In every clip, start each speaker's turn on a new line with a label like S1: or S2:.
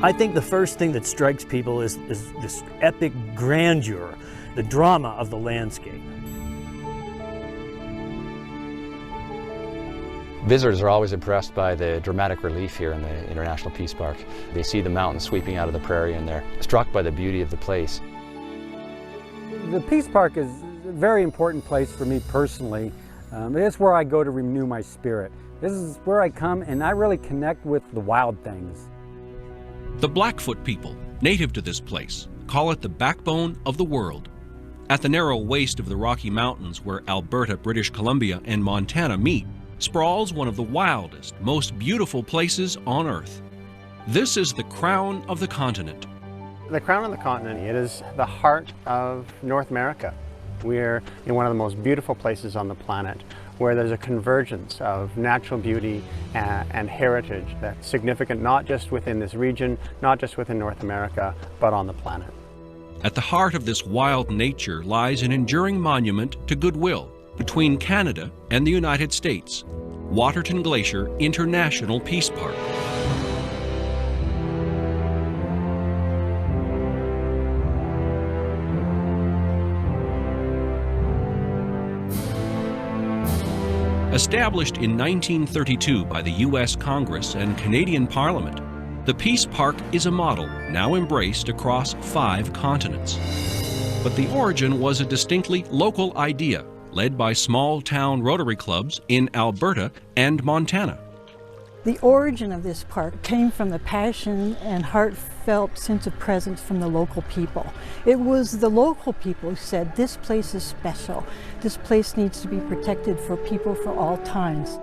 S1: I think the first thing that strikes people is this epic grandeur, the drama of the landscape.
S2: Visitors are always impressed by the dramatic relief here in the International Peace Park. They see the mountains sweeping out of the prairie and they're struck by the beauty of the place.
S3: The Peace Park is a very important place for me personally. It's where I go to renew my spirit. This is where I come and I really connect with the wild things.
S4: The Blackfoot people, native to this place, call it the backbone of the world. At the narrow waist of the Rocky Mountains where Alberta, British Columbia, and Montana meet, sprawls one of the wildest, most beautiful places on Earth. This is the crown of the continent.
S5: The crown of the continent, it is the heart of North America. We're in one of the most beautiful places on the planet where there's a convergence of natural beauty and heritage that's significant not just within this region, not just within North America, but on the planet.
S4: At the heart of this wild nature lies an enduring monument to goodwill between Canada and the United States, Waterton Glacier International Peace Park. Established in 1932 by the U.S. Congress and Canadian Parliament, the Peace Park is a model now embraced across 5 continents. But the origin was a distinctly local idea led by small-town Rotary clubs in Alberta and Montana.
S6: The origin of this park came from the passion and heartfelt sense of presence from the local people. It was the local people who said, this place is special. This place needs to be protected for people for all times.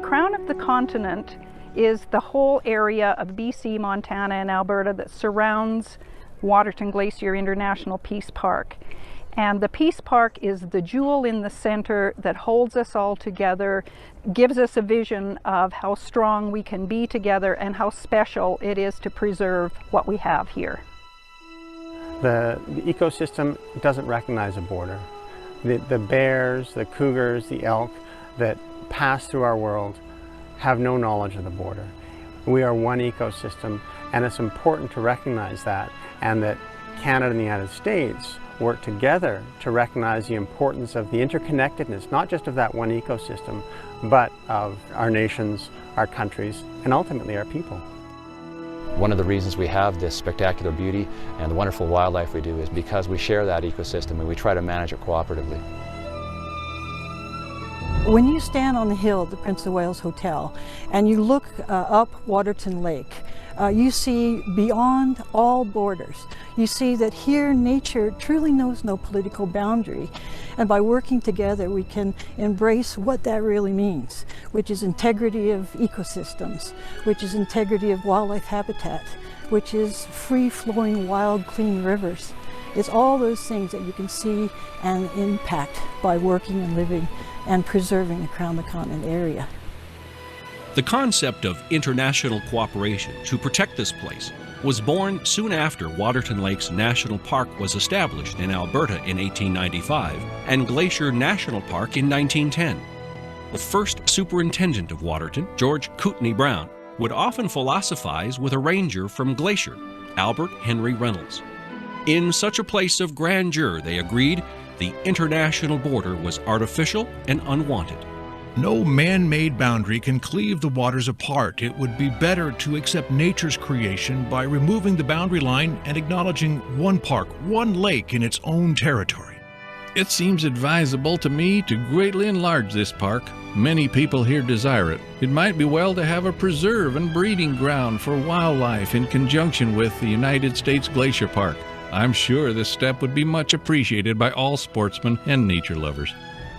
S7: Crown of the continent is the whole area of BC, Montana, and Alberta that surrounds Waterton Glacier International Peace Park. And the Peace Park is the jewel in the center that holds us all together, gives us a vision of how strong we can be together and how special it is to preserve what we have here.
S5: The ecosystem doesn't recognize a border. The bears, the cougars, the elk that pass through our world have no knowledge of the border. We are one ecosystem, and it's important to recognize that, and that Canada and the United States work together to recognize the importance of the interconnectedness, not just of that one ecosystem, but of our nations, our countries, and ultimately our people.
S2: One of the reasons we have this spectacular beauty and the wonderful wildlife we do is because we share that ecosystem and we try to manage it cooperatively.
S6: When you stand on the hill at the Prince of Wales Hotel and you look up Waterton Lake, you see beyond all borders. You see that here nature truly knows no political boundary, and by working together we can embrace what that really means, which is integrity of ecosystems, which is integrity of wildlife habitat, which is free-flowing wild clean rivers. It's all those things that you can see and impact by working and living and preserving the Crown of the Continent area.
S4: The concept of international cooperation to protect this place was born soon after Waterton Lakes National Park was established in Alberta in 1895 and Glacier National Park in 1910. The first superintendent of Waterton, George Kootenai Brown, would often philosophize with a ranger from Glacier, Albert Henry Reynolds. In such a place of grandeur, they agreed, the international border was artificial and unwanted.
S8: No man-made boundary can cleave the waters apart. It would be better to accept nature's creation by removing the boundary line and acknowledging one park, one lake in its own territory.
S9: It seems advisable to me to greatly enlarge this park. Many people here desire it. It might be well to have a preserve and breeding ground for wildlife in conjunction with the United States Glacier Park. I'm sure this step would be much appreciated by all sportsmen and nature lovers.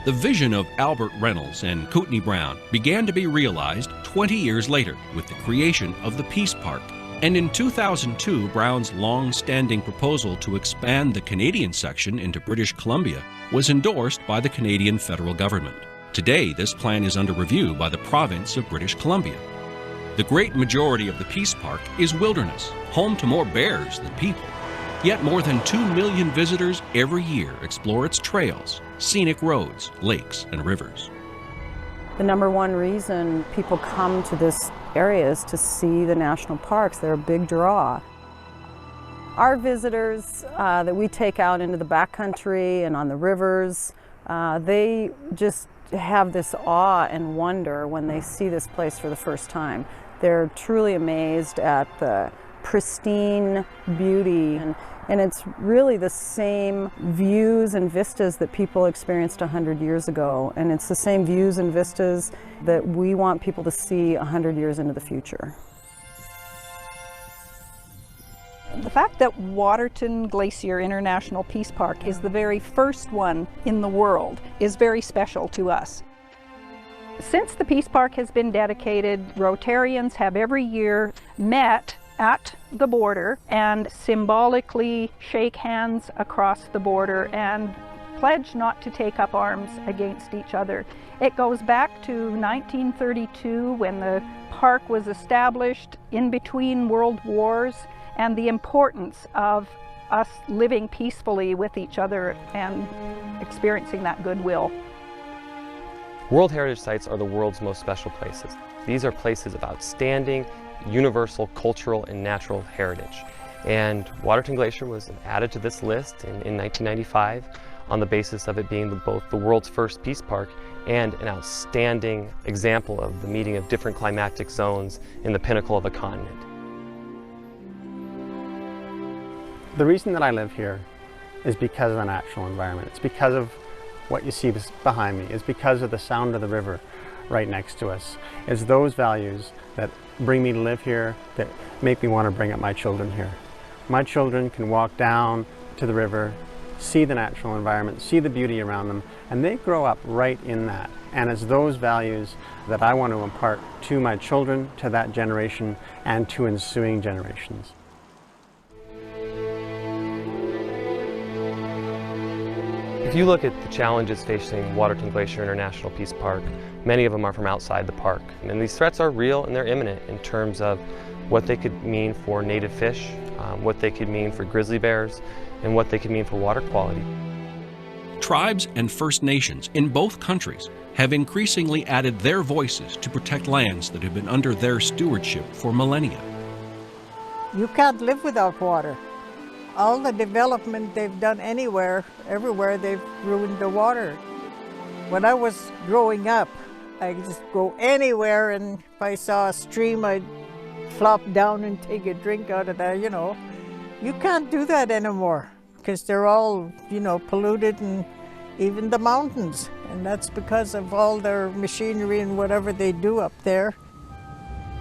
S4: The vision of Albert Reynolds and Kootenai Brown began to be realized 20 years later with the creation of the Peace Park. And in 2002, Brown's long-standing proposal to expand the Canadian section into British Columbia was endorsed by the Canadian federal government. Today, this plan is under review by the province of British Columbia. The great majority of the Peace Park is wilderness, home to more bears than people. Yet more than 2 million visitors every year explore its trails, scenic roads, lakes, and rivers.
S10: The number one reason people come to this areas to see the national parks. They're a big draw. Our visitors that we take out into the backcountry and on the rivers, they just have this awe and wonder when they see this place for the first time. They're truly amazed at the pristine beauty, and it's really the same views and vistas that people experienced 100 years ago, and it's the same views and vistas that we want people to see 100 years into the future.
S7: The fact that Waterton Glacier International Peace Park is the very first one in the world is very special to us. Since the Peace Park has been dedicated, Rotarians have every year met at the border and symbolically shake hands across the border and pledge not to take up arms against each other. It goes back to 1932 when the park was established in between world wars, and the importance of us living peacefully with each other and experiencing that goodwill.
S11: World Heritage Sites are the world's most special places. These are places of outstanding, universal cultural and natural heritage. And Waterton Glacier was added to this list in 1995 on the basis of it being both the world's first peace park and an outstanding example of the meeting of different climatic zones in the pinnacle of a continent.
S5: The reason that I live here is because of the natural environment. It's because of what you see behind me. It's because of the sound of the river right next to us. It's those values that bring me to live here, that make me want to bring up my children here. My children can walk down to the river, see the natural environment, see the beauty around them, and they grow up right in that. And it's those values that I want to impart to my children, to that generation, and to ensuing generations.
S11: If you look at the challenges facing Waterton Glacier International Peace Park, many of them are from outside the park. And these threats are real and they're imminent in terms of what they could mean for native fish, what they could mean for grizzly bears, and what they could mean for water quality.
S4: Tribes and First Nations in both countries have increasingly added their voices to protect lands that have been under their stewardship for millennia.
S12: You can't live without water. All the development they've done everywhere, they've ruined the water. When I was growing up, I could just go anywhere, and if I saw a stream, I'd flop down and take a drink out of there, you know. You can't do that anymore because they're all, polluted, and even the mountains. And that's because of all their machinery and whatever they do up there.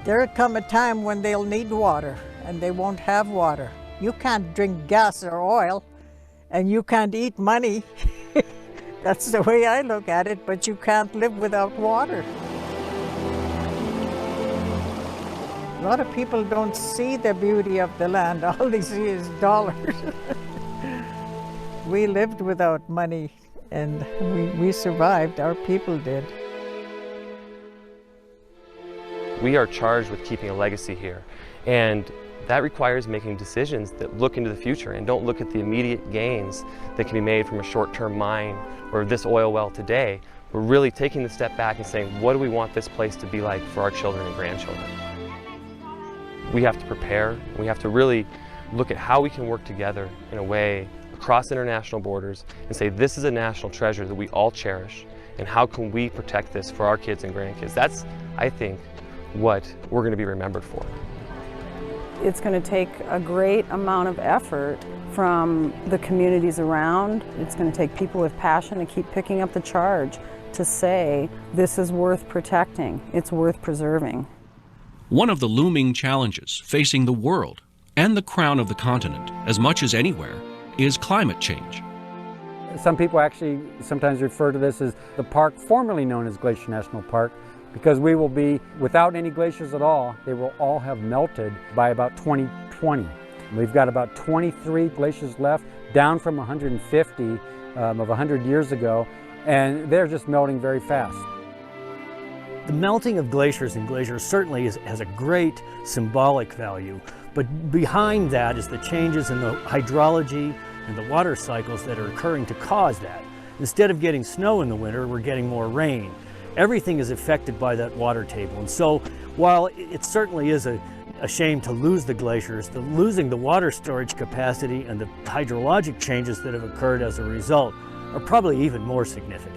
S12: There'll come a time when they'll need water and they won't have water. You can't drink gas or oil, and you can't eat money. That's the way I look at it, but you can't live without water. A lot of people don't see the beauty of the land. All they see is dollars. We lived without money, and we survived. Our people did.
S11: We are charged with keeping a legacy here, and that requires making decisions that look into the future and don't look at the immediate gains that can be made from a short-term mine or this oil well today. We're really taking the step back and saying, what do we want this place to be like for our children and grandchildren? We have to prepare. We have to really look at how we can work together in a way across international borders and say, this is a national treasure that we all cherish, and how can we protect this for our kids and grandkids? That's, I think, what we're going to be remembered for.
S10: It's going to take a great amount of effort from the communities around. It's going to take people with passion to keep picking up the charge to say, this is worth protecting, it's worth preserving.
S4: One of the looming challenges facing the world and the crown of the continent, as much as anywhere, is climate change.
S3: Some people actually sometimes refer to this as the park formerly known as Glacier National Park, because we will be, without any glaciers at all, they will all have melted by about 2020. We've got about 23 glaciers left, down from 150 of 100 years ago, and they're just melting very fast.
S1: The melting of glaciers and glaciers certainly has a great symbolic value, but behind that is the changes in the hydrology and the water cycles that are occurring to cause that. Instead of getting snow in the winter, we're getting more rain. everything is affected by that water table. And so while it certainly is a shame to lose the glaciers, losing the water storage capacity and the hydrologic changes that have occurred as a result are probably even more significant.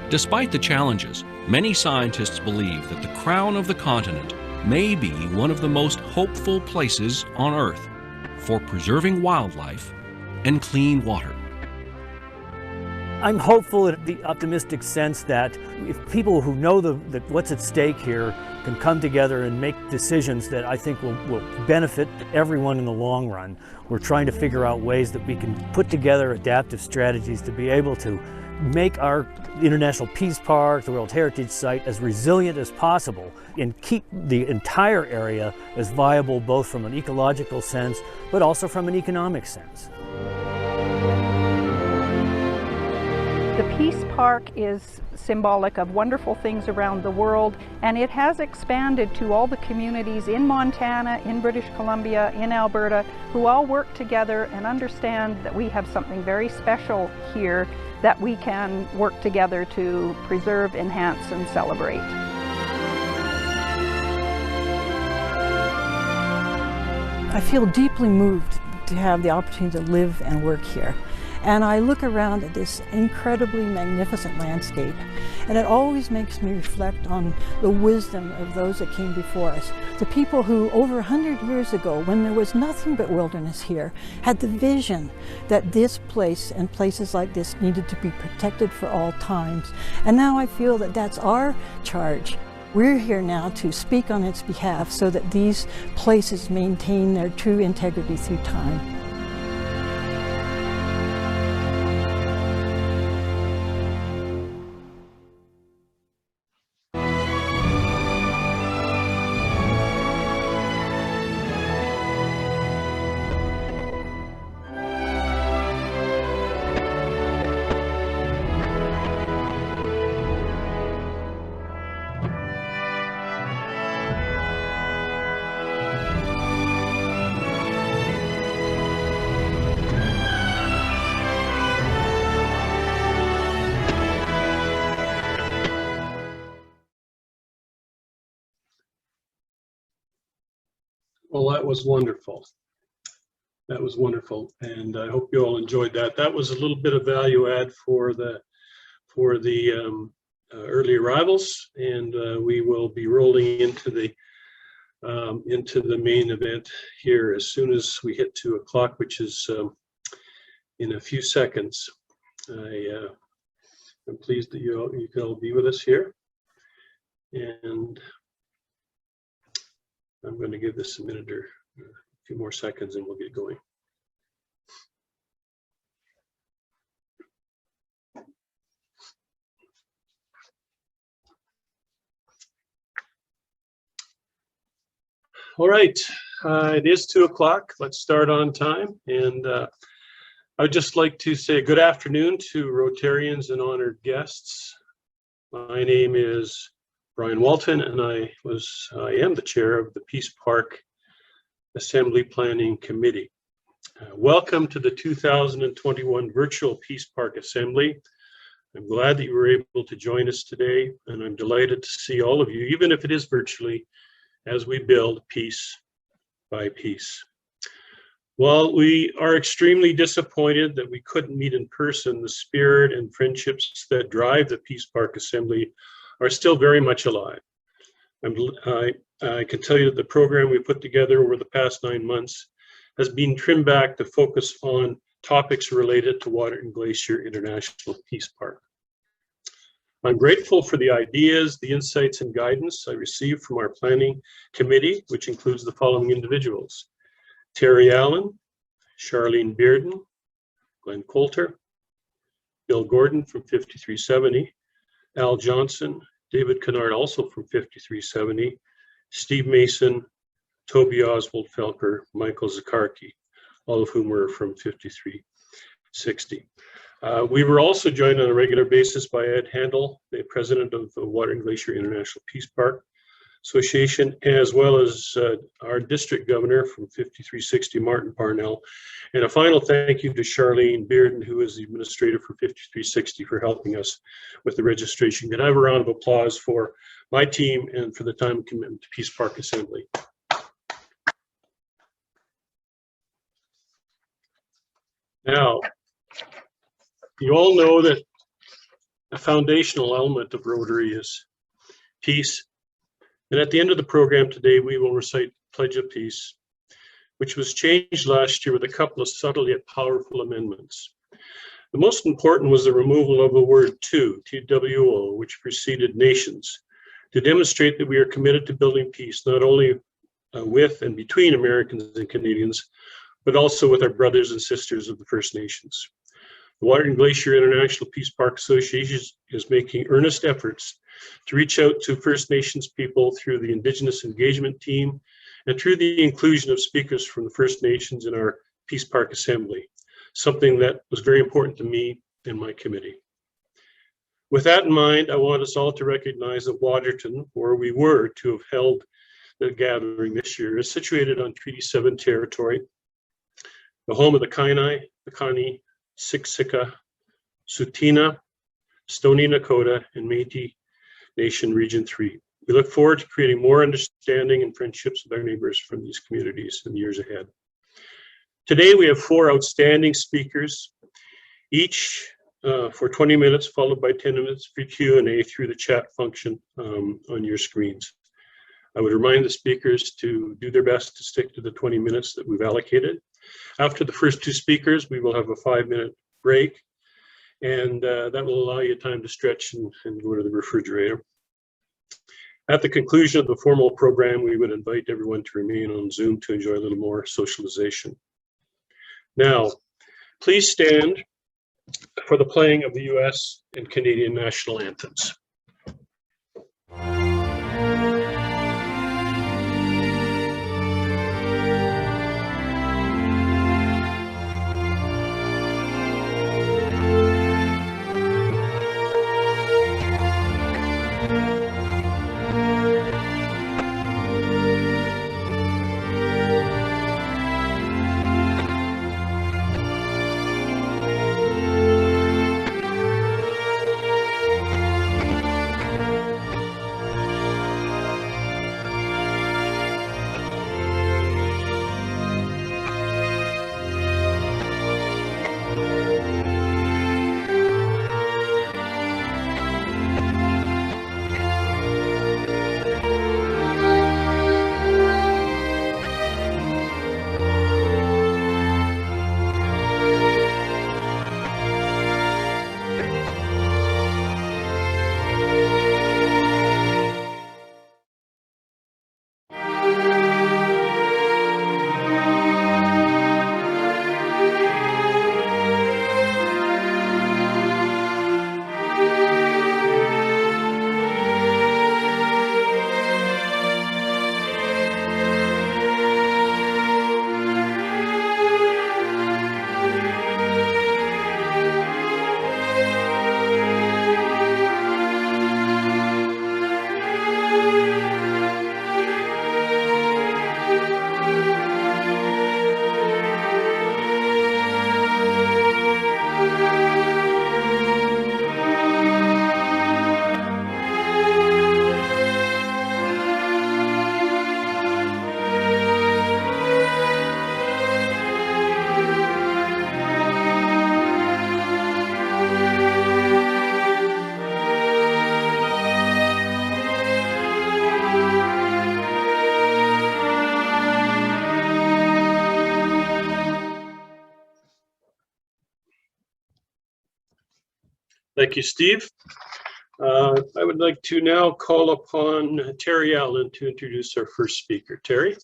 S4: Despite the challenges, many scientists believe that the crown of the continent may be one of the most hopeful places on Earth for preserving wildlife and clean water.
S1: I'm hopeful in the optimistic sense that if people who know what's at stake here can come together and make decisions that I think will benefit everyone in the long run. We're trying to figure out ways that we can put together adaptive strategies to be able to make our International Peace Park, the World Heritage Site, as resilient as possible and keep the entire area as viable both from an ecological sense but also from an economic sense.
S7: The Peace Park is symbolic of wonderful things around the world, and it has expanded to all the communities in Montana, in British Columbia, in Alberta, who all work together and understand that we have something very special here that we can work together to preserve, enhance, and celebrate.
S6: I feel deeply moved to have the opportunity to live and work here. And I look around at this incredibly magnificent landscape, and it always makes me reflect on the wisdom of those that came before us. The people who over 100 years ago, when there was nothing but wilderness here, had the vision that this place and places like this needed to be protected for all times. And now I feel that that's our charge. We're here now to speak on its behalf so that these places maintain their true integrity through time.
S13: Well, that was wonderful. That was wonderful, and I hope you all enjoyed that. That was a little bit of value add for the early arrivals, and we will be rolling into the main event here as soon as we hit 2 o'clock, which is in a few seconds. I'm pleased that you can all be with us here, and I'm going to give this a minute or a few more seconds and we'll get going. All right, it is 2 o'clock. Let's start on time. And I would just like to say good afternoon to Rotarians and honored guests. My name is Brian Walton, and I am the chair of the Peace Park Assembly Planning Committee. Welcome to the 2021 Virtual Peace Park Assembly. I'm glad that you were able to join us today, and I'm delighted to see all of you, even if it is virtually, as we build piece by piece. While we are extremely disappointed that we couldn't meet in person, the spirit and friendships that drive the Peace Park Assembly are still very much alive. I can tell you that the program we put together over the past 9 months has been trimmed back to focus on topics related to Waterton Glacier International Peace Park. I'm grateful for the ideas, the insights, and guidance I received from our planning committee, which includes the following individuals: Terry Allen, Charlene Bearden, Glenn Coulter, Bill Gordon from 5370, Al Johnson, David Kennard, also from 5370, Steve Mason, Toby Oswald Felker, Michael Zakarki, all of whom were from 5360. We were also joined on a regular basis by Ed Handel, the president of the Waterton Glacier International Peace Park, Association, as well as our district governor from 5360, Martin Parnell. And a final thank you to Charlene Bearden, who is the administrator for 5360, for helping us with the registration. Can I have a round of applause for my team and for the time and commitment to Peace Park Assembly? Now, you all know that a foundational element of Rotary is peace. And at the end of the program today, we will recite Pledge of Peace, which was changed last year with a couple of subtle yet powerful amendments. The most important was the removal of the word to, TWO, which preceded nations, to demonstrate that we are committed to building peace, not only with and between Americans and Canadians, but also with our brothers and sisters of the First Nations. The Waterton Glacier International Peace Park Association is making earnest efforts to reach out to First Nations people through the Indigenous Engagement Team and through the inclusion of speakers from the First Nations in our Peace Park Assembly, something that was very important to me and my committee. With that in mind, I want us all to recognize that Waterton, where we were to have held the gathering this year, is situated on Treaty 7 territory, the home of the Kainai, the Kani, Siksika, Tsuut'ina, Stoney Nakoda, and Métis Nation Region 3. We look forward to creating more understanding and friendships with our neighbors from these communities in the years ahead. Today, we have 4 outstanding speakers, each for 20 minutes, followed by 10 minutes for Q&A through the chat function on your screens. I would remind the speakers to do their best to stick to the 20 minutes that we've allocated. After the first 2 speakers, we will have a 5-minute break, and that will allow you time to stretch and go to the refrigerator. At the conclusion of the formal program, we would invite everyone to remain on Zoom to enjoy a little more socialization. Now, please stand for the playing of the U.S. and Canadian national anthems. Thank you, Steve. I would like to now call upon Terry Allen to introduce our first speaker. Terry.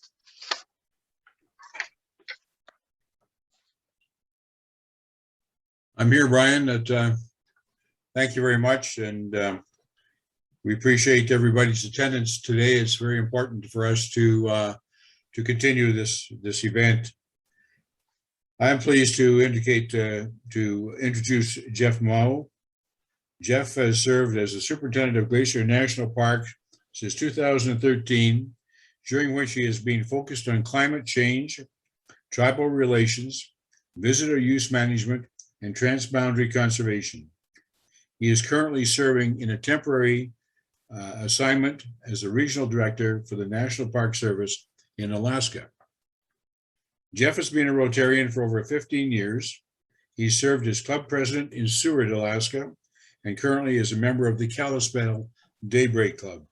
S14: I'm here, Brian. Thank you very much, and we appreciate everybody's attendance today. It's very important for us to continue this event. I'm pleased to introduce Jeff Mao. Jeff has served as the superintendent of Glacier National Park since 2013, during which he has been focused on climate change, tribal relations, visitor use management, and transboundary conservation. He is currently serving in a temporary assignment as the regional director for the National Park Service in Alaska. Jeff has been a Rotarian for over 15 years. He served as club president in Seward, Alaska, and currently is a member of the Kalispell Daybreak Club.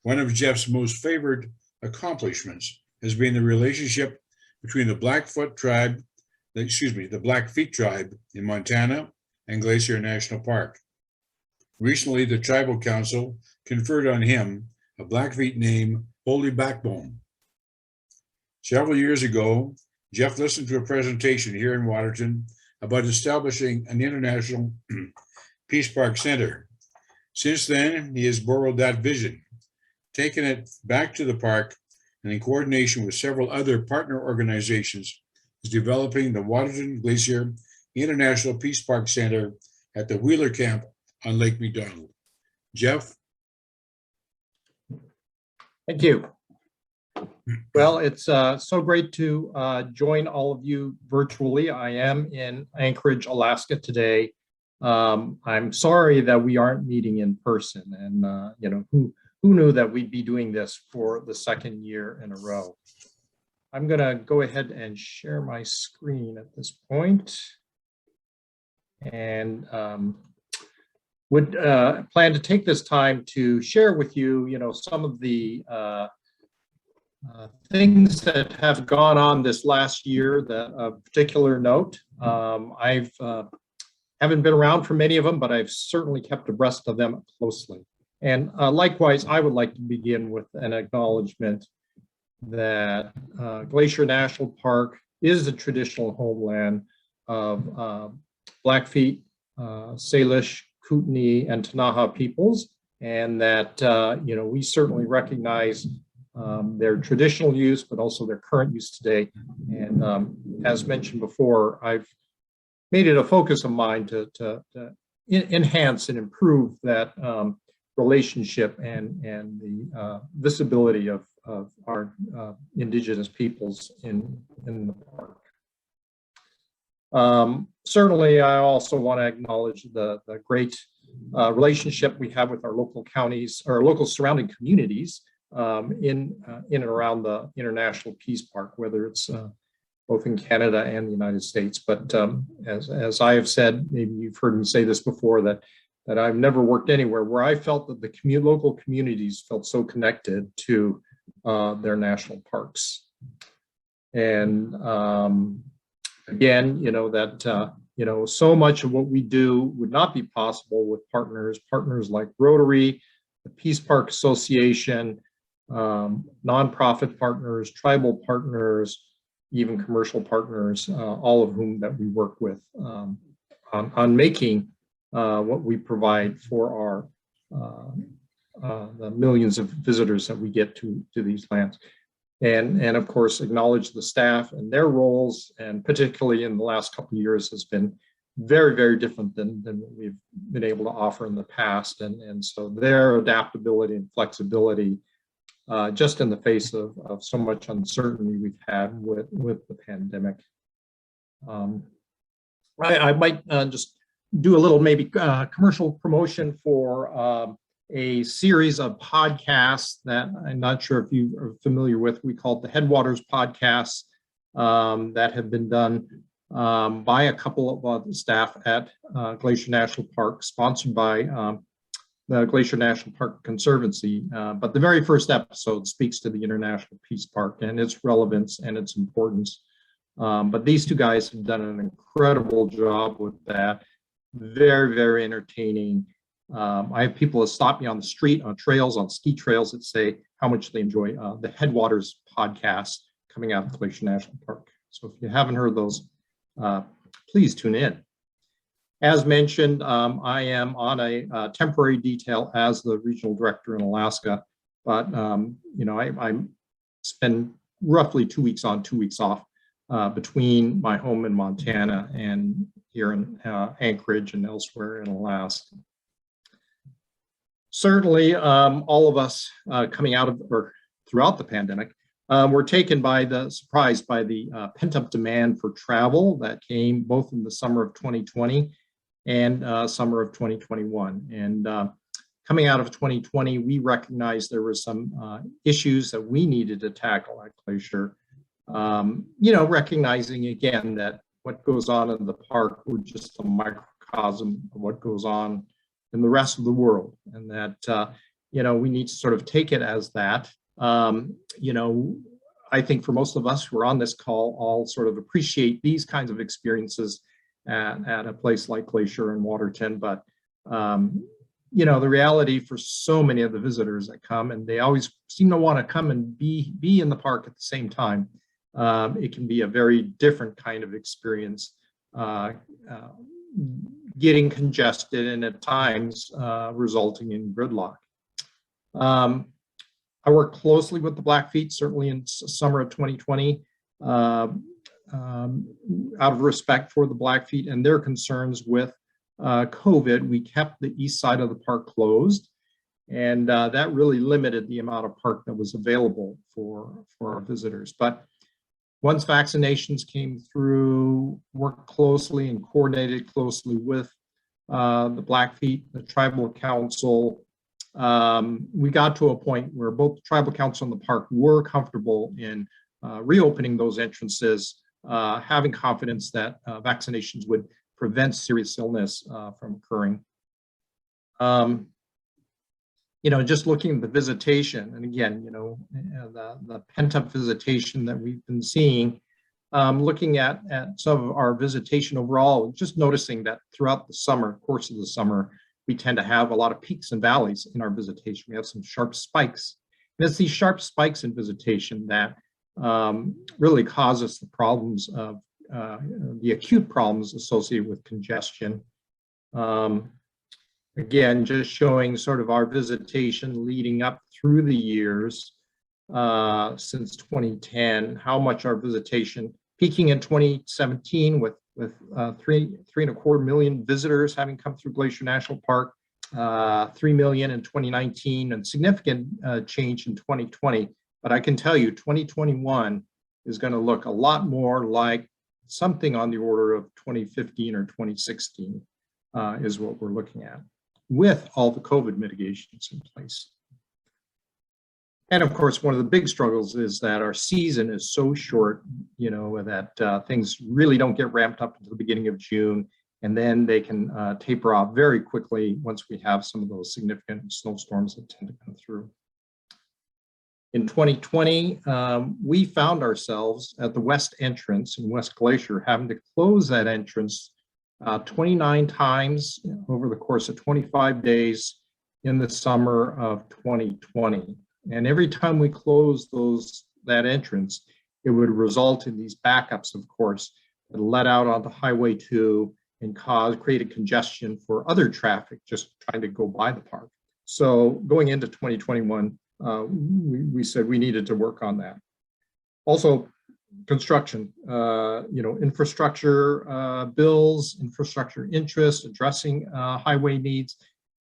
S14: One of Jeff's most favored accomplishments has been the relationship between the Blackfeet tribe in Montana and Glacier National Park. Recently, the Tribal Council conferred on him a Blackfeet name, Holy Backbone. Several years ago, Jeff listened to a presentation here in Waterton about establishing an international Peace Park Center. Since then, he has borrowed that vision, taken it back to the park, and in coordination with several other partner organizations, is developing the Waterton Glacier International Peace Park Center at the Wheeler Camp on Lake McDonald. Jeff?
S15: Thank you. Well, it's so great to join all of you virtually. I am in Anchorage, Alaska today. I'm sorry that we aren't meeting in person, and you know, who knew that we'd be doing this for the second year in a row. I'm going to go ahead and share my screen at this point, and would plan to take this time to share with you, some of the things that have gone on this last year that of particular note. I've haven't been around for many of them, but I've certainly kept abreast of them closely. And likewise, I would like to begin with an acknowledgement that Glacier National Park is the traditional homeland of Blackfeet, Salish, Kootenai, and Ktunaxa peoples, and that we certainly recognize their traditional use, but also their current use today. And as mentioned before, I've made it a focus of mine to enhance and improve that relationship and the visibility of our indigenous peoples in the park. Certainly, I also want to acknowledge the great relationship we have with our local counties, or local surrounding communities in and around the International Peace Park, whether it's both in Canada and the United States. But as I have said, maybe you've heard me say this before, that I've never worked anywhere where I felt that the local communities felt so connected to their national parks. And again, so much of what we do would not be possible with partners like Rotary, the Peace Park Association, nonprofit partners, tribal partners, even commercial partners, all of whom that we work with on making what we provide for our the millions of visitors that we get to these lands. And of course, acknowledge the staff and their roles, and particularly in the last couple of years has been very, very different than what we've been able to offer in the past. And so their adaptability and flexibility, just in the face of so much uncertainty we've had with the pandemic. I might just do a little maybe commercial promotion for a series of podcasts that I'm not sure if you are familiar with. We call it the Headwaters podcasts that have been done by a couple of staff at Glacier National Park, sponsored by the Glacier National Park Conservancy. But the very first episode speaks to the International Peace Park and its relevance and its importance. But these two guys have done an incredible job with that. Very, very entertaining. I have people that stop me on the street, on trails, on ski trails, that say how much they enjoy the Headwaters podcast coming out of Glacier National Park. So if you haven't heard those, please tune in. As mentioned, I am on a temporary detail as the regional director in Alaska, but I spend roughly 2 weeks on, 2 weeks off between my home in Montana and here in Anchorage and elsewhere in Alaska. certainly all of us coming out of or throughout the pandemic were taken by surprised by the pent-up demand for travel that came both in the summer of 2020 and summer of 2021. And coming out of 2020, we recognized there were some issues that we needed to tackle at Glacier. Recognizing again that what goes on in the park, we're just a microcosm of what goes on in the rest of the world, and that we need to sort of take it as that. I think for most of us who are on this call, all sort of appreciate these kinds of experiences at a place like Glacier and Waterton, but the reality for so many of the visitors that come, and they always seem to want to come and be in the park at the same time. It can be a very different kind of experience, getting congested and at times resulting in gridlock. I worked closely with the Blackfeet, certainly in summer of 2020, out of respect for the Blackfeet and their concerns with COVID. We kept the east side of the park closed, and that really limited the amount of park that was available for our visitors. But once vaccinations came through, worked closely and coordinated closely with the Blackfeet, the Tribal Council, we got to a point where both the Tribal Council and the park were comfortable in reopening those entrances, having confidence that vaccinations would prevent serious illness from occurring. Just looking at the visitation, and again, the pent-up visitation that we've been seeing, looking at some of our visitation overall, just noticing that throughout the course of the summer, we tend to have a lot of peaks and valleys in our visitation. We have some sharp spikes. And it's these sharp spikes in visitation that really cause us the problems of the acute problems associated with congestion. Again, just showing sort of our visitation leading up through the years since 2010, how much our visitation, peaking in 2017 with 3.25 million visitors having come through Glacier National Park, 3 million in 2019, and significant change in 2020. But I can tell you 2021 is going to look a lot more like something on the order of 2015 or 2016 is what we're looking at, with all the COVID mitigations in place. And of course, one of the big struggles is that our season is so short, that things really don't get ramped up until the beginning of June, and then they can taper off very quickly once we have some of those significant snowstorms that tend to come through. In 2020, we found ourselves at the west entrance in West Glacier, having to close that entrance 29 times over the course of 25 days in the summer of 2020. And every time we closed that entrance, it would result in these backups, of course, that let out onto Highway 2 and created congestion for other traffic just trying to go by the park. So going into 2021, we said we needed to work on that. Also, construction, infrastructure bills, infrastructure interest, addressing highway needs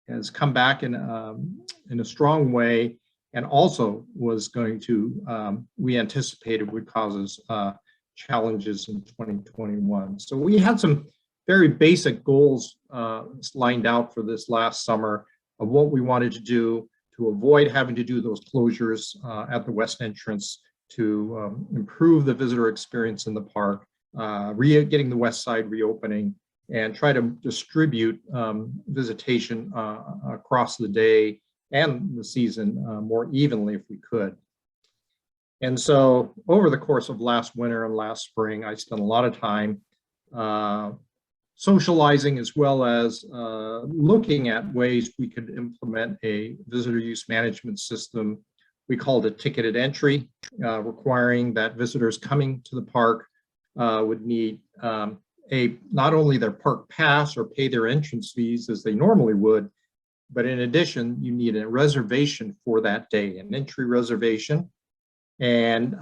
S15: has come back in a strong way, and also was going to, we anticipated would cause us challenges in 2021. So we had some very basic goals lined out for this last summer of what we wanted to do to avoid having to do those closures at the west entrance, to improve the visitor experience in the park, getting the west side reopening, and try to distribute visitation across the day and the season more evenly if we could. And so over the course of last winter and last spring, I spent a lot of time socializing, as well as looking at ways we could implement a visitor use management system. We called it ticketed entry, requiring that visitors coming to the park would need not only their park pass or pay their entrance fees as they normally would, but in addition, you need a reservation for that day, an entry reservation, and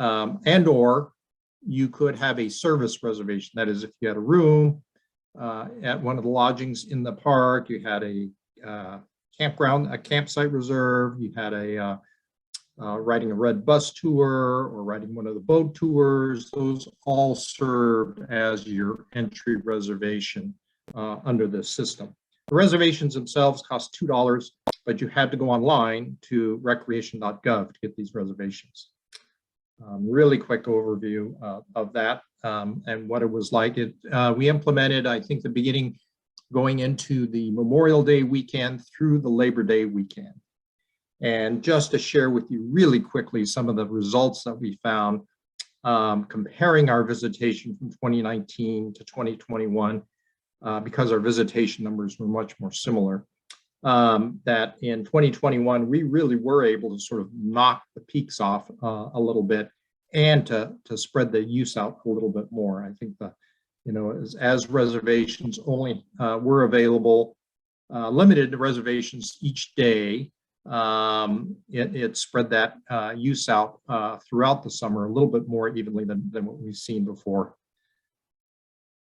S15: or you could have a service reservation. That is, if you had a room at one of the lodgings in the park, you had a campground, a campsite reserve. You had a riding a red bus tour or riding one of the boat tours. Those all served as your entry reservation under this system. The reservations themselves cost $2, but you had to go online to recreation.gov to get these reservations. Really quick overview of that and what it was like. We implemented, I think, the beginning going into the Memorial Day weekend through the Labor Day weekend. And just to share with you really quickly some of the results that we found comparing our visitation from 2019 to 2021, because our visitation numbers were much more similar, that in 2021, we really were able to sort of knock the peaks off a little bit and to spread the use out a little bit more. I think as reservations only were available, limited reservations each day, it spread that use out throughout the summer a little bit more evenly than what we've seen before.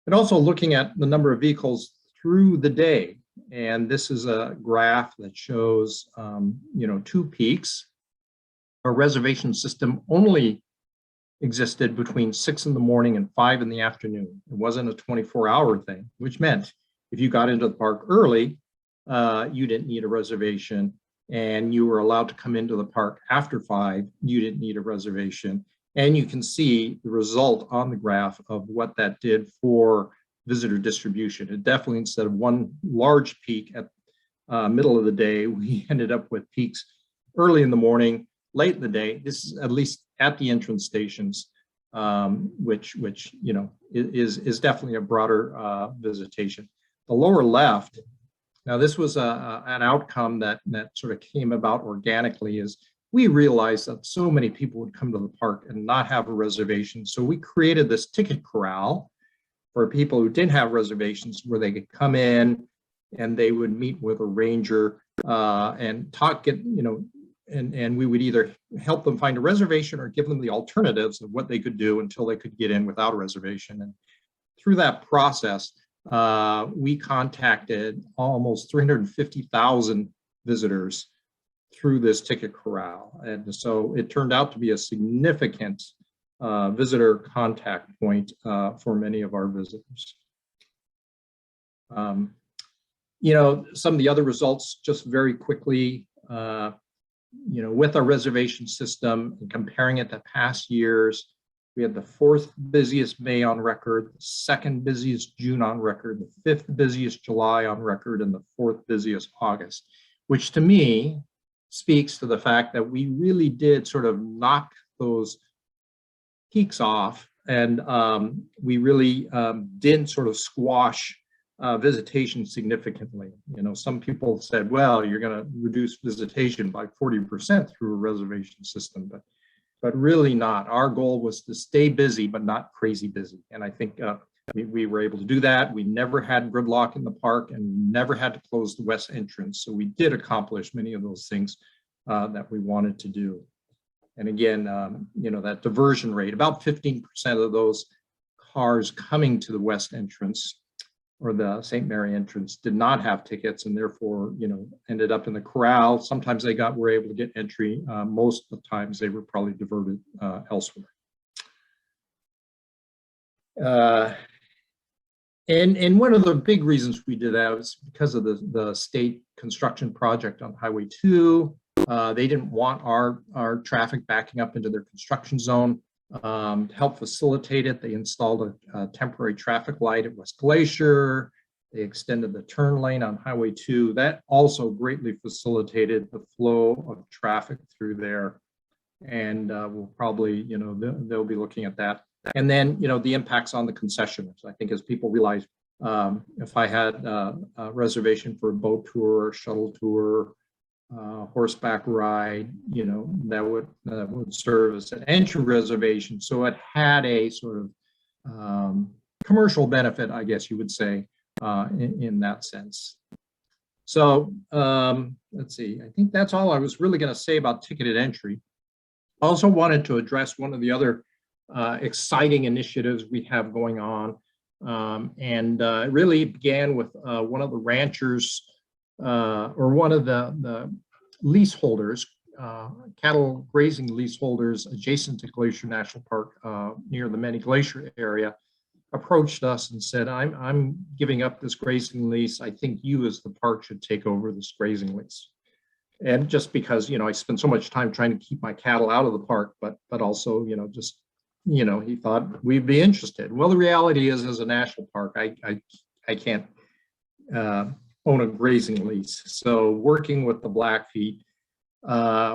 S15: And also looking at the number of vehicles through the day. And this is a graph that shows, 2 peaks. Our reservation system only existed between 6 in the morning and 5 in the afternoon. It wasn't a 24-hour thing, which meant if you got into the park early, you didn't need a reservation, and you were allowed to come into the park after 5, you didn't need a reservation. And you can see the result on the graph of what that did for visitor distribution. It definitely, instead of one large peak at middle of the day, we ended up with peaks early in the morning, late in the day. This is at least at the entrance stations, which is definitely a broader visitation. The lower left, now this was an outcome that sort of came about organically, is we realized that so many people would come to the park and not have a reservation. So we created this ticket corral for people who didn't have reservations, where they could come in and they would meet with a ranger and talk, and we would either help them find a reservation or give them the alternatives of what they could do until they could get in without a reservation. And through that process, we contacted almost 350,000 visitors through this ticket corral. And so it turned out to be a significant visitor contact point for many of our visitors. Some of the other results, just very quickly, with our reservation system and comparing it to past years, we had the 4th busiest May on record, the 2nd busiest June on record, the 5th busiest July on record, and the 4th busiest August, which to me speaks to the fact that we really did sort of knock those peaks off, and we really didn't sort of squash visitation significantly. Some people said, well, you're going to reduce visitation by 40% through a reservation system, but really not. Our goal was to stay busy, but not crazy busy. And I think we were able to do that. We never had gridlock in the park, and we never had to close the west entrance. So we did accomplish many of those things that we wanted to do. And again, that diversion rate, about 15% of those cars coming to the west entrance or the St. Mary entrance did not have tickets, and therefore, ended up in the corral. Sometimes they were able to get entry. Most of the times they were probably diverted elsewhere. And one of the big reasons we did that was because of the state construction project on Highway 2. They didn't want our traffic backing up into their construction zone. To help facilitate it, they installed a temporary traffic light at West Glacier. They extended the turn lane on Highway 2. That also greatly facilitated the flow of traffic through there. And we'll probably, they'll be looking at that. And then, the impacts on the concessioners. I think as people realize, if I had a reservation for a boat tour, or shuttle tour, horseback ride, that would serve as an entry reservation. So it had a sort of commercial benefit, I guess you would say, in that sense. So let's see, I think that's all I was really going to say about ticketed entry. I also wanted to address one of the other exciting initiatives we have going on. And it really began with one of the ranchers or one of the leaseholders, cattle grazing leaseholders adjacent to Glacier National Park near the Many Glacier area, approached us and said, I'm giving up this grazing lease. I think you as the park should take over this grazing lease. And just because, you know, I spend so much time trying to keep my cattle out of the park, but also, you know, just, you know, he thought we'd be interested. Well, the reality is, as a national park, I can't own a grazing lease. So working with the Blackfeet,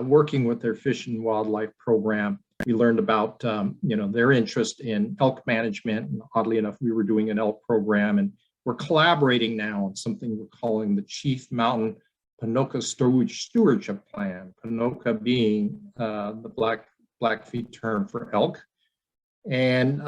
S15: working with their fish and wildlife program, we learned about, you know, their interest in elk management. And oddly enough, we were doing an elk program, and we're collaborating now on something we're calling the Chief Mountain Ponoka Stewardship Plan, Ponoka being the Blackfeet term for elk. And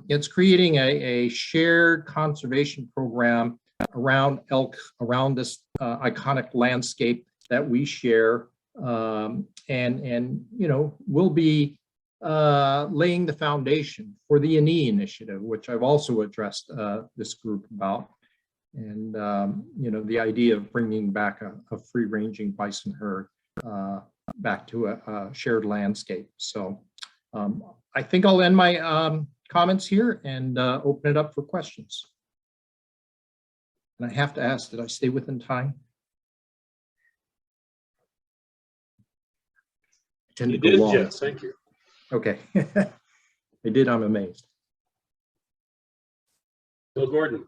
S15: it's creating a shared conservation program around elk, around this iconic landscape that we share. And you know, we'll be laying the foundation for the Ani initiative, which I've also addressed this group about. And, you know, the idea of bringing back a free-ranging bison herd back to a shared landscape. So I think I'll end my comments here and open it up for questions. And I have to ask, did I stay within time?
S13: You did, yes, thank you.
S15: Okay, I did, I'm amazed.
S13: Bill Gordon.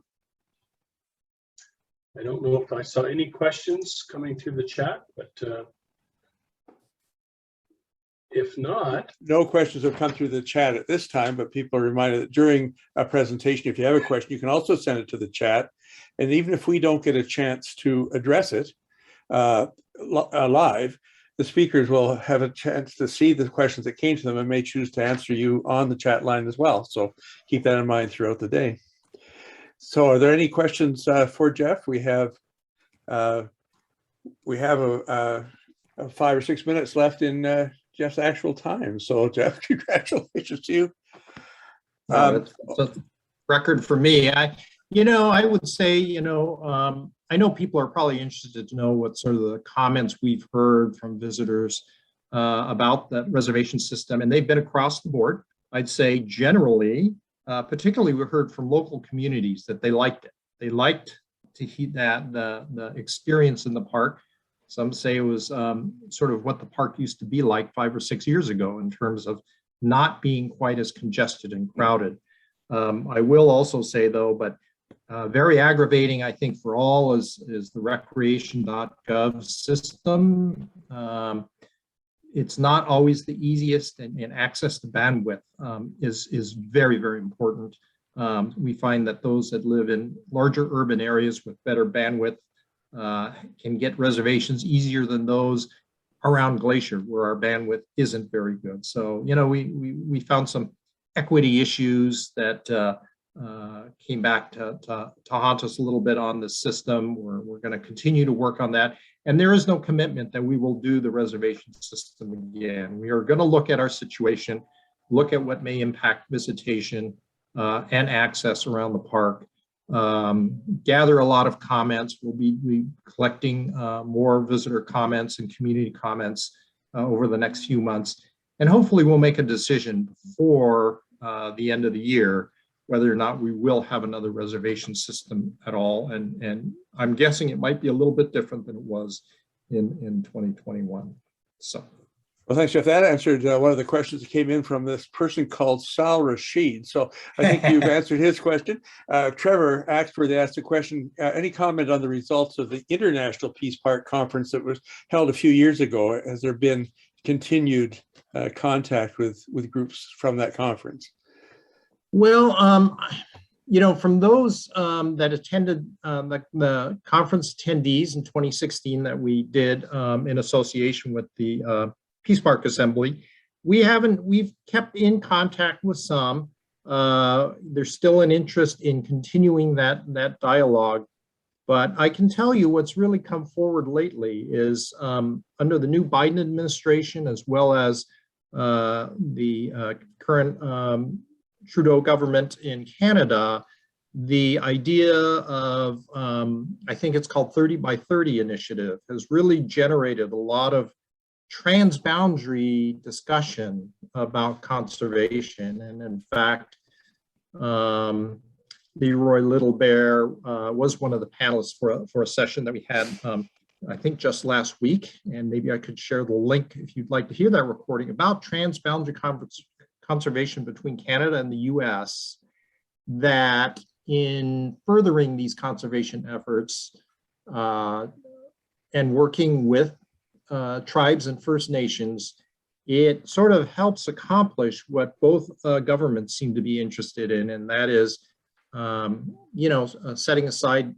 S13: I don't know if I saw any questions coming through the chat, but if not.
S16: No questions have come through the chat at this time, but people are reminded that during a presentation, if you have a question, you can also send it to the chat. And even if we don't get a chance to address it live, the speakers will have a chance to see the questions that came to them and may choose to answer you on the chat line as well. So keep that in mind throughout the day. So are there any questions for Jeff? We have 5 or 6 minutes left in Jeff's actual time. So Jeff, congratulations to you.
S15: It's a record for me. I would say, I know people are probably interested to know what sort of the comments we've heard from visitors about the reservation system, and they've been across the board. I'd say generally, particularly we heard from local communities that they liked it. They liked to hear that the experience in the park. Some say it was sort of what the park used to be like 5 or 6 years ago in terms of not being quite as congested and crowded. I will also say though, but very aggravating, I think, for all is the recreation.gov system. It's not always the easiest, and access to bandwidth is very, very important. We find that those that live in larger urban areas with better bandwidth can get reservations easier than those around Glacier, where our bandwidth isn't very good. So, we found some equity issues that came back to haunt us a little bit on the system. We're going to continue to work on that. And there is no commitment that we will do the reservation system again. We are going to look at our situation, look at what may impact visitation and access around the park, gather a lot of comments. We'll be collecting more visitor comments and community comments over the next few months. And hopefully we'll make a decision before the end of the year whether or not we will have another reservation system at all. And I'm guessing it might be a little bit different than it was in 2021. So.
S16: Well, thanks, Jeff. That answered one of the questions that came in from this person called Rasheed. So I think you've answered his question. Trevor Axford asked a question, any comment on the results of the International Peace Park Conference that was held a few years ago? Has there been continued contact with groups from that conference?
S15: Well, from those that attended the conference attendees in 2016 that we did in association with the Peace Park Assembly, we've kept in contact with some. There's still an interest in continuing that dialogue, but I can tell you what's really come forward lately is under the new Biden administration, as well as the current Trudeau government in Canada, the idea of, I think it's called 30 by 30 initiative, has really generated a lot of transboundary discussion about conservation. And in fact, Leroy Littlebear was one of the panelists for a session that we had, I think just last week, and maybe I could share the link if you'd like to hear that recording about transboundary conservation between Canada and the US, that in furthering these conservation efforts and working with tribes and First Nations, it sort of helps accomplish what both governments seem to be interested in, and that is, setting aside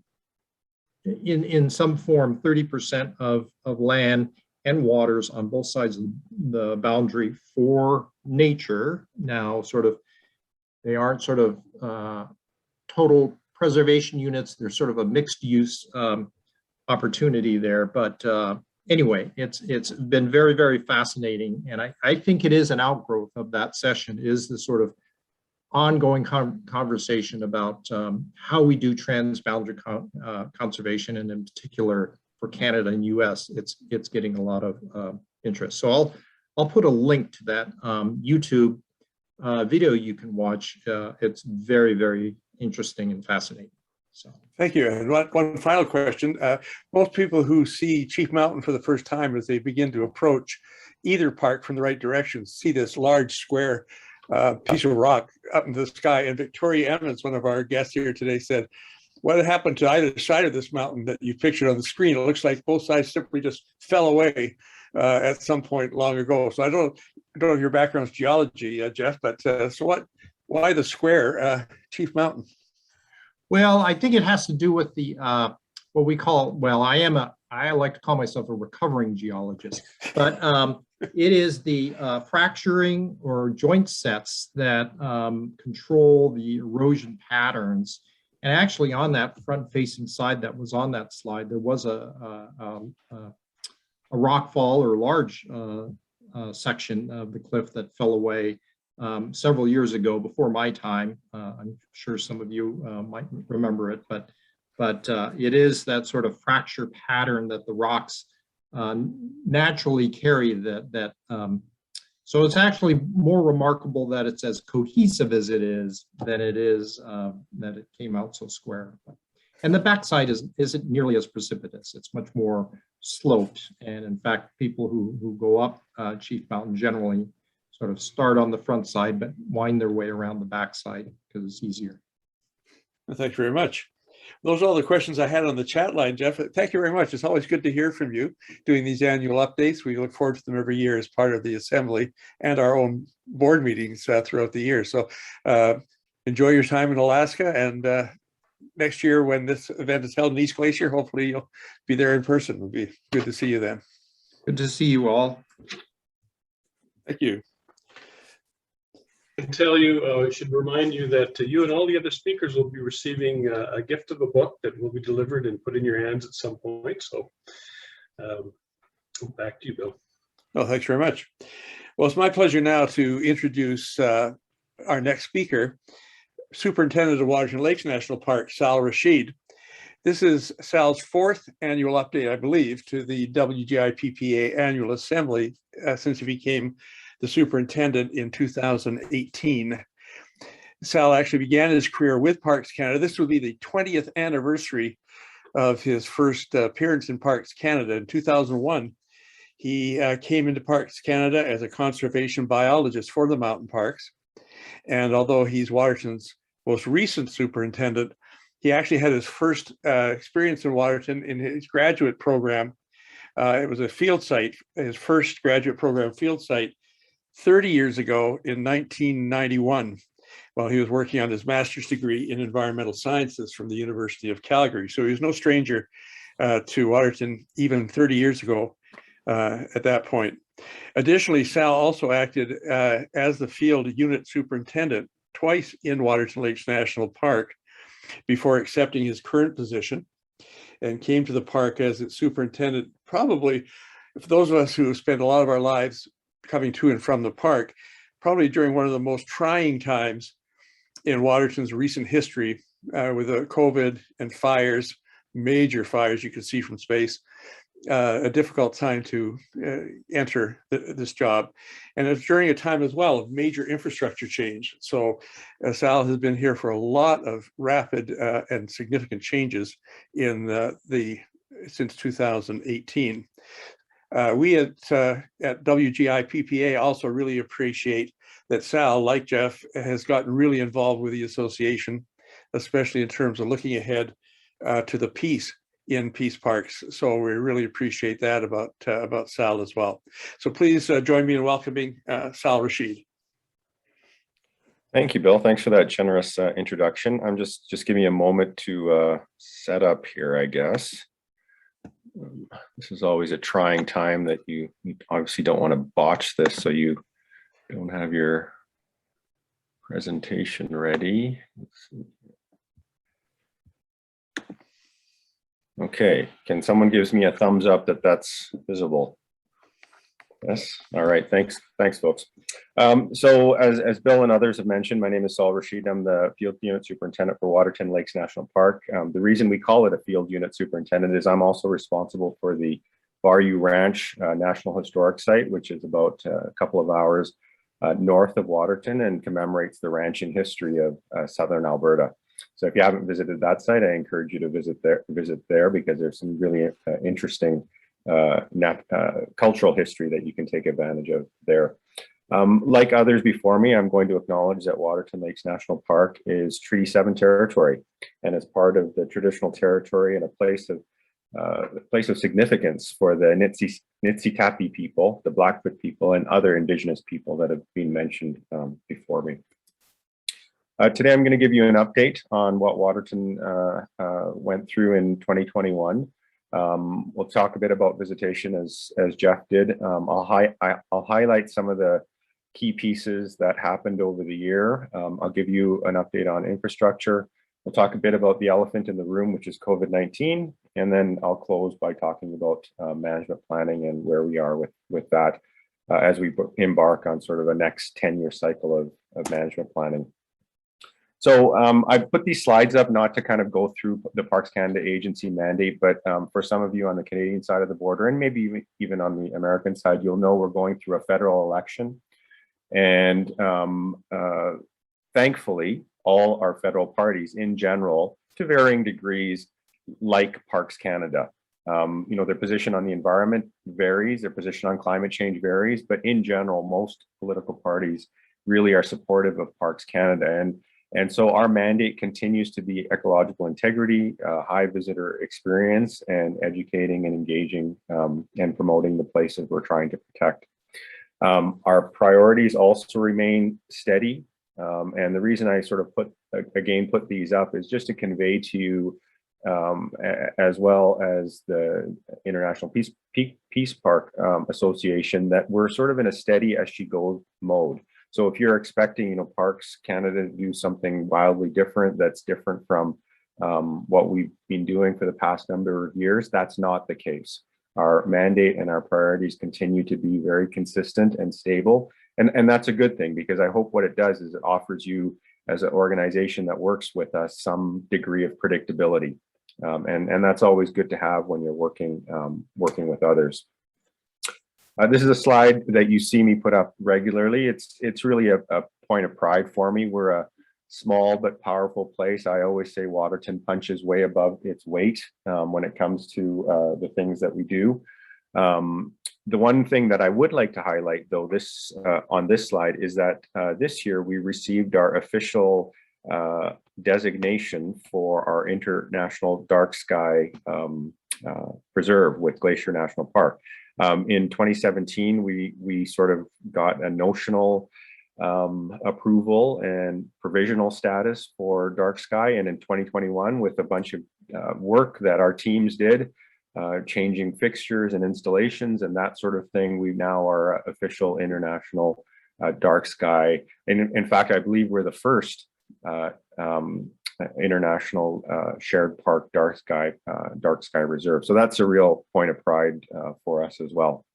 S15: in some form 30% of land and waters on both sides of the boundary for nature. Now, they aren't total preservation units. They're sort of a mixed use opportunity there. But anyway, it's been very, very fascinating. And I think it is an outgrowth of that session, is the sort of ongoing conversation about how we do transboundary conservation, and in particular for Canada and US, it's getting a lot of interest. So I'll put a link to that YouTube video you can watch. It's very, very interesting and fascinating. So
S16: thank you. And one final question. Most people who see Chief Mountain for the first time, as they begin to approach either park from the right direction, see this large square piece of rock up in the sky. And Victoria Emmons, one of our guests here today, said, what happened to either side of this mountain that you pictured on the screen? It looks like both sides simply just fell away at some point long ago. So I don't know if your background's geology, Jeff, but why the square Chief Mountain?
S15: Well, I think it has to do with the what we call, I like to call myself a recovering geologist, but it is the fracturing or joint sets that control the erosion patterns. And actually on that front facing side that was on that slide, there was a rock fall or large section of the cliff that fell away several years ago, before my time. I'm sure some of you might remember it, but it is that sort of fracture pattern that the rocks naturally carry. So it's actually more remarkable that it's as cohesive as it is than it is that it came out so square. And the backside isn't nearly as precipitous. It's much more sloped. And in fact, people who go up Chief Mountain generally sort of start on the front side, but wind their way around the backside because it's easier.
S16: Well, thank you very much. Those are all the questions I had on the chat line, Jeff. Thank you very much. It's always good to hear from you doing these annual updates. We look forward to them every year as part of the Assembly and our own board meetings throughout the year. So enjoy your time in Alaska, and next year when this event is held in East Glacier, hopefully you'll be there in person. It'll be good to see you then.
S15: Good to see you all.
S16: Thank you.
S13: I tell you, I should remind you that you and all the other speakers will be receiving a gift of a book that will be delivered and put in your hands at some point. So back to you, Bill.
S16: Oh, thanks very much. Well, it's my pleasure now to introduce our next speaker, Superintendent of Waterton Lakes National Park, Sal Rasheed. This is Sal's fourth annual update, I believe, to the WGIPPA Annual Assembly since he became the superintendent in 2018. Sal actually began his career with Parks Canada. This will be the 20th anniversary of his first appearance in Parks Canada. In 2001, he came into Parks Canada as a conservation biologist for the mountain parks. And although he's Waterton's most recent superintendent, he actually had his first experience in Waterton in his graduate program. It was a field site, his first graduate program field site, 30 years ago in 1991, while he was working on his master's degree in environmental sciences from the University of Calgary. So he was no stranger to Waterton even 30 years ago at that point. Additionally, Sal also acted as the field unit superintendent twice in Waterton Lakes National Park before accepting his current position, and came to the park as its superintendent, probably for those of us who have spent a lot of our lives coming to and from the park, probably during one of the most trying times in Waterton's recent history, with the COVID and fires, major fires you can see from space, a difficult time to enter this job. And it's during a time as well of major infrastructure change. So Sal has been here for a lot of rapid and significant changes in since 2018. We at WGIPPA also really appreciate that Sal, like Jeff, has gotten really involved with the association, especially in terms of looking ahead to the peace in peace parks. So we really appreciate that about Sal as well. So please join me in welcoming Sal Rasheed.
S17: Thank you, Bill. Thanks for that generous introduction. I'm just give me a moment to set up here, I guess. This is always a trying time that you obviously don't want to botch this, so you don't have your presentation ready. Let's see. Okay, can someone gives me a thumbs up that that's visible? Yes, all right, thanks folks. So as Bill and others have mentioned, my name is Sal Rasheed. I'm the Field Unit Superintendent for Waterton Lakes National Park. The reason we call it a Field Unit Superintendent is I'm also responsible for the Bayou Ranch National Historic Site, which is about a couple of hours north of Waterton and commemorates the ranching history of southern Alberta. So if you haven't visited that site, I encourage you to visit there because there's some really interesting cultural history that you can take advantage of there. Like others before me, I'm going to acknowledge that Waterton Lakes National Park is Treaty 7 territory and is part of the traditional territory and a place of significance for the Niitsitapi people, the Blackfoot people, and other Indigenous people that have been mentioned before me. Today, I'm going to give you an update on what Waterton went through in 2021. We'll talk a bit about visitation as Jeff did. I'll highlight some of the key pieces that happened over the year. I'll give you an update on infrastructure. We'll talk a bit about the elephant in the room, which is COVID-19, and then I'll close by talking about management planning and where we are with that as we embark on sort of a next 10-year cycle of management planning. So I put these slides up not to kind of go through the Parks Canada agency mandate, but for some of you on the Canadian side of the border, and maybe even on the American side, you'll know we're going through a federal election. And thankfully, all our federal parties in general, to varying degrees, like Parks Canada. You know, their position on the environment varies, their position on climate change varies, but in general, most political parties really are supportive of Parks Canada. And so our mandate continues to be ecological integrity, high visitor experience, and educating and engaging and promoting the places we're trying to protect. Our priorities also remain steady. And the reason I sort of put these up is just to convey to you, as well as the International Peace Park Association, that we're sort of in a steady as she goes mode. So if you're expecting, you know, Parks Canada to do something wildly different, that's different from what we've been doing for the past number of years, that's not the case. Our mandate and our priorities continue to be very consistent and stable. And that's a good thing, because I hope what it does is it offers you as an organization that works with us some degree of predictability. And that's always good to have when you're working with others. This is a slide that you see me put up regularly. It's really a point of pride for me. We're a small but powerful place. I always say Waterton punches way above its weight when it comes to the things that we do. The one thing that I would like to highlight, though, on this slide is that this year we received our official designation for our International Dark Sky Preserve with Glacier National Park. In 2017, we sort of got a notional approval and provisional status for dark sky, and in 2021, with a bunch of work that our teams did, changing fixtures and installations and that sort of thing, we now are official international dark sky. And in fact, I believe we're the first international shared park dark sky reserve. So that's a real point of pride for us as well.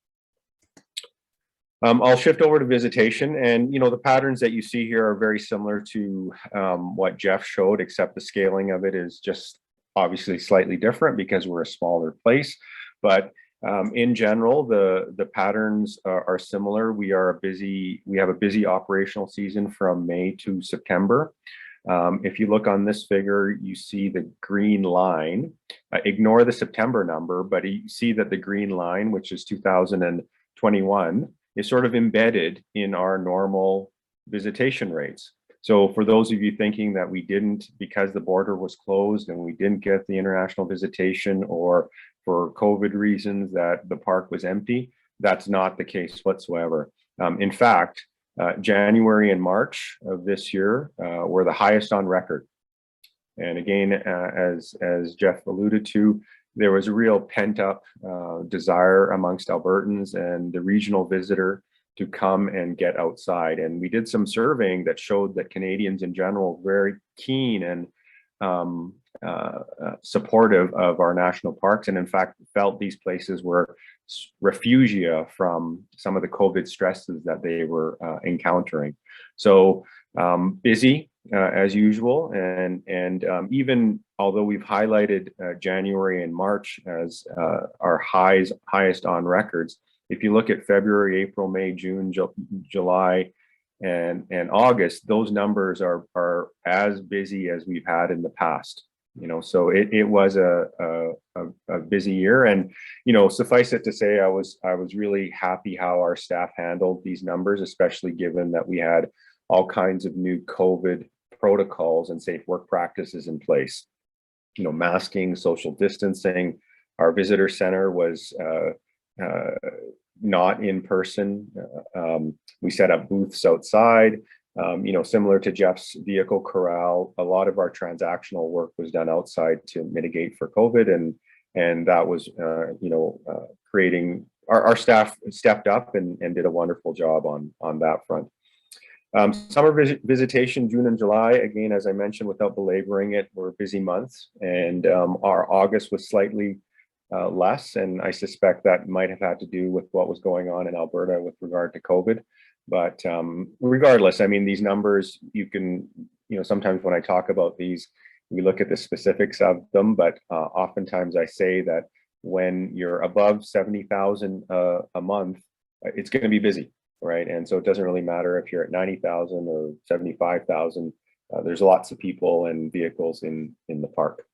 S17: I'll shift over to visitation, and the patterns that you see here are very similar to what Jeff showed, except the scaling of it is just obviously slightly different because we're a smaller place. But in general, the patterns are similar. We have a busy operational season from May to September. If you look on this figure, you see the green line. Ignore the September number, but you see that the green line, which is 2021, is sort of embedded in our normal visitation rates. So for those of you thinking that we didn't, because the border was closed and we didn't get the international visitation, or for COVID reasons that the park was empty, that's not the case whatsoever. In fact, January and March of this year were the highest on record. And again, as Jeff alluded to, there was a real pent-up desire amongst Albertans and the regional visitor to come and get outside. And we did some surveying that showed that Canadians in general were very keen and supportive of our national parks, and in fact felt these places were refugia from some of the COVID stresses that they were encountering. So busy as usual, and even although we've highlighted January and March as our highest on records, if you look at February, April, May, June, July, and August, those numbers are as busy as we've had in the past. So it was a busy year, and suffice it to say, I was really happy how our staff handled these numbers, especially given that we had all kinds of new COVID protocols and safe work practices in place. Masking, social distancing. Our visitor center was not in person. We set up booths outside. Similar to Jeff's vehicle corral, a lot of our transactional work was done outside to mitigate for COVID, and that was, creating. Our staff stepped up and did a wonderful job on that front. Summer visitation, June and July, again, as I mentioned, without belaboring it, were busy months, and our August was slightly less, and I suspect that might have had to do with what was going on in Alberta with regard to COVID. But regardless, I mean, these numbers, you can, sometimes when I talk about these, we look at the specifics of them, but oftentimes I say that when you're above 70,000 a month, it's going to be busy, right? And so it doesn't really matter if you're at 90,000 or 75,000. There's lots of people and vehicles in the park.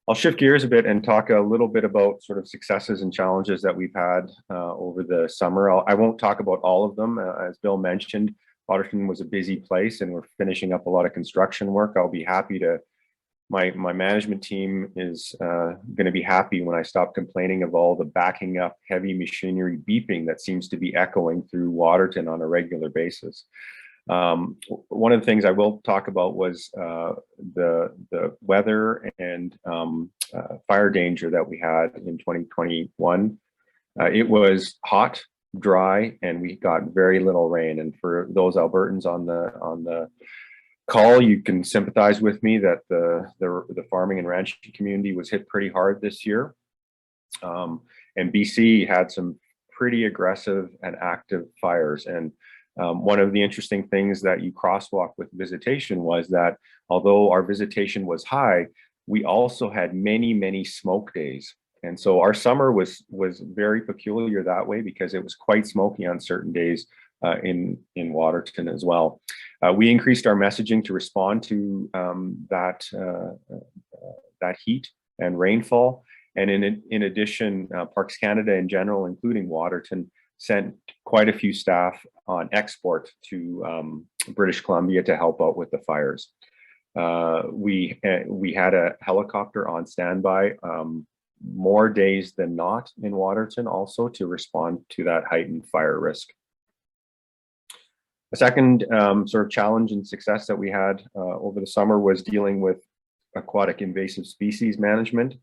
S17: I'll shift gears a bit and talk a little bit about sort of successes and challenges that we've had over the summer. I won't talk about all of them. As Bill mentioned, Waterton was a busy place and we're finishing up a lot of construction work. I'll be happy to, my management team is going to be happy when I stop complaining of all the backing up heavy machinery beeping that seems to be echoing through Waterton on a regular basis. One of the things I will talk about was the weather and fire danger that we had in 2021. It was hot, dry, and we got very little rain. And for those Albertans on the call, you can sympathize with me that the farming and ranching community was hit pretty hard this year. And BC had some pretty aggressive and active fires. And one of the interesting things that you crosswalk with visitation was that although our visitation was high, we also had many smoke days. And so our summer was very peculiar that way because it was quite smoky on certain days in Waterton as well. We increased our messaging to respond to that heat and rainfall. And in addition, Parks Canada in general, including Waterton, sent quite a few staff on export to British Columbia to help out with the fires. We had a helicopter on standby more days than not in Waterton also to respond to that heightened fire risk. A second sort of challenge and success that we had over the summer was dealing with aquatic invasive species management.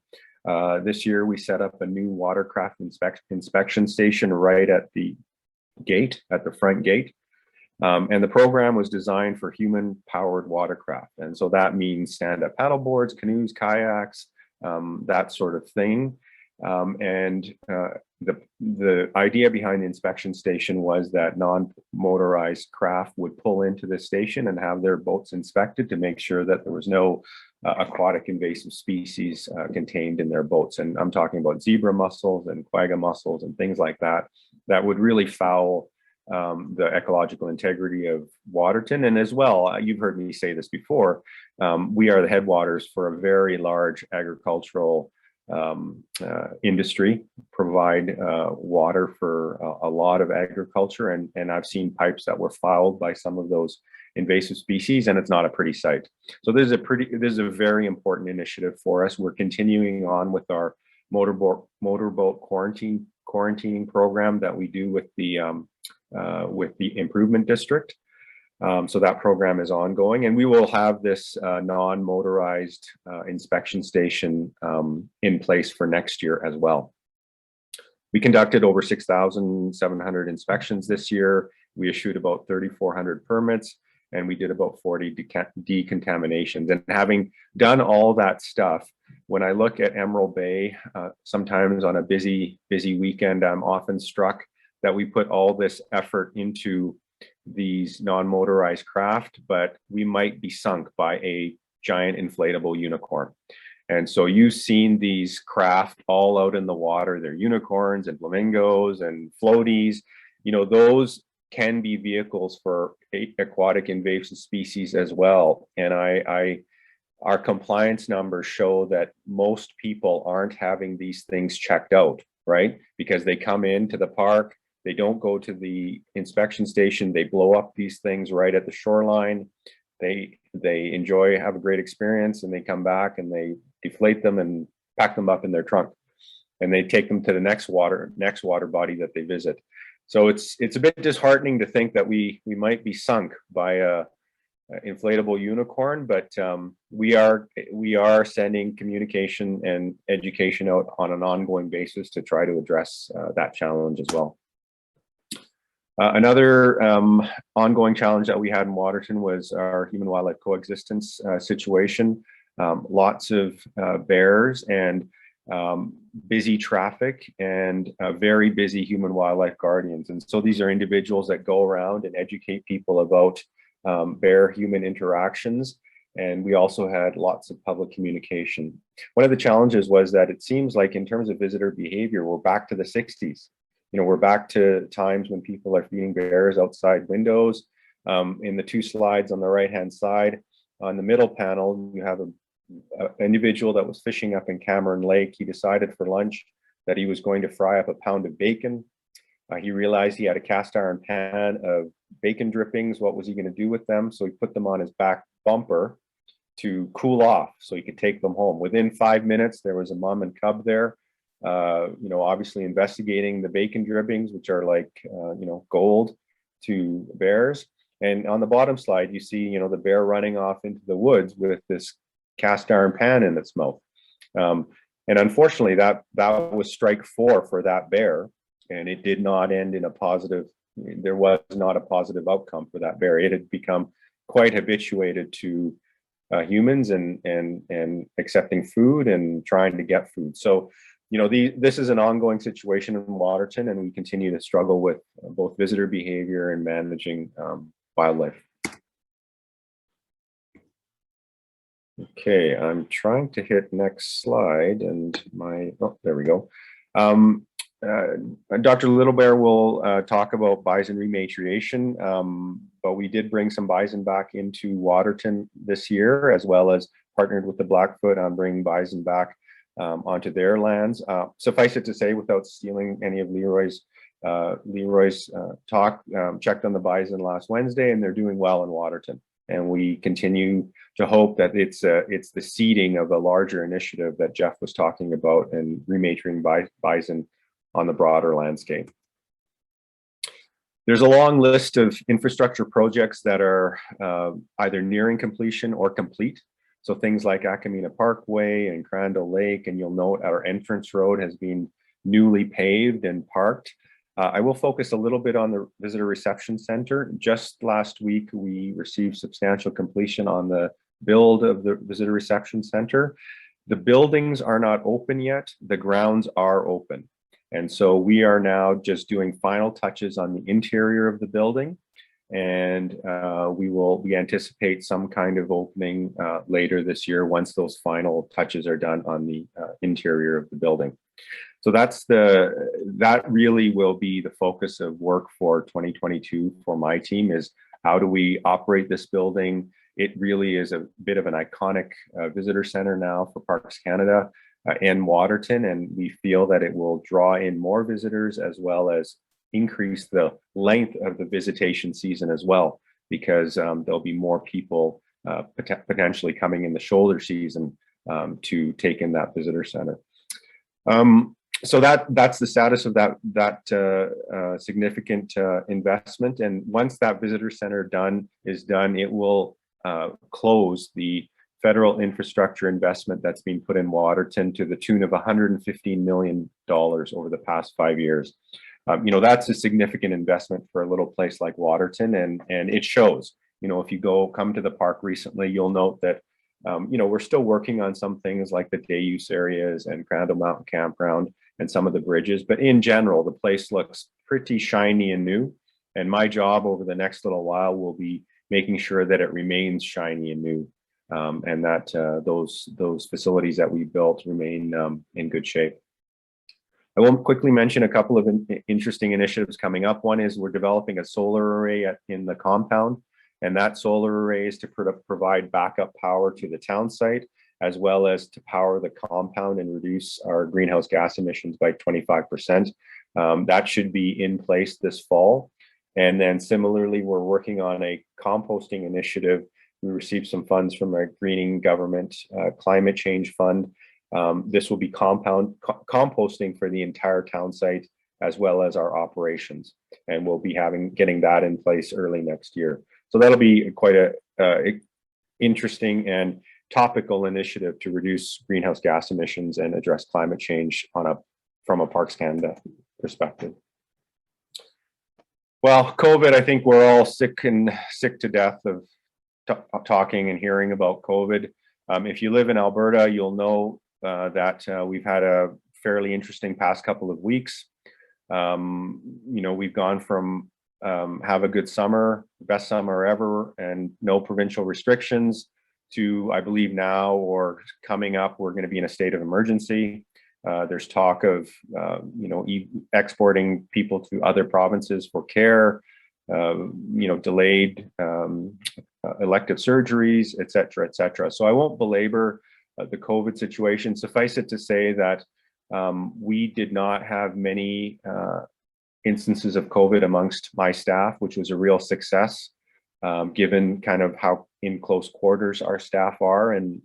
S17: This year, we set up a new watercraft inspection station right at the gate, at the front gate. And the program was designed for human-powered watercraft. And so that means stand-up paddle boards, canoes, kayaks, that sort of thing. The idea behind the inspection station was that non-motorized craft would pull into the station and have their boats inspected to make sure that there was no aquatic invasive species contained in their boats. And I'm talking about zebra mussels and quagga mussels and things like that, that would really foul the ecological integrity of Waterton. And as well, you've heard me say this before, we are the headwaters for a very large agricultural industry, provide water for a lot of agriculture, and I've seen pipes that were fouled by some of those invasive species, and it's not a pretty sight. So this is a very important initiative for us. We're continuing on with our motorboat quarantining program that we do with the improvement district. So that program is ongoing, and we will have this non-motorized inspection station in place for next year as well. We conducted over 6,700 inspections this year. We issued about 3,400 permits, and we did about 40 decontaminations. And having done all that stuff, when I look at Emerald Bay, sometimes on a busy weekend, I'm often struck that we put all this effort into these non-motorized craft, but we might be sunk by a giant inflatable unicorn. And so you've seen these craft all out in the water. They're unicorns and flamingos and floaties. You know, those can be vehicles for aquatic invasive species as well. And our compliance numbers show that most people aren't having these things checked out, right? Because they come into the park, they don't go to the inspection station, they blow up these things right at the shoreline. They enjoy, have a great experience, and they come back and they deflate them and pack them up in their trunk. And they take them to the next water body that they visit. So it's a bit disheartening to think that we might be sunk by a inflatable unicorn, but we are sending communication and education out on an ongoing basis to try to address that challenge as well. Another ongoing challenge that we had in Waterton was our human-wildlife coexistence situation. Lots of bears and busy traffic and very busy human-wildlife guardians. And so these are individuals that go around and educate people about bear-human interactions. And we also had lots of public communication. One of the challenges was that it seems like in terms of visitor behavior, we're back to the 60s. You know, we're back to times when people are feeding bears outside windows. In the two slides on the right-hand side, on the middle panel, you have an individual that was fishing up in Cameron Lake. He decided for lunch that he was going to fry up a pound of bacon. He realized he had a cast iron pan of bacon drippings. What was he going to do with them? So he put them on his back bumper to cool off so he could take them home. Within 5 minutes, there was a mom and cub there. You know, obviously investigating the bacon drippings, which are like, you know, gold to bears. And on the bottom slide, you see, you know, the bear running off into the woods with this cast iron pan in its mouth. And unfortunately, that was strike 4 for that bear, and it did not end in a positive. There was not a positive outcome for that bear. It had become quite habituated to humans and accepting food and trying to get food. So, you know, this is an ongoing situation in Waterton, and we continue to struggle with both visitor behavior and managing wildlife. Okay, I'm trying to hit next slide, and there we go. Dr. Littlebear will talk about bison rematriation, but we did bring some bison back into Waterton this year, as well as partnered with the Blackfoot on bringing bison back onto their lands. Suffice it to say, without stealing any of Leroy's talk, checked on the bison last Wednesday, and they're doing well in Waterton. And we continue to hope that it's the seeding of a larger initiative that Jeff was talking about, and rematriating bison on the broader landscape. There's a long list of infrastructure projects that are either nearing completion or complete. So things like Akamina Parkway and Crandall Lake, and you'll note our entrance road has been newly paved and parked. I will focus a little bit on the Visitor Reception Center. Just last week, we received substantial completion on the build of the Visitor Reception Center. The buildings are not open yet, the grounds are open. And so we are now just doing final touches on the interior of the building. And we anticipate some kind of opening later this year once those final touches are done on the interior of the building. So that really will be the focus of work for 2022 for my team, is how do we operate this building? It really is a bit of an iconic visitor center now for Parks Canada and Waterton, and we feel that it will draw in more visitors as well as increase the length of the visitation season as well, because there'll be more people potentially coming in the shoulder season to take in that visitor center. So that's the status of that significant investment. And once that visitor center is done, it will close the federal infrastructure investment that's been put in Waterton to the tune of $115 million over the past 5 years. That's a significant investment for a little place like Waterton, and it shows. If you come to the park recently, you'll note that we're still working on some things like the day use areas and Crandall Mountain Campground and some of the bridges, but in general, the place looks pretty shiny and new. And my job over the next little while will be making sure that it remains shiny and new, and that those facilities that we built remain in good shape. I will quickly mention a couple of interesting initiatives coming up. One is we're developing a solar array in the compound, and that solar array is to provide backup power to the town site, as well as to power the compound and reduce our greenhouse gas emissions by 25%. That should be in place this fall. And then similarly, we're working on a composting initiative. We received some funds from a greening government climate change fund. This will be composting for the entire town site as well as our operations, and we'll be getting that in place early next year. So that'll be quite a interesting and topical initiative to reduce greenhouse gas emissions and address climate change from a Parks Canada perspective. Well, COVID, I think we're all sick to death of talking and hearing about COVID. If you live in Alberta, you'll know that we've had a fairly interesting past couple of weeks. We've gone from have a good summer, best summer ever, and no provincial restrictions, to, I believe now or coming up, we're going to be in a state of emergency. There's talk of exporting people to other provinces for care, delayed elective surgeries, et cetera, et cetera. So I won't belabor the COVID situation. Suffice it to say that we did not have many instances of COVID amongst my staff, which was a real success, given kind of how in close quarters our staff are and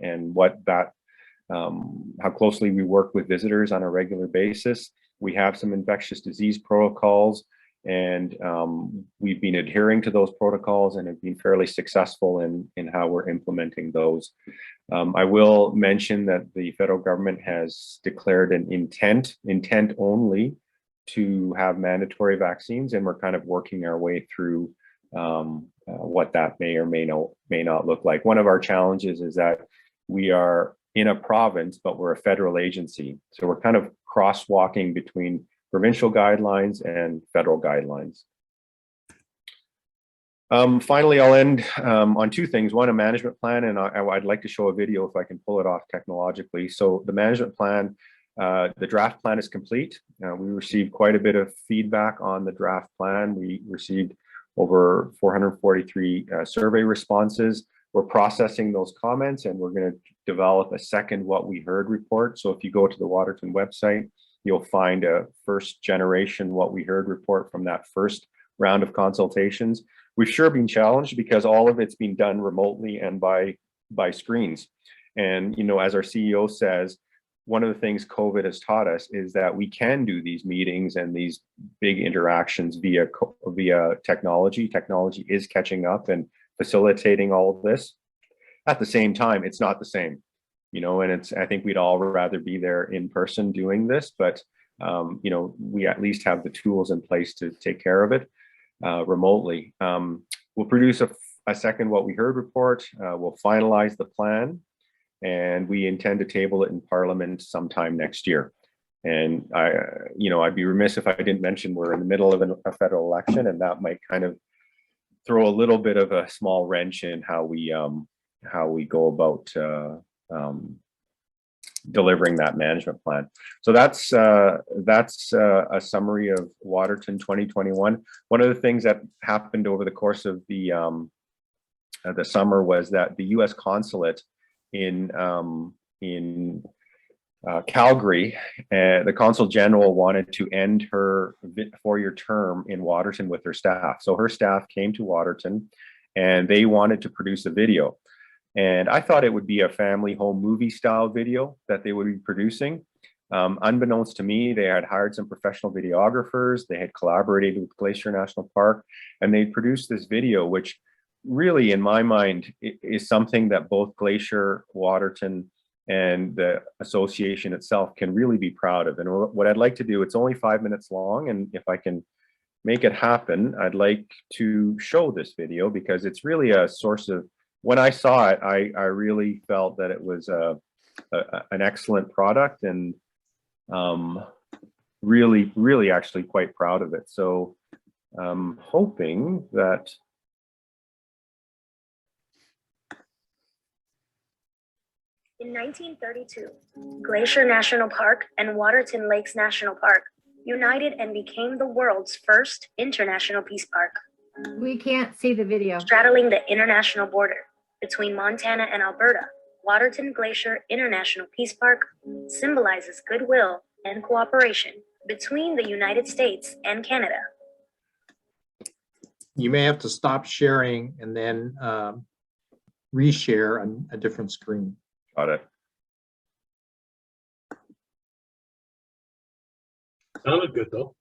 S17: how closely we work with visitors on a regular basis. We have some infectious disease protocols, and we've been adhering to those protocols and have been fairly successful in how we're implementing those. I will mention that the federal government has declared an intent only to have mandatory vaccines, and we're kind of working our way through what that may or may not look like. One of our challenges is that we are in a province, but we're a federal agency. So we're kind of crosswalking between provincial guidelines and federal guidelines. Finally, I'll end on two things. One, a management plan, and I'd like to show a video if I can pull it off technologically. So the management plan, the draft plan is complete. We received quite a bit of feedback on the draft plan. We received over 443 survey responses. We're processing those comments, and we're going to develop a second What We Heard report. So if you go to the Waterton website, you'll find a first generation What We Heard report from that first round of consultations. We've sure been challenged because all of it's been done remotely and by screens. And, as our CEO says, one of the things COVID has taught us is that we can do these meetings and these big interactions via technology. Technology is catching up and facilitating all of this. At the same time, it's not the same, and I think we'd all rather be there in person doing this, but we at least have the tools in place to take care of it remotely. We'll produce a second What We Heard report. We'll finalize the plan, and we intend to table it in Parliament sometime next year. And I'd be remiss if I didn't mention we're in the middle of a federal election, and that might kind of throw a little bit of a small wrench in how we go about delivering that management plan. So that's a summary of Waterton 2021. One of the things that happened over the course of the summer was that the U.S. consulate in Calgary, the consul general wanted to end her 4-year term in Waterton with her staff. So her staff came to Waterton and they wanted to produce a video. And I thought it would be a family home movie style video that they would be producing. Unbeknownst to me, they had hired some professional videographers. They had collaborated with Glacier National Park, and they produced this video, which really, in my mind, is something that both Glacier, Waterton, and the association itself can really be proud of. And what I'd like to do, it's only 5 minutes long, and if I can make it happen, I'd like to show this video because it's really a source of, when I saw it, I really felt that it was an excellent product, and really actually quite proud of it. So I'm hoping that
S18: in 1932, Glacier National Park and Waterton Lakes National Park united and became the world's first international peace park.
S19: We can't see the video.
S18: Straddling the international border between Montana and Alberta, Waterton Glacier International Peace Park symbolizes goodwill and cooperation between the United States and Canada.
S15: You may have to stop sharing and then reshare on a different screen.
S17: Got it.
S13: Sounded good though.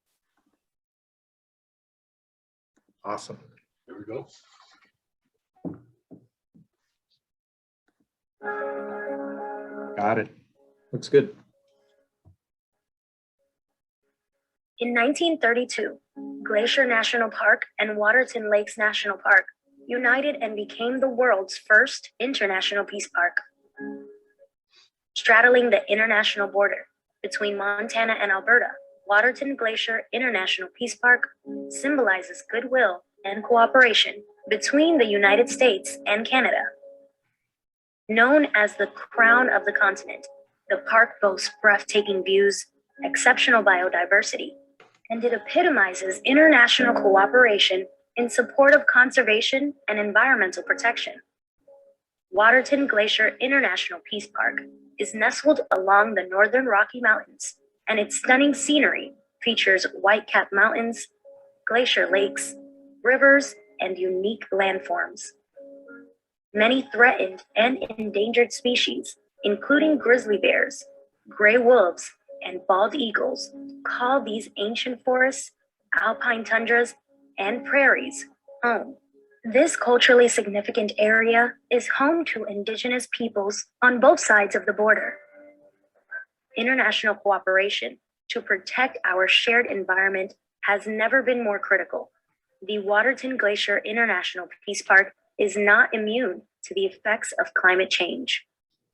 S15: Awesome.
S13: There we go.
S15: Got it. Looks good.
S18: In 1932, Glacier National Park and Waterton Lakes National Park united and became the world's first international peace park. Straddling the international border between Montana and Alberta, Waterton Glacier International Peace Park symbolizes goodwill and cooperation between the United States and Canada. Known as the crown of the continent, the park boasts breathtaking views, exceptional biodiversity, and it epitomizes international cooperation in support of conservation and environmental protection. Waterton Glacier International Peace Park is nestled along the northern Rocky Mountains, and its stunning scenery features white-capped mountains, glacier lakes, rivers, and unique landforms. Many threatened and endangered species, including grizzly bears, gray wolves, and bald eagles, call these ancient forests, alpine tundras, and prairies home. This culturally significant area is home to indigenous peoples on both sides of the border. International cooperation to protect our shared environment has never been more critical. The Waterton Glacier International Peace Park is not immune to the effects of climate change.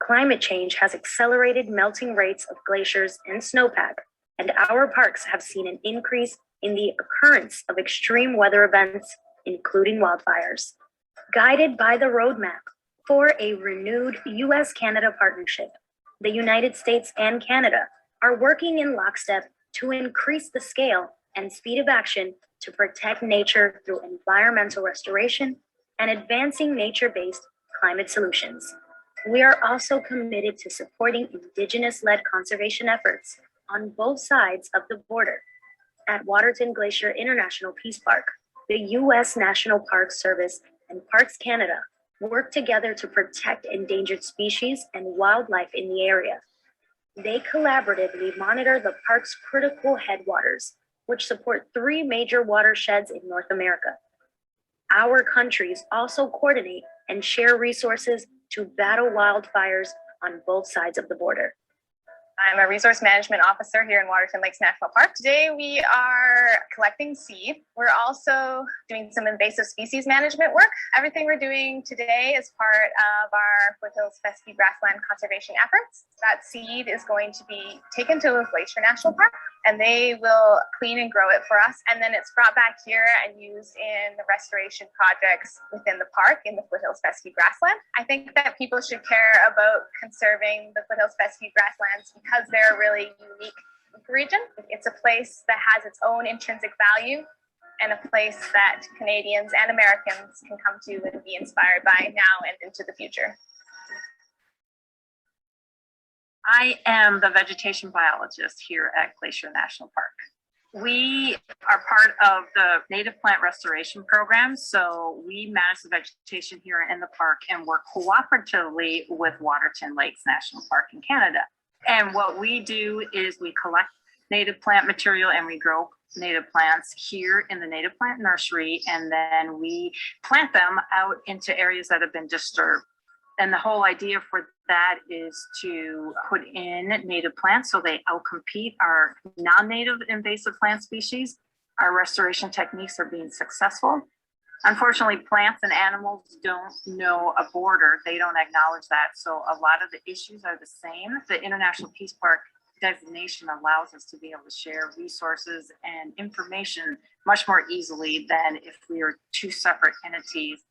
S18: Climate change has accelerated melting rates of glaciers and snowpack, and our parks have seen an increase in the occurrence of extreme weather events, including wildfires. Guided by the roadmap for a renewed U.S.-Canada partnership, the United States and Canada are working in lockstep to increase the scale and speed of action to protect nature through environmental restoration and advancing nature-based climate solutions. We are also committed to supporting Indigenous-led conservation efforts on both sides of the border. At Waterton Glacier International Peace Park, the U.S. National Park Service and Parks Canada work together to protect endangered species and wildlife in the area. They collaboratively monitor the park's critical headwaters, which support 3 major watersheds in North America. Our countries also coordinate and share resources to battle wildfires on both sides of the border.
S20: I'm a resource management officer here in Waterton Lakes National Park. Today we are collecting seed. We're also doing some invasive species management work. Everything we're doing today is part of our Foothills fescue grassland conservation efforts. That seed is going to be taken to Glacier National Park and they will clean and grow it for us. And then it's brought back here and used in the restoration projects within the park in the Foothills fescue grassland. I think that people should care about conserving the Foothills fescue grasslands because they're a really unique region. It's a place that has its own intrinsic value and a place that Canadians and Americans can come to and be inspired by now and into the future.
S21: I am the vegetation biologist here at Glacier National Park. We are part of the native plant restoration program, so we manage the vegetation here in the park and work cooperatively with Waterton Lakes National Park in Canada. And what we do is we collect native plant material and we grow native plants here in the native plant nursery, and then we plant them out into areas that have been disturbed. And the whole idea for that is to put in native plants so they outcompete our non-native invasive plant species. Our restoration techniques are being successful. Unfortunately, plants and animals don't know a border. They don't acknowledge that. So a lot of the issues are the same. The International Peace Park designation allows us to be able to share resources and information much more easily than if we were two separate entities.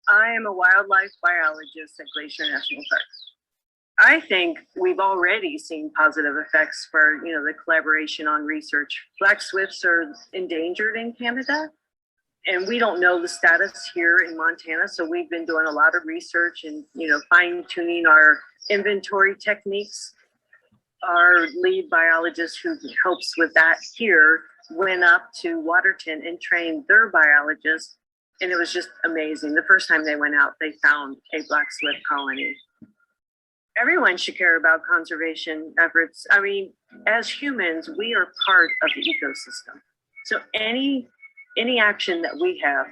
S22: I am a wildlife biologist at Glacier National Park. I think we've already seen positive effects for, the collaboration on research. Black swifts are endangered in Canada, and we don't know the status here in Montana. So we've been doing a lot of research and, fine tuning our inventory techniques. Our lead biologist who helps with that here went up to Waterton and trained their biologists. And it was just amazing. The first time they went out, they found a black swift colony. Everyone should care about conservation efforts. I mean, as humans, we are part of the ecosystem. So any action that we have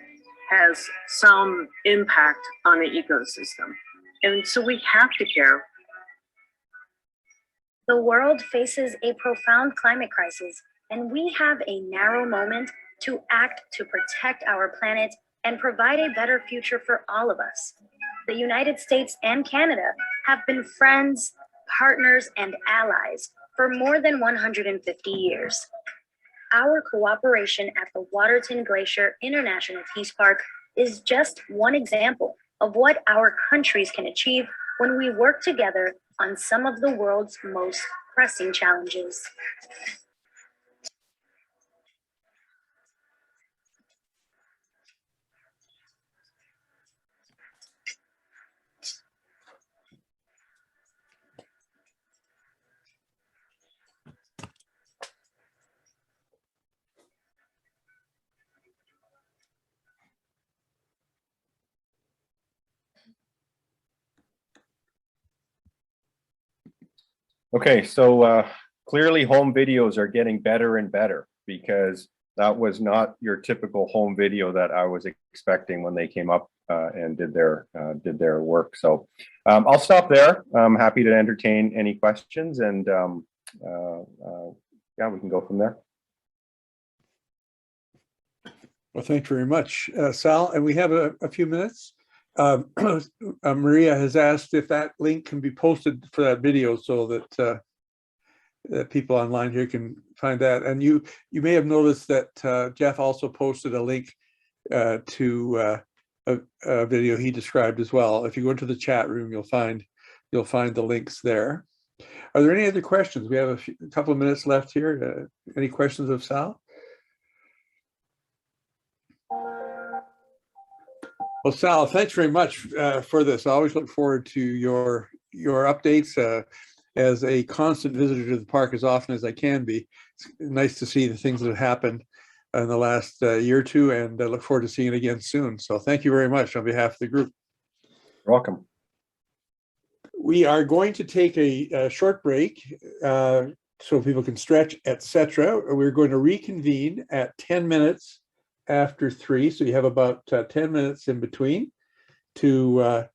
S22: has some impact on the ecosystem. And so we have to care.
S18: The world faces a profound climate crisis, and we have a narrow moment to act to protect our planet and provide a better future for all of us. The United States and Canada have been friends, partners, and allies for more than 150 years. Our cooperation at the Waterton Glacier International Peace Park is just one example of what our countries can achieve when we work together on some of the world's most pressing challenges.
S17: Okay, so clearly home videos are getting better and better, because that was not your typical home video that I was expecting when they came up and did their work. So I'll stop there. I'm happy to entertain any questions, and yeah, we can go from there.
S16: Well, thanks very much, Sal. And we have a few minutes. Maria has asked if that link can be posted for that video so that that people online here can find that. And you may have noticed that Jeff also posted a link to a video he described as well. If you go into the chat room, you'll find the links there. Are there any other questions? We have a couple of minutes left here. Any questions of Sal? Well, Sal, thanks very much for this. I always look forward to your updates as a constant visitor to the park as often as I can be. It's nice to see the things that have happened in the last year or two, and I look forward to seeing it again soon. So thank you very much on behalf of the group.
S17: You're welcome.
S16: We are going to take a short break so people can stretch, etc. We're going to reconvene at 10 minutes after 3, so you have about 10 minutes in between to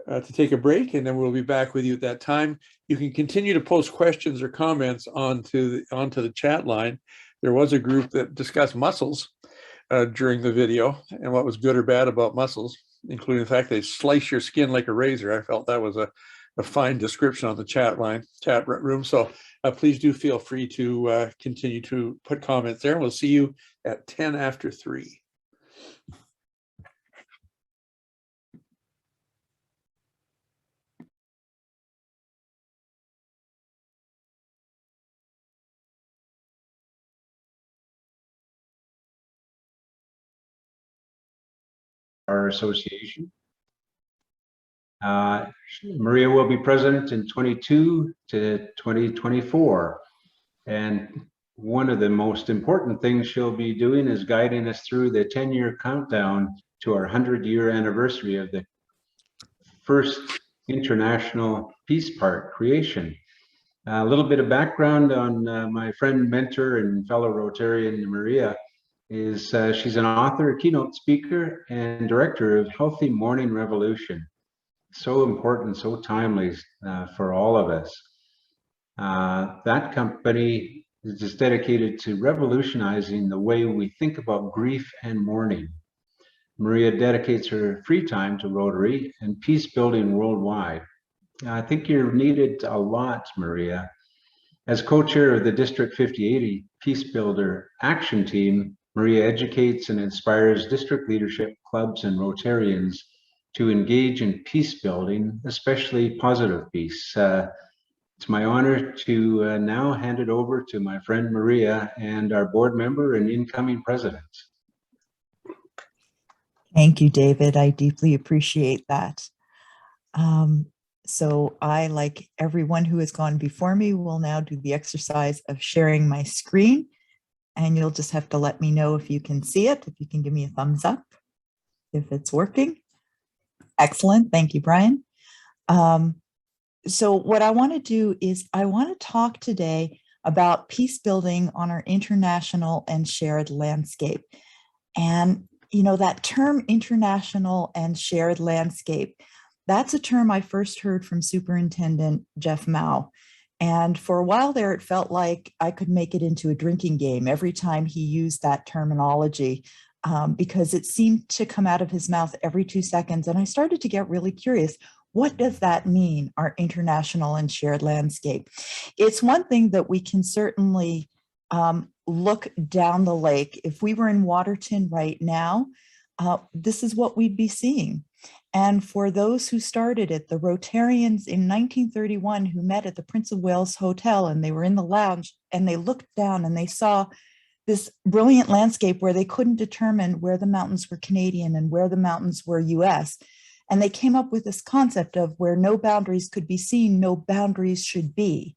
S16: to take a break, and then we'll be back with you at that time. You can continue to post questions or comments onto the chat line. There was a group that discussed mussels during the video and what was good or bad about mussels, including the fact they slice your skin like a razor. I felt that was a fine description on the chat room. So please do feel free to continue to put comments there. We'll see you at 10 after 3.
S2: Our association. Maria will be president in 22 to 2024. And one of the most important things she'll be doing is guiding us through the 10-year countdown to our 100-year anniversary of the first International Peace Park creation. A little bit of background on my friend, mentor, and fellow Rotarian, Maria, is she's an author, a keynote speaker, and director of Healthy Morning Revolution. So important, so timely for all of us. That company is just dedicated to revolutionizing the way we think about grief and mourning. Maria dedicates her free time to Rotary and peace building worldwide. I think you're needed a lot, Maria. As co-chair of the District 5080 Peace Builder Action Team, Maria educates and inspires district leadership, clubs, and Rotarians to engage in peace building, especially positive peace. It's my honor to now hand it over to my friend Maria and our board member and incoming president.
S8: Thank you, David. I deeply appreciate that. So I, like everyone who has gone before me, will now do the exercise of sharing my screen. And you'll just have to let me know if you can see it, if you can give me a thumbs up, if it's working. Excellent. Thank you, Brian. So what I want to do is I want to talk today about peace building on our international and shared landscape. And, you know, that term international and shared landscape, that's a term I first heard from Superintendent Jeff Mao. And for a while there, it felt like I could make it into a drinking game every time he used that terminology, because it seemed to come out of his mouth every 2 seconds. And I started to get really curious. What does that mean, our international and shared landscape? It's one thing that we can certainly look down the lake. If we were in Waterton right now, this is what we'd be seeing. And for those who started it, the Rotarians in 1931 who met at the Prince of Wales Hotel, and they were in the lounge and they looked down and they saw this brilliant landscape where they couldn't determine where the mountains were Canadian and where the mountains were US. And they came up with this concept of where no boundaries could be seen, no boundaries should be.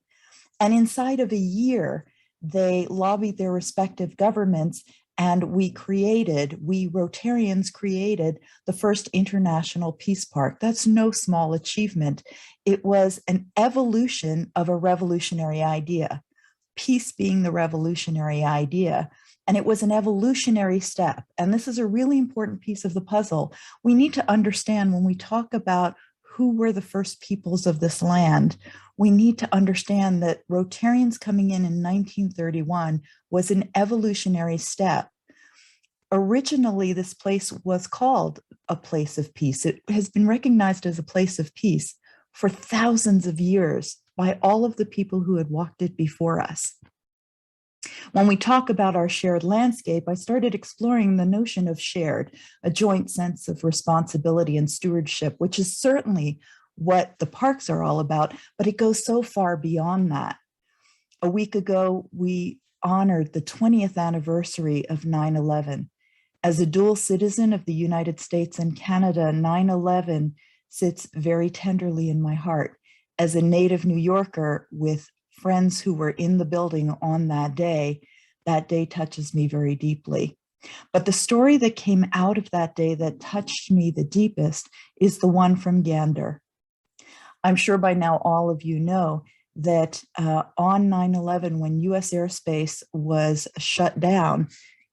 S8: And inside of a year, they lobbied their respective governments, and we Rotarians created the first international peace park. That's no small achievement. It was an evolution of a revolutionary idea, peace being the revolutionary idea. And it was an evolutionary step. And this is a really important piece of the puzzle. We need to understand when we talk about who were the first peoples of this land, we need to understand that Rotarians coming in 1931 was an evolutionary step. Originally, this place was called a place of peace. It has been recognized as a place of peace for thousands of years by all of the people who had walked it before us. When we talk about our shared landscape, I started exploring the notion of shared, a joint sense of responsibility and stewardship, which is certainly what the parks are all about, but it goes so far beyond that. A week ago, we honored the 20th anniversary of 9/11. As a dual citizen of the United States and Canada, 9/11 sits very tenderly in my heart. As a native New Yorker with friends who were in the building on that day touches me very deeply. But the story that came out of that day that touched me the deepest is the one from Gander. I'm sure by now all of you know that on 9/11, when US airspace was shut down,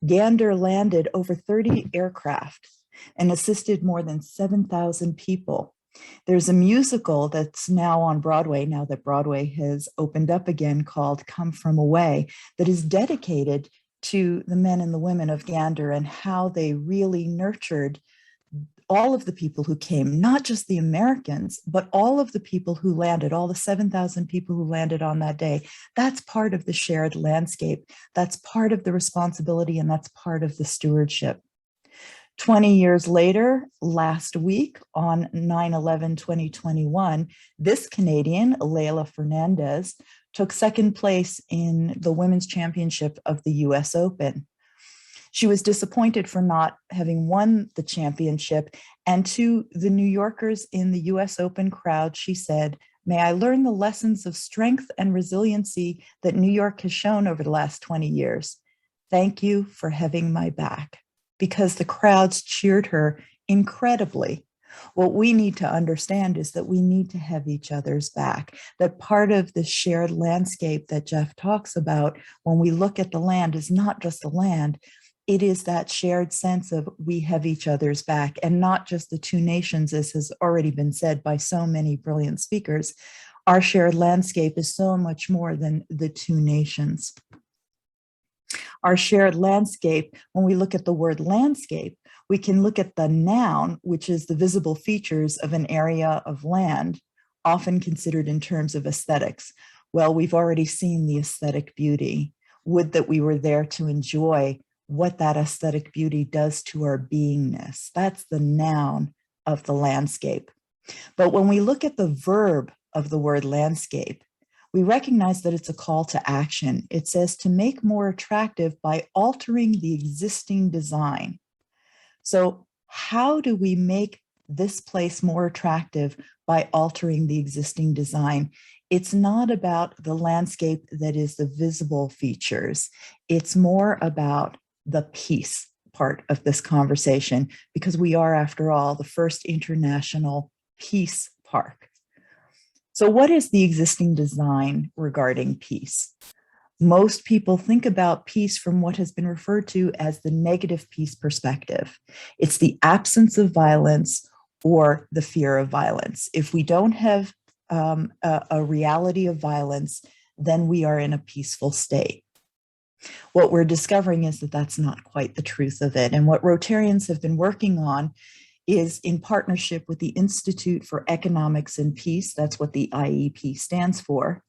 S8: Gander landed over 30 aircraft and assisted more than 7,000 people. There's a musical that's now on Broadway, now that Broadway has opened up again, called Come From Away, that is dedicated to the men and the women of Gander and how they really nurtured all of the people who came, not just the Americans, but all of the people who landed, all the 7,000 people who landed on that day. That's part of the shared landscape. That's part of the responsibility, and that's part of the stewardship. 20 years later, last week on 9/11/2021, this Canadian, Leila Fernandez, took second place in the Women's Championship of the US Open. She was disappointed for not having won the championship, and to the New Yorkers in the US Open crowd, she said, "May I learn the lessons of strength and resiliency that New York has shown over the last 20 years. Thank you for having my back." Because the crowds cheered her incredibly. What we need to understand is that we need to have each other's back, that part of the shared landscape that Jeff talks about when we look at the land is not just the land, it is that shared sense of we have each other's back, and not just the two nations, as has already been said by so many brilliant speakers. Our shared landscape is so much more than the two nations. Our shared landscape, when we look at the word landscape, we can look at the noun, which is the visible features of an area of land, often considered in terms of aesthetics. Well, we've already seen the aesthetic beauty. Would that we were there to enjoy what that aesthetic beauty does to our beingness. That's the noun of the landscape. But when we look at the verb of the word landscape, we recognize that it's a call to action. It says to make more attractive by altering the existing design. So how do we make this place more attractive by altering the existing design? It's not about the landscape that is the visible features. It's more about the peace part of this conversation, because we are, after all, the first international peace park. So what is the existing design regarding peace? Most people think about peace from what has been referred to as the negative peace perspective. It's the absence of violence or the fear of violence. If we don't have a reality of violence, then we are in a peaceful state. What we're discovering is that that's not quite the truth of it. And what Rotarians have been working on is, in partnership with the Institute for Economics and Peace, that's what the IEP stands for,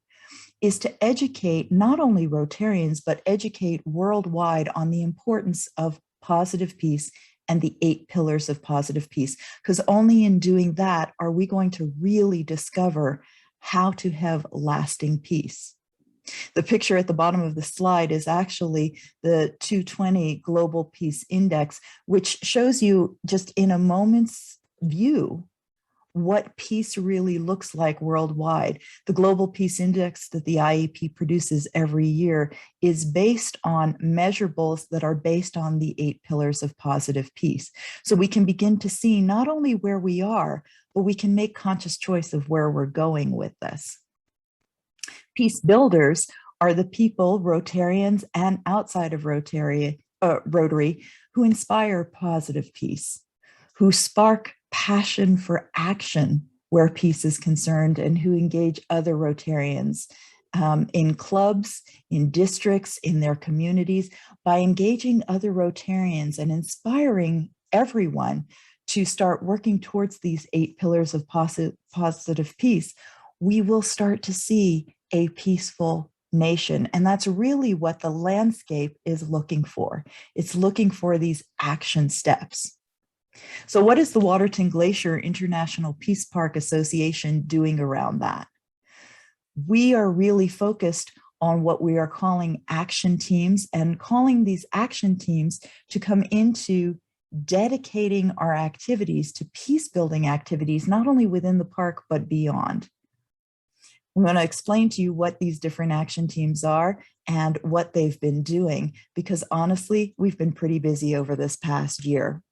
S8: is to educate not only Rotarians, but educate worldwide on the importance of positive peace and the 8 pillars of positive peace. Because only in doing that are we going to really discover how to have lasting peace. The picture at the bottom of the slide is actually the 220 Global Peace Index, which shows you just in a moment's view what peace really looks like worldwide. The Global Peace Index that the IEP produces every year is based on measurables that are based on the 8 pillars of positive peace. So we can begin to see not only where we are, but we can make conscious choice of where we're going with this. Peace builders are the people, Rotarians and outside of Rotary, who inspire positive peace, who spark passion for action where peace is concerned, and who engage other Rotarians in clubs, in districts, in their communities. By engaging other Rotarians and inspiring everyone to start working towards these 8 pillars of positive peace, we will start to see a peaceful nation. And that's really what the landscape is looking for. It's looking for these action steps. So what is the Waterton Glacier International Peace Park Association doing around that? We are really focused on what we are calling action teams, and calling these action teams to come into dedicating our activities to peace building activities, not only within the park, but beyond. I'm going to explain to you what these different action teams are and what they've been doing, because honestly, we've been pretty busy over this past year.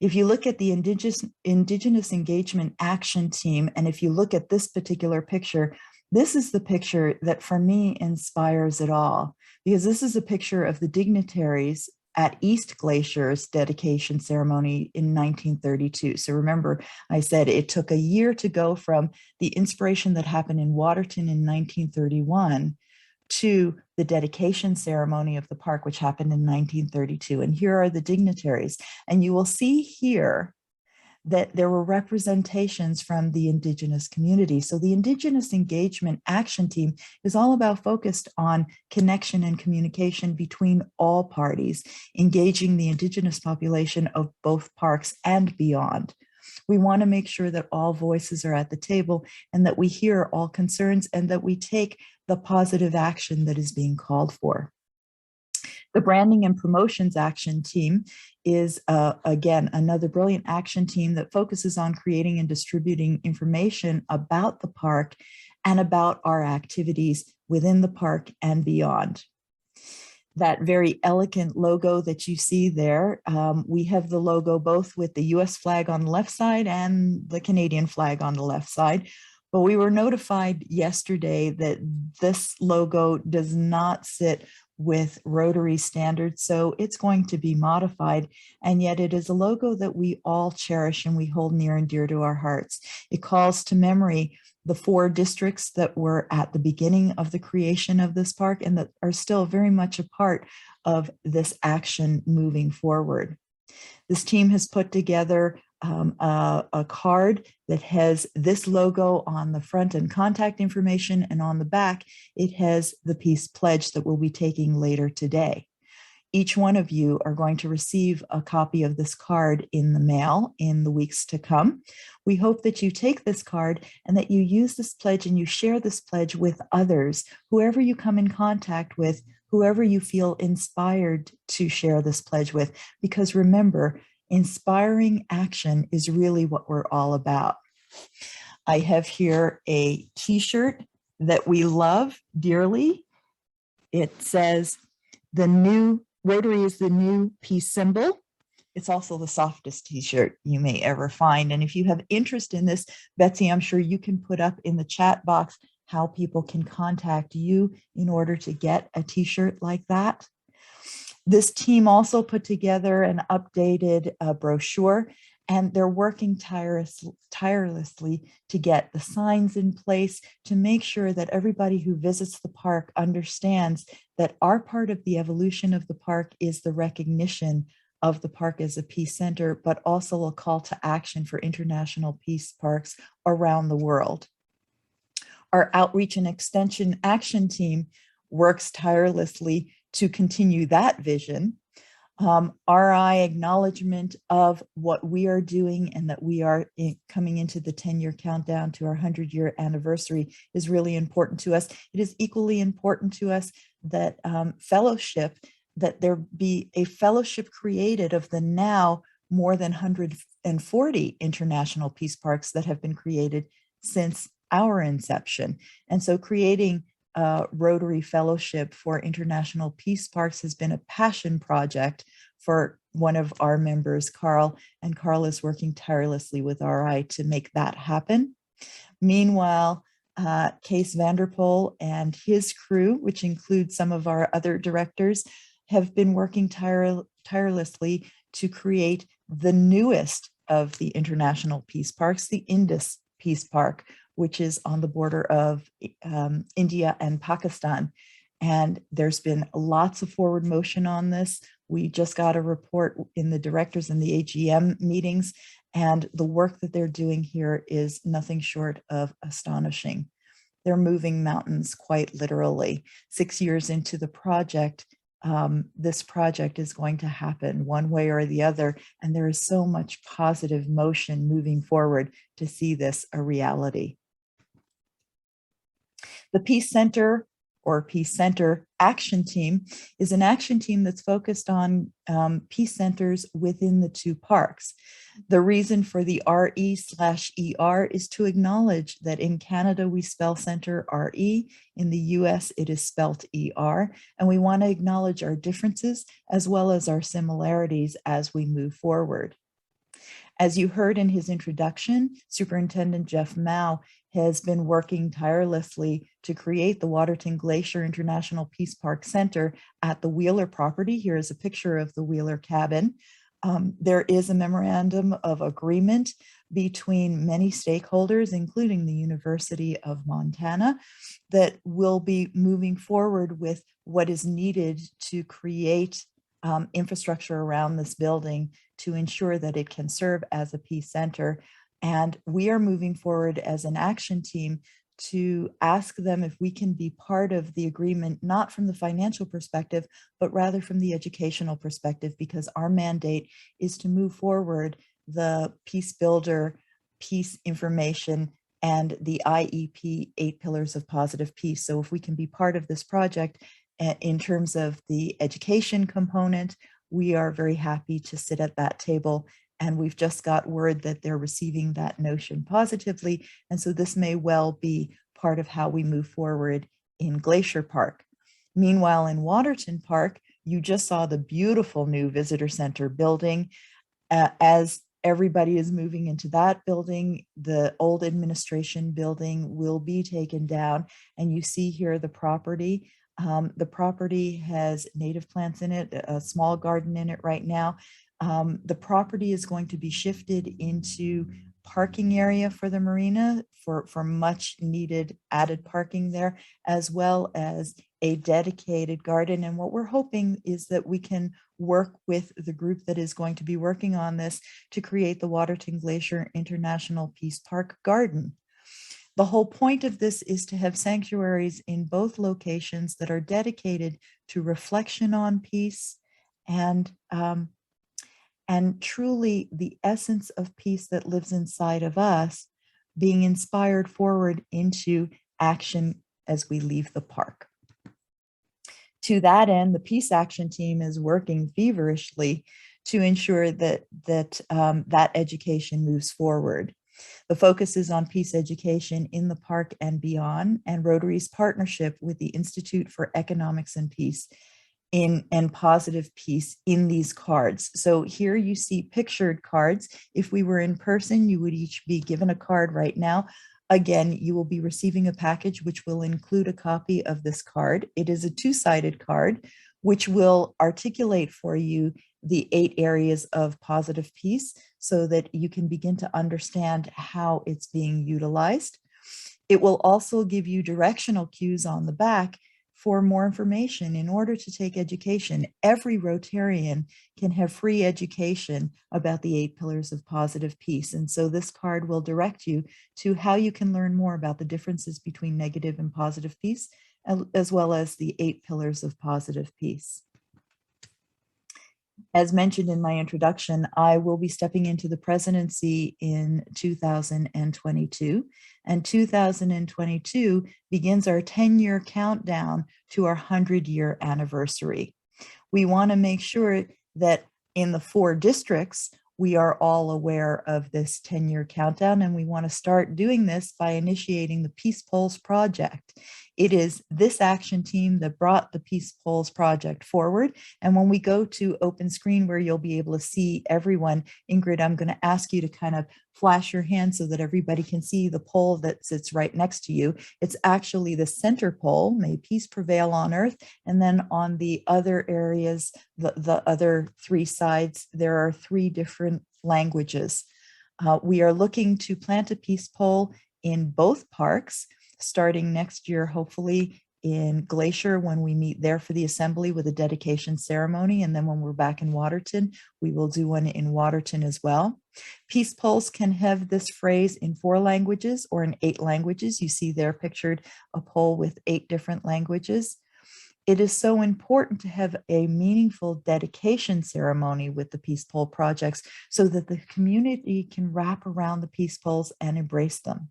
S8: If you look at the Indigenous Engagement Action Team, and if you look at this particular picture, this is the picture that for me inspires it all, because this is a picture of the dignitaries at East Glacier's dedication ceremony in 1932. So remember, I said it took a year to go from the inspiration that happened in Waterton in 1931 to the dedication ceremony of the park, which happened in 1932. And here are the dignitaries. And you will see here that there were representations from the Indigenous community. So the Indigenous Engagement Action Team is all about focused on connection and communication between all parties, engaging the Indigenous population of both parks and beyond. We want to make sure that all voices are at the table and that we hear all concerns and that we take the positive action that is being called for. The Branding and Promotions Action Team is, again, another brilliant action team that focuses on creating and distributing information about the park and about our activities within the park and beyond. That very elegant logo that you see there, we have the logo both with the US flag on the left side and the Canadian flag on the left side. But we were notified yesterday that this logo does not sit with Rotary standards, so it's going to be modified, and yet it is a logo that we all cherish and we hold near and dear to our hearts. It calls to memory the 4 districts that were at the beginning of the creation of this park and that are still very much a part of this action moving forward. This team has put together a card that has this logo on the front and contact information, and on the back it has the peace pledge that we'll be taking later today. Each one of you are going to receive a copy of this card in the mail in the weeks to come. We hope that you take this card and that you use this pledge and you share this pledge with others, whoever you come in contact with, whoever you feel inspired to share this pledge with, because remember, inspiring action is really what we're all about. I have here a t-shirt that we love dearly. It says, Rotary is the new peace symbol. It's also the softest t-shirt you may ever find. And if you have interest in this, Betsy, I'm sure you can put up in the chat box how people can contact you in order to get a t-shirt like that. This team also put together an updated brochure, and they're working tirelessly to get the signs in place to make sure that everybody who visits the park understands that our part of the evolution of the park is the recognition of the park as a peace center, but also a call to action for international peace parks around the world. Our outreach and extension action team works tirelessly to continue that vision. RI acknowledgement of what we are doing and that we are coming into the 10-year countdown to our 100-year anniversary is really important to us. It is equally important to us that that there be a fellowship created of the now more than 140 international peace parks that have been created since our inception. And so creating Rotary Fellowship for International Peace Parks has been a passion project for one of our members, Carl, and Carl is working tirelessly with RI to make that happen. Meanwhile, Kees Vanderpoel and his crew, which includes some of our other directors, have been working tirelessly to create the newest of the international peace parks, the Indus Peace Park, which is on the border of India and Pakistan. And there's been lots of forward motion on this. We just got a report in the directors and the AGM meetings, and the work that they're doing here is nothing short of astonishing. They're moving mountains quite literally. 6 years into the project, this project is going to happen one way or the other, and there is so much positive motion moving forward to see this a reality. The Peace Center or Peace Center Action Team is an action team that's focused on peace centers within the 2 parks. The reason for the RE/ER is to acknowledge that in Canada we spell center RE, in the US it is spelt ER, and we want to acknowledge our differences as well as our similarities as we move forward. As you heard in his introduction, Superintendent Jeff Mao has been working tirelessly to create the Waterton Glacier International Peace Park Center at the Wheeler property. Here is a picture of the Wheeler cabin. There is a memorandum of agreement between many stakeholders, including the University of Montana, that will be moving forward with what is needed to create infrastructure around this building to ensure that it can serve as a peace center. And we are moving forward as an action team to ask them if we can be part of the agreement, not from the financial perspective, but rather from the educational perspective, because our mandate is to move forward the Peace Builder, peace information, and the IEP 8 Pillars of Positive Peace. So if we can be part of this project in terms of the education component, we are very happy to sit at that table. And we've just got word that they're receiving that notion positively. And so this may well be part of how we move forward in Glacier Park. Meanwhile, in Waterton Park, you just saw the beautiful new visitor center building. As everybody is moving into that building, the old administration building will be taken down. And you see here the property. The property has native plants in it, a small garden in it right now. The property is going to be shifted into parking area for the marina for much needed added parking there, as well as a dedicated garden. And what we're hoping is that we can work with the group that is going to be working on this to create the Waterton Glacier International Peace Park Garden. The whole point of this is to have sanctuaries in both locations that are dedicated to reflection on peace and truly the essence of peace that lives inside of us being inspired forward into action as we leave the park. To that end, the Peace Action Team is working feverishly to ensure that that education moves forward. The focus is on peace education in the park and beyond, and Rotary's partnership with the Institute for Economics and Peace and positive peace in these cards. So here you see pictured cards. If we were in person, you would each be given a card right now. Again, you will be receiving a package which will include a copy of this card. It is a two-sided card, which will articulate for you the 8 areas of positive peace so that you can begin to understand how it's being utilized. It will also give you directional cues on the back for more information in order to take education. Every Rotarian can have free education about the 8 pillars of positive peace. And so this card will direct you to how you can learn more about the differences between negative and positive peace, as well as the 8 pillars of positive peace. As mentioned in my introduction, I will be stepping into the presidency in 2022, and 2022 begins our 10-year countdown to our 100-year anniversary. We want to make sure that in the 4 districts, we are all aware of this 10-year countdown, and we want to start doing this by initiating the Peace Polls Project. It is this action team that brought the Peace Polls Project forward. And when we go to open screen where you'll be able to see everyone, Ingrid, I'm going to ask you to kind of flash your hand so that everybody can see the poll that sits right next to you. It's actually the center poll, May Peace Prevail on Earth. And then on the other areas, the other 3 sides, there are 3 different languages. We are looking to plant a peace pole in both parks, starting next year, hopefully in Glacier when we meet there for the assembly with a dedication ceremony. And then when we're back in Waterton, we will do one in Waterton as well. Peace polls can have this phrase in 4 languages or in 8 languages. You see there pictured a poll with 8 different languages. It is so important to have a meaningful dedication ceremony with the Peace Poll projects so that the community can wrap around the peace polls and embrace them.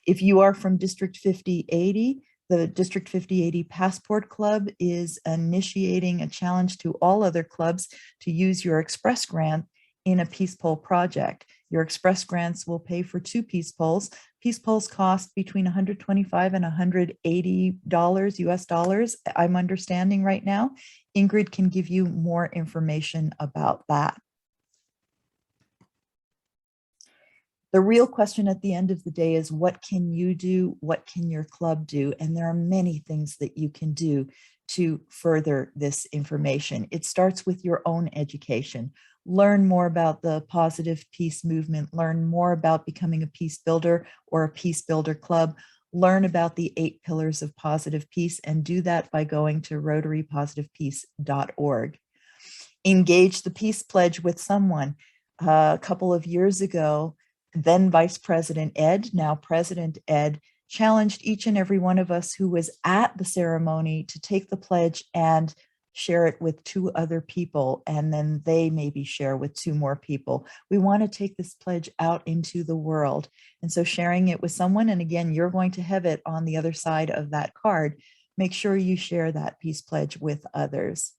S8: If you are from District 5080, the District 5080 Passport Club is initiating a challenge to all other clubs to use your Express grant in a peace poll project. Your Express grants will pay for 2 peace polls. Peace polls cost between $125 and $180 US dollars, I'm understanding right now. Ingrid can give you more information about that. The real question at the end of the day is, what can you do? What can your club do? And there are many things that you can do to further this information. It starts with your own education. Learn more about the positive peace movement, learn more about becoming a peace builder or a peace builder club, learn about the 8 pillars of positive peace, and do that by going to rotarypositivepeace.org. Engage the Peace Pledge with someone. A couple of years ago, then Vice President Ed, now President Ed, challenged each and every one of us who was at the ceremony to take the pledge and share it with 2 other people, and then they maybe share with 2 more people. We want to take this pledge out into the world. And so sharing it with someone, and again, you're going to have it on the other side of that card, make sure you share that peace pledge with others.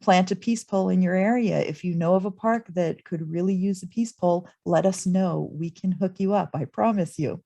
S8: Plant a peace pole in your area. If you know of a park that could really use a peace pole, let us know. We can hook you up, I promise you.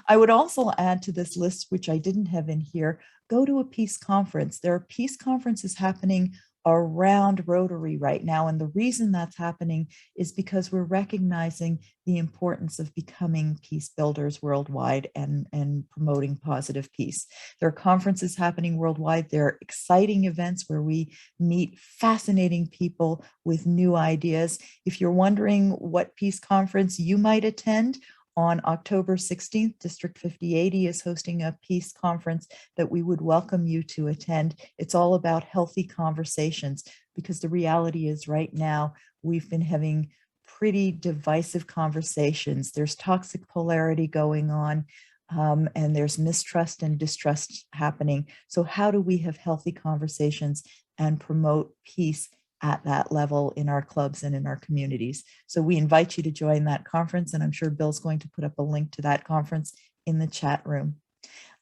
S8: I would also add to this list, which I didn't have in here, go to a peace conference. There are peace conferences happening around Rotary right now. And the reason that's happening is because we're recognizing the importance of becoming peace builders worldwide and promoting positive peace. There are conferences happening worldwide. There are exciting events where we meet fascinating people with new ideas. If you're wondering what peace conference you might attend, on October 16th, District 5080 is hosting a peace conference that we would welcome you to attend. It's all about healthy conversations, because the reality is right now we've been having pretty divisive conversations. There's toxic polarity going on, and there's mistrust and distrust happening. So how do we have healthy conversations and promote peace at that level in our clubs and in our communities? So we invite you to join that conference, and I'm sure Bill's going to put up a link to that conference in the chat room.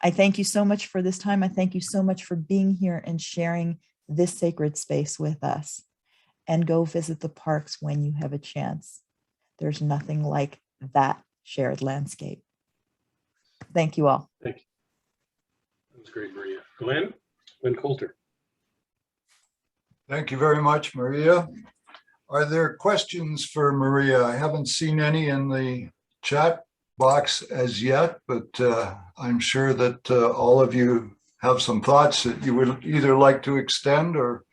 S8: I thank you so much for this time. I thank you so much for being here and sharing this sacred space with us. And go visit the parks when you have a chance. There's nothing like that shared landscape. Thank you all.
S13: Thank you. That was great, Maria. Glenn Coulter.
S5: Thank you very much, Maria. Are there questions for Maria? I haven't seen any in the chat box as yet, but I'm sure that all of you have some thoughts that you would either like to extend or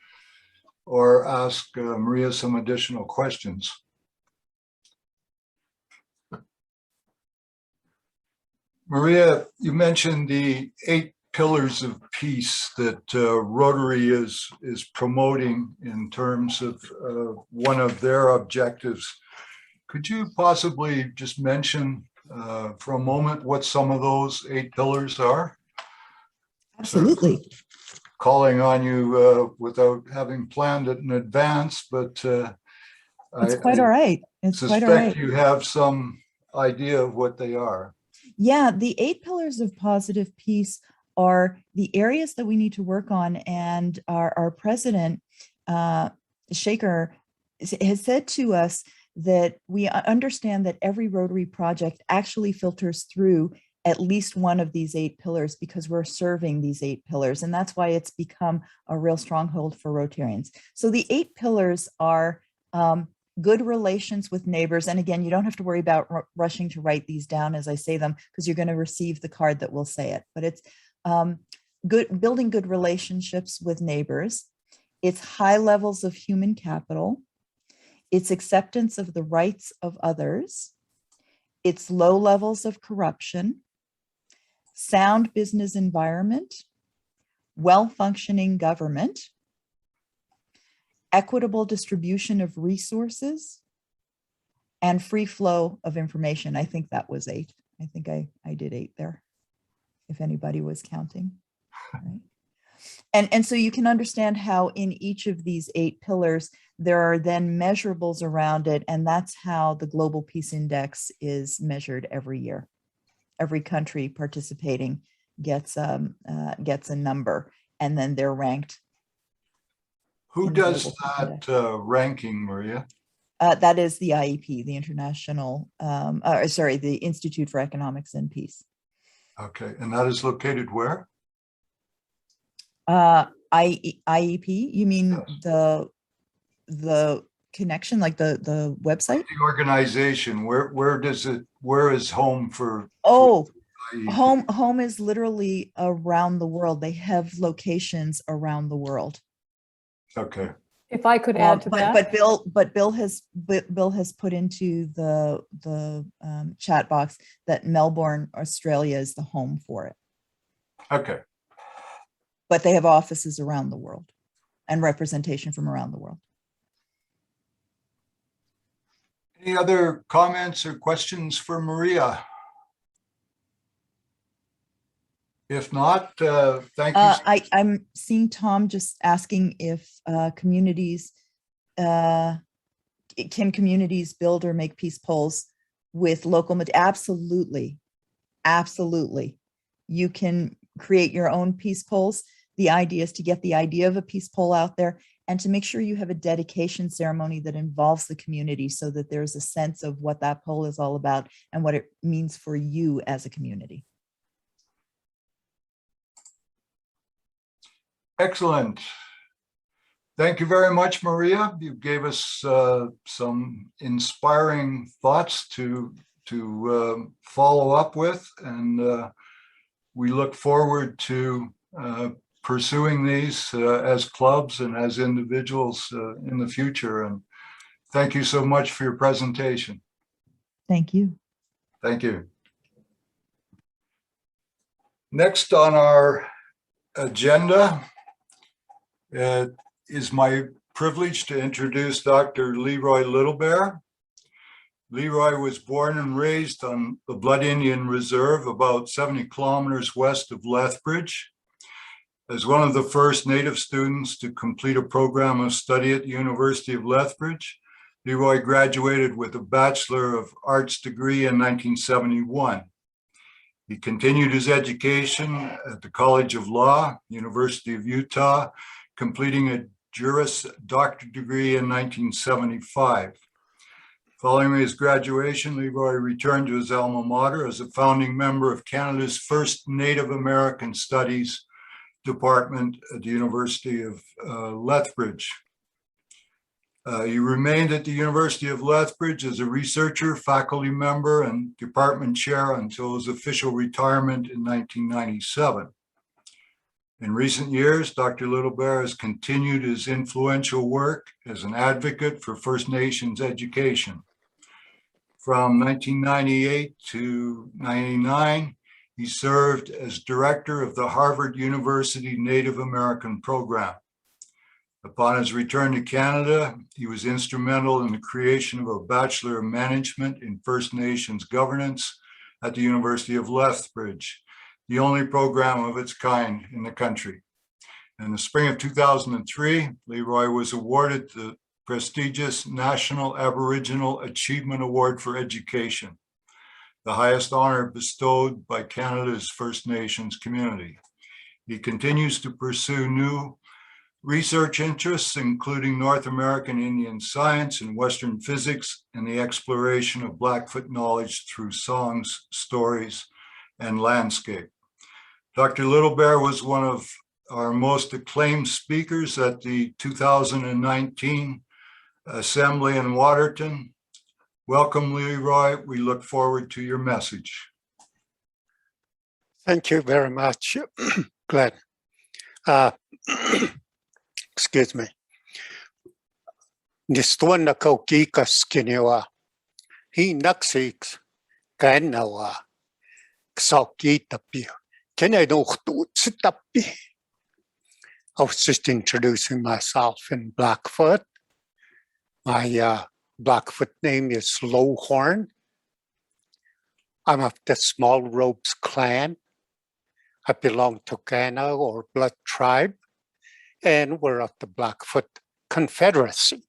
S5: ask Maria some additional questions. Maria, you mentioned the 8 pillars of peace that Rotary is promoting in terms of one of their objectives. Could you possibly just mention for a moment what some of those 8 pillars are?
S8: Absolutely.
S5: Calling on you without having planned it in advance, but
S8: it's quite all right. It's quite all right.
S5: Suspect you have some idea of what they are.
S8: Yeah, the 8 pillars of positive peace are the areas that we need to work on. And our president, Shaker, has said to us that we understand that every Rotary project actually filters through at least one of these 8 pillars, because we're serving these 8 pillars. And that's why it's become a real stronghold for Rotarians. So the 8 pillars are good relations with neighbors. And again, you don't have to worry about rushing to write these down as I say them, because you're going to receive the card that will say it. But it's building good relationships with neighbors. It's high levels of human capital. It's acceptance of the rights of others. It's low levels of corruption, sound business environment, well-functioning government, equitable distribution of resources, and free flow of information. I think that was 8. I think I did 8 there, if anybody was counting. Right. And so you can understand how in each of these 8 pillars, there are then measurables around it. And that's how the Global Peace Index is measured every year. Every country participating gets a number, and then they're ranked.
S5: Who does that ranking, Maria?
S8: That is the IEP, the the Institute for Economics and Peace.
S5: Okay, and that is located where?
S8: IEP, you mean yes. the connection, like the website?
S5: The organization, where is home for?
S8: Oh, home is literally around the world. They have locations around the world.
S5: Okay.
S9: If I could add to that.
S8: But Bill has put into the chat box that Melbourne, Australia is the home for it.
S5: Okay.
S8: But they have offices around the world and representation from around the world.
S5: Any other comments or questions for Maria? If not, thank you.
S8: I'm seeing Tom just asking if communities, can communities build or make peace poles with local, absolutely, absolutely. You can create your own peace poles. The idea is to get the idea of a peace pole out there and to make sure you have a dedication ceremony that involves the community so that there's a sense of what that pole is all about and what it means for you as a community.
S5: Excellent. Thank you very much, Maria. You gave us some inspiring thoughts to follow up with, and we look forward to pursuing these as clubs and as individuals in the future. And thank you so much for your presentation.
S8: Thank you.
S5: Thank you. Next on our agenda, it is my privilege to introduce Dr. Leroy Littlebear. Leroy was born and raised on the Blood Indian Reserve about 70 kilometers west of Lethbridge. As one of the first Native students to complete a program of study at the University of Lethbridge, Leroy graduated with a Bachelor of Arts degree in 1971. He continued his education at the College of Law, University of Utah, completing a Juris Doctor degree in 1975. Following his graduation, Leroy returned to his alma mater as a founding member of Canada's first Native American Studies department at the University of Lethbridge. He remained at the University of Lethbridge as a researcher, faculty member, and department chair until his official retirement in 1997. In recent years, Dr. Littlebear has continued his influential work as an advocate for First Nations education. From 1998 to 1999, he served as director of the Harvard University Native American Program. Upon his return to Canada, he was instrumental in the creation of a Bachelor of Management in First Nations Governance at the University of Lethbridge, the only program of its kind in the country. In the spring of 2003, Leroy was awarded the prestigious National Aboriginal Achievement Award for Education, the highest honor bestowed by Canada's First Nations community. He continues to pursue new research interests, including North American Indian science and Western physics, and the exploration of Blackfoot knowledge through songs, stories, and landscape. Dr. Littlebear was one of our most acclaimed speakers at the 2019 Assembly in Waterton. Welcome, Leroy. We look forward to your message.
S12: Thank you very much, Glenn. Excuse me. Nistwana kokika skinua. He naksix kanawa. Xalkitapi. Can I know tapi? I was just introducing myself in Blackfoot. My Blackfoot name is Lowhorn. I'm of the Small Ropes clan. I belong to Gana or Blood Tribe, and we're of the Blackfoot Confederacy.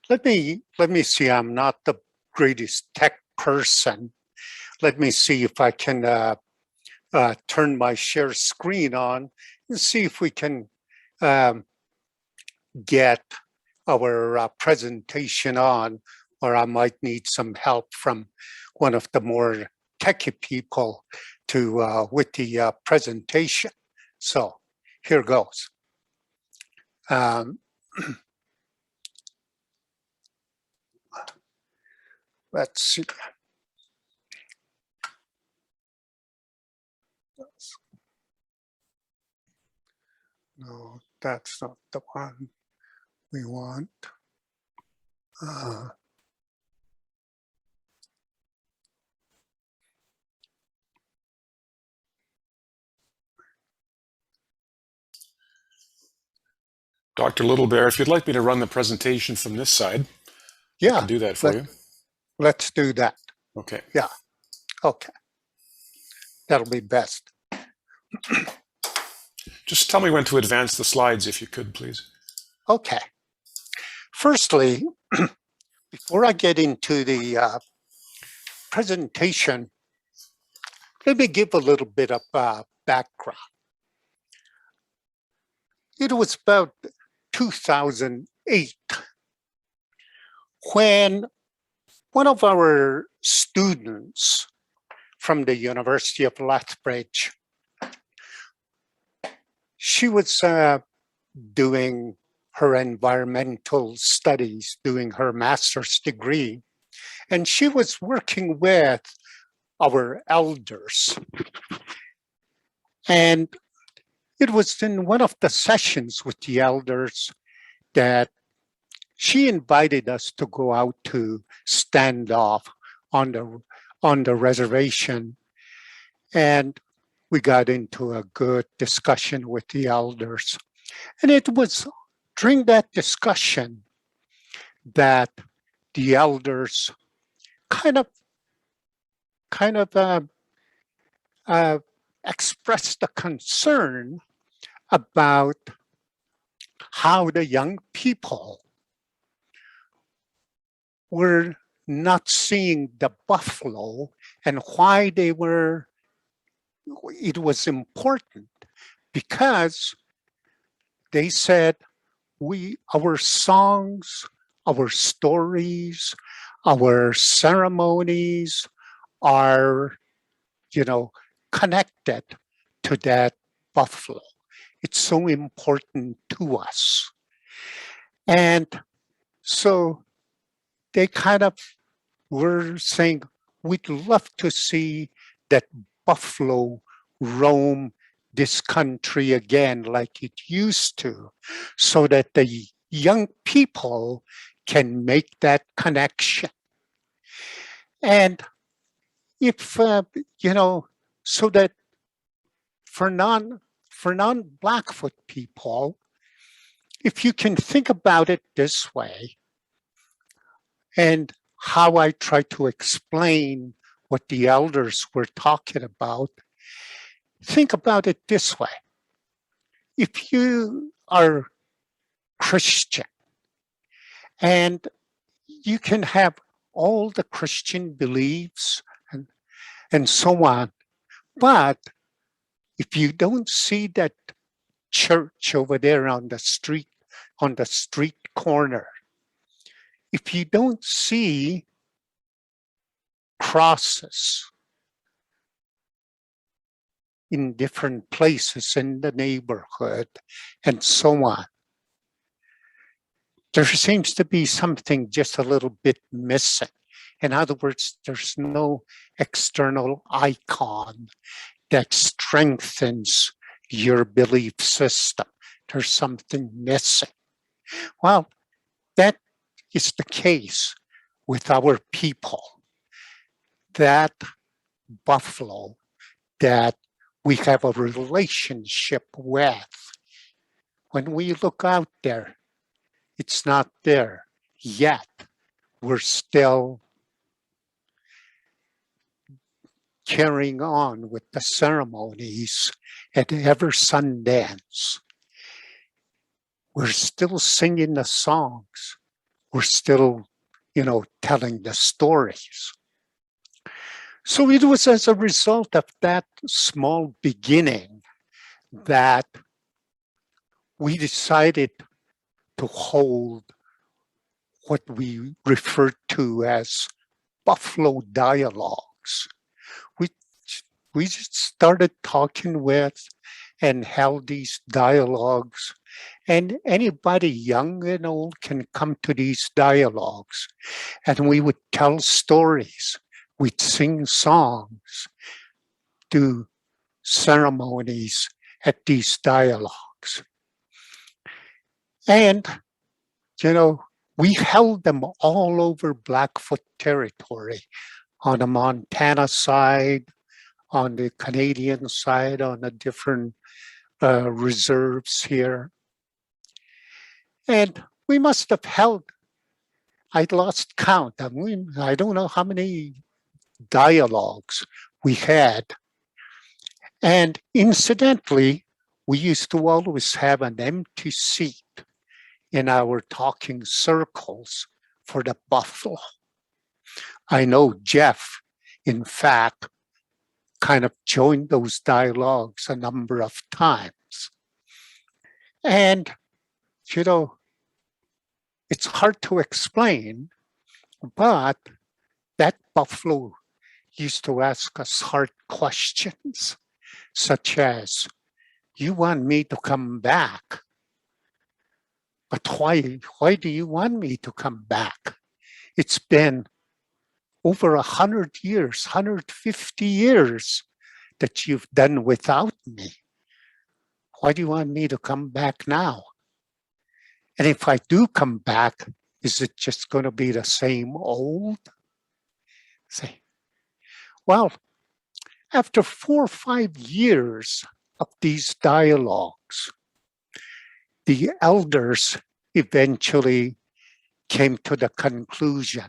S12: Let me see, I'm not the greatest tech person. Let me see if I can turn my share screen on and see if we can get our presentation on, or I might need some help from one of the more techie people to with the presentation. So here goes. let's see. No, that's not the one we want.
S10: Dr. Littlebear, if you'd like me to run the presentation from this side, I
S12: Yeah,
S10: can do that for you.
S12: Let's do that.
S10: Okay.
S12: Yeah. Okay. That'll be best.
S10: Just tell me when to advance the slides, if you could, please.
S12: Okay. Firstly, before I get into the presentation, let me give a little bit of background. It was about 2008 when one of our students from the University of Lethbridge, she was doing her environmental studies, doing her master's degree, and she was working with our elders. And it was in one of the sessions with the elders that she invited us to go out to stand off on the reservation. And we got into a good discussion with the elders. And it was during that discussion that the elders kind of expressed a concern about how the young people were not seeing the buffalo and why it was important, because they said our songs, our stories, our ceremonies are, connected to that buffalo. It's so important to us. And so they kind of were saying, we'd love to see that buffalo roam this country again like it used to, so that the young people can make that connection. And if, so that for non-Blackfoot people, if you can think about it this way, and how I try to explain what the elders were talking about, think about it this way. If you are Christian and you can have all the Christian beliefs and so on, but if you don't see that church over there on the street corner, if you don't see crosses in different places in the neighborhood and so on, there seems to be something just a little bit missing. In other words, there's no external icon that strengthens your belief system. There's something missing. Well, that is the case with our people. That buffalo that we have a relationship with, when we look out there, it's not there yet. We're still carrying on with the ceremonies at every Sundance. We're still singing the songs. We're still, telling the stories. So it was as a result of that small beginning that we decided to hold what we referred to as buffalo dialogues. We just started talking with and held these dialogues And anybody young and old can come to these dialogues. And we would tell stories, we'd sing songs, do ceremonies at these dialogues. And, you know, we held them all over Blackfoot territory, on the Montana side, on the Canadian side, on the different reserves here. And we must have held, I'd lost count. I mean, I don't know how many dialogues we had. And incidentally, we used to always have an empty seat in our talking circles for the buffalo. I know Jeff, in fact, kind of joined those dialogues a number of times. And, you know, it's hard to explain, but that buffalo used to ask us hard questions, such as, you want me to come back, but why do you want me to come back? It's been over 100 years, 150 years that you've done without me. Why do you want me to come back now? And if I do come back, is it just going to be the same old? Say, well, after 4 or 5 years of these dialogues, the elders eventually came to the conclusion,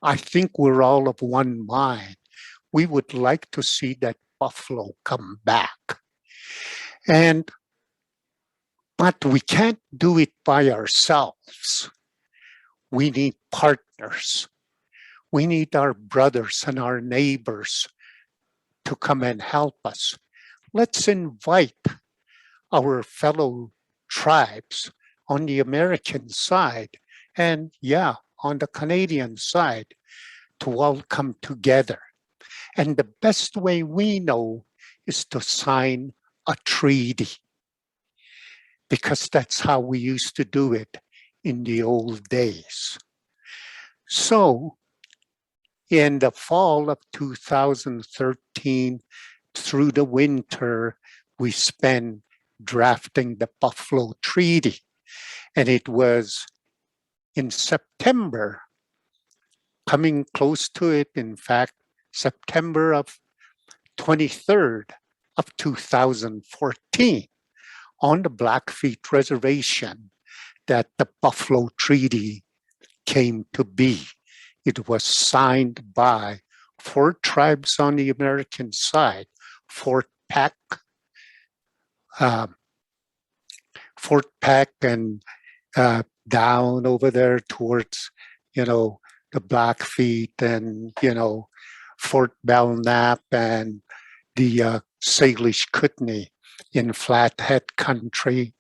S12: I think we're all of one mind. We would like to see that buffalo come back. But we can't do it by ourselves. We need partners. We need our brothers and our neighbors to come and help us. Let's invite our fellow tribes on the American side and, yeah, on the Canadian side to all come together. And the best way we know is to sign a treaty, because that's how we used to do it in the old days. So in the fall of 2013 through the winter, we spent drafting the Buffalo Treaty. And it was in September, coming close to it, in fact, September of 23rd of 2014, on the Blackfeet Reservation, that the Buffalo Treaty came to be. It was signed by 4 tribes on the American side, Fort Peck and down over there towards, the Blackfeet and, Fort Belknap and the Salish Kootenai in Flathead country.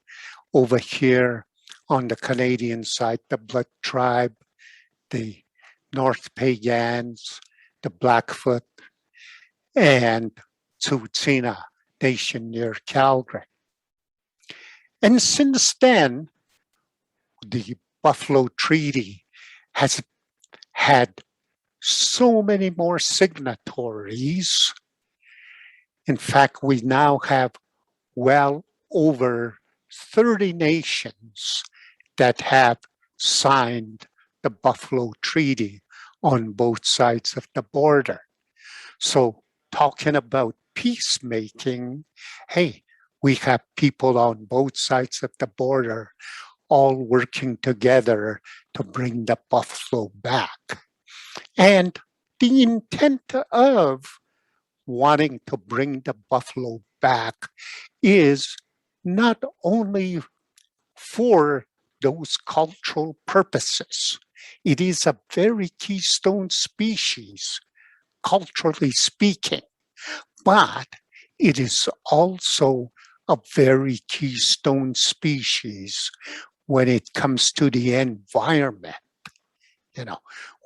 S12: Over here on the Canadian side, the Blood Tribe, the North Pagans, the Blackfoot, and Tsuut'ina Nation near Calgary. And since then, the Buffalo Treaty has had so many more signatories. In fact, we now have well over 30 nations that have signed the Buffalo Treaty on both sides of the border. So talking about peacemaking, hey, we have people on both sides of the border all working together to bring the buffalo back. And the intent of wanting to bring the buffalo back is not only for those cultural purposes. It is a very keystone species, culturally speaking, but it is also a very keystone species when it comes to the environment.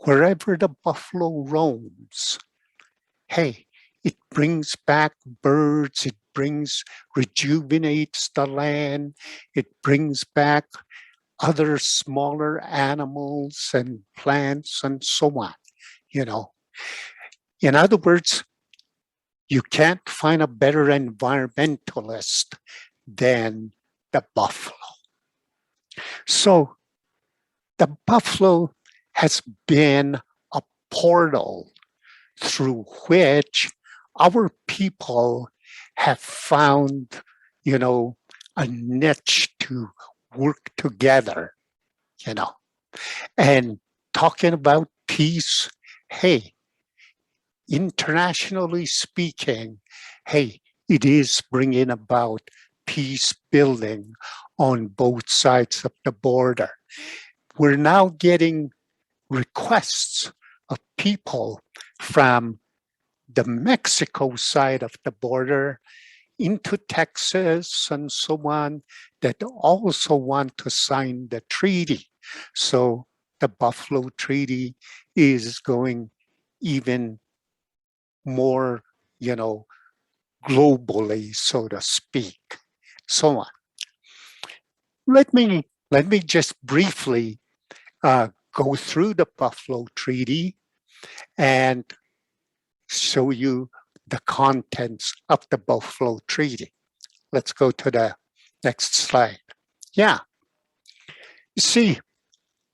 S12: Wherever the buffalo roams, hey, it brings back birds, it rejuvenates the land. It brings back other smaller animals and plants and so on, you know. In other words, you can't find a better environmentalist than the buffalo. So the buffalo has been a portal through which our people have found, you know, a niche to work together, you know. And talking about peace, hey, internationally speaking, hey, it is bringing about peace building on both sides of the border. We're now getting requests of people from the Mexico side of the border into Texas and so on that also want to sign the treaty. So the Buffalo Treaty is going even more, you know, globally, so to speak, so on. Let me just briefly go through the Buffalo Treaty and show you the contents of the Buffalo Treaty. Let's go to the next slide. Yeah. You see,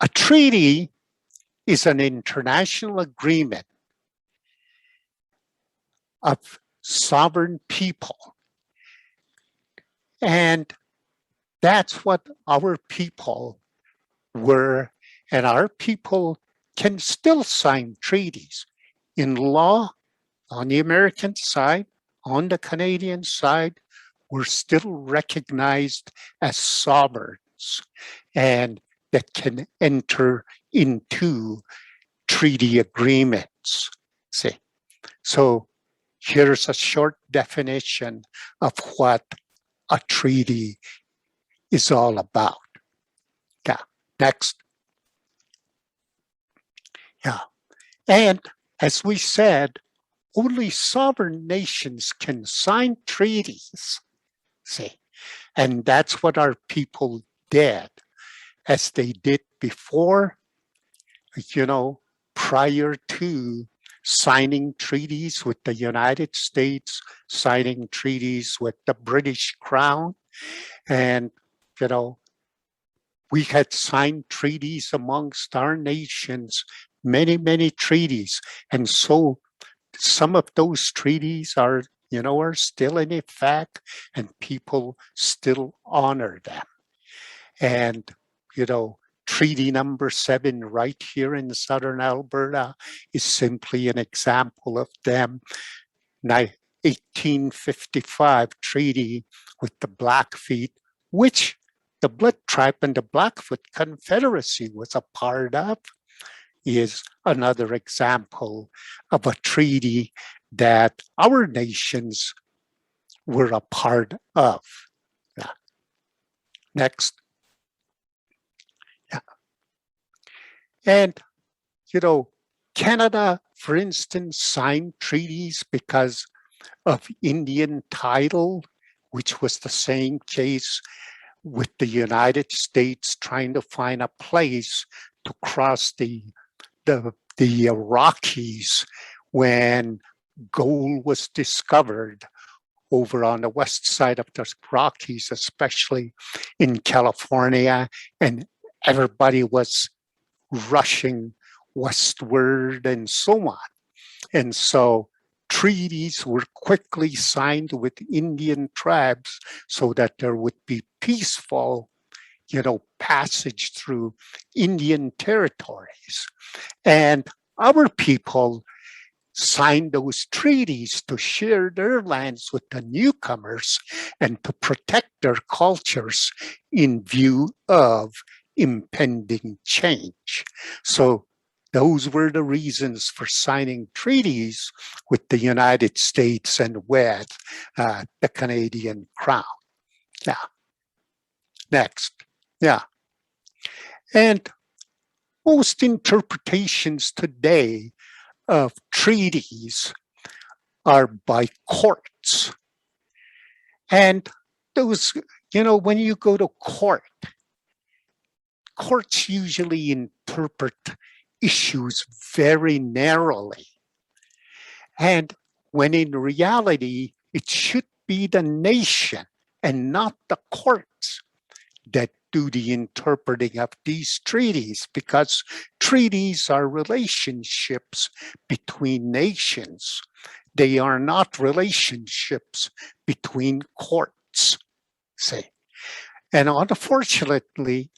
S12: a treaty is an international agreement of sovereign people. And that's what our people were, and our people can still sign treaties. In law, on the American side, on the Canadian side, we're still recognized as sovereigns and that can enter into treaty agreements. See, so here's a short definition of what a treaty is all about. Yeah, next. Yeah, and as we said, only sovereign nations can sign treaties, see, and that's what our people did, as they did before, you know, prior to signing treaties with the United States, signing treaties with the British Crown, and, you know, we had signed treaties amongst our nations, many, many treaties, and so some of those treaties are, you know, are still in effect and people still honor them. And, you know, Treaty number 7 right here in southern Alberta is simply an example of them. 1855 treaty with the Blackfeet, which the Blood Tribe and the Blackfoot Confederacy was a part of, is another example of a treaty that our nations were a part of. Yeah. Next. Yeah. And, you know, Canada, for instance, signed treaties because of Indian title, which was the same case with the United States trying to find a place to cross the Rockies when gold was discovered over on the west side of the Rockies, especially in California, and everybody was rushing westward and so on. And so treaties were quickly signed with Indian tribes so that there would be peaceful, you know, passage through Indian territories. And our people signed those treaties to share their lands with the newcomers and to protect their cultures in view of impending change. So those were the reasons for signing treaties with the United States and with the Canadian Crown. Yeah. Next. Yeah. And most interpretations today of treaties are by courts. And those, when you go to court, courts usually interpret issues very narrowly. And when in reality, it should be the nation and not the courts that do the interpreting of these treaties, because treaties are relationships between nations. They are not relationships between courts, say. And unfortunately,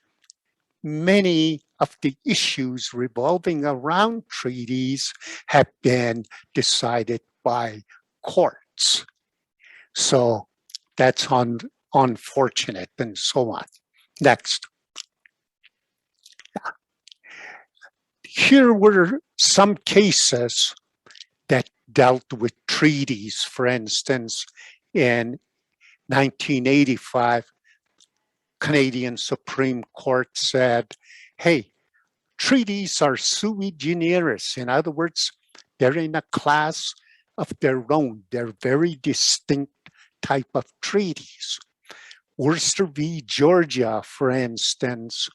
S12: many of the issues revolving around treaties have been decided by courts. So that's unfortunate and so on. Next. Here were some cases that dealt with treaties. For instance, in 1985, Canadian Supreme Court said, hey, treaties are sui generis. In other words, they're in a class of their own. They're very distinct type of treaties. Worcester v. Georgia, for instance,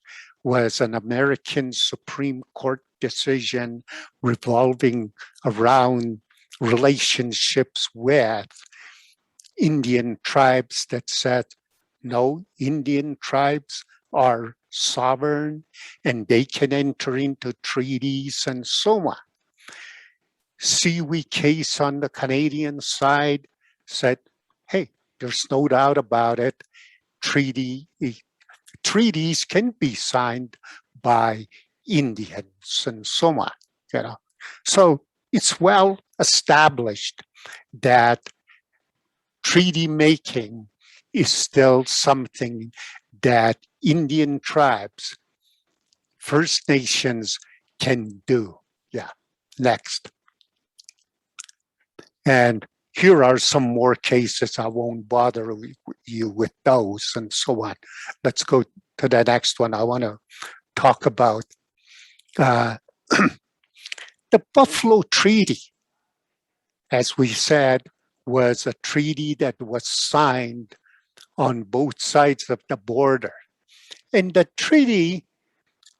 S12: was an American Supreme Court decision revolving around relationships with Indian tribes that said, no, Indian tribes are sovereign and they can enter into treaties and so on. Siwi case on the Canadian side said, hey, there's no doubt about it. Treaties can be signed by Indians and so on. So it's well established that treaty making is still something that Indian tribes, First Nations can do. Yeah, next. And here are some more cases. I won't bother you with those and so on. Let's go to the next one. I want to talk about the Buffalo Treaty. As we said, was a treaty that was signed on both sides of the border. And the treaty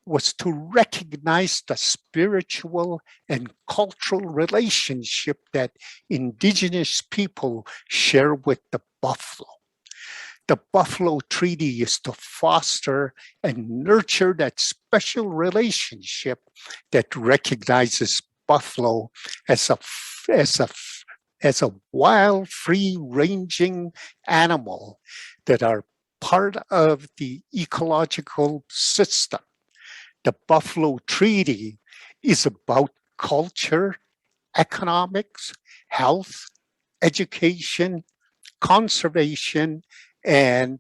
S12: was to recognize the spiritual and cultural relationship that Indigenous people share with the buffalo. The Buffalo Treaty is to foster and nurture that special relationship that recognizes buffalo as a wild, free-ranging animal that are part of the ecological system. The Buffalo Treaty is about culture, economics, health, education, conservation, and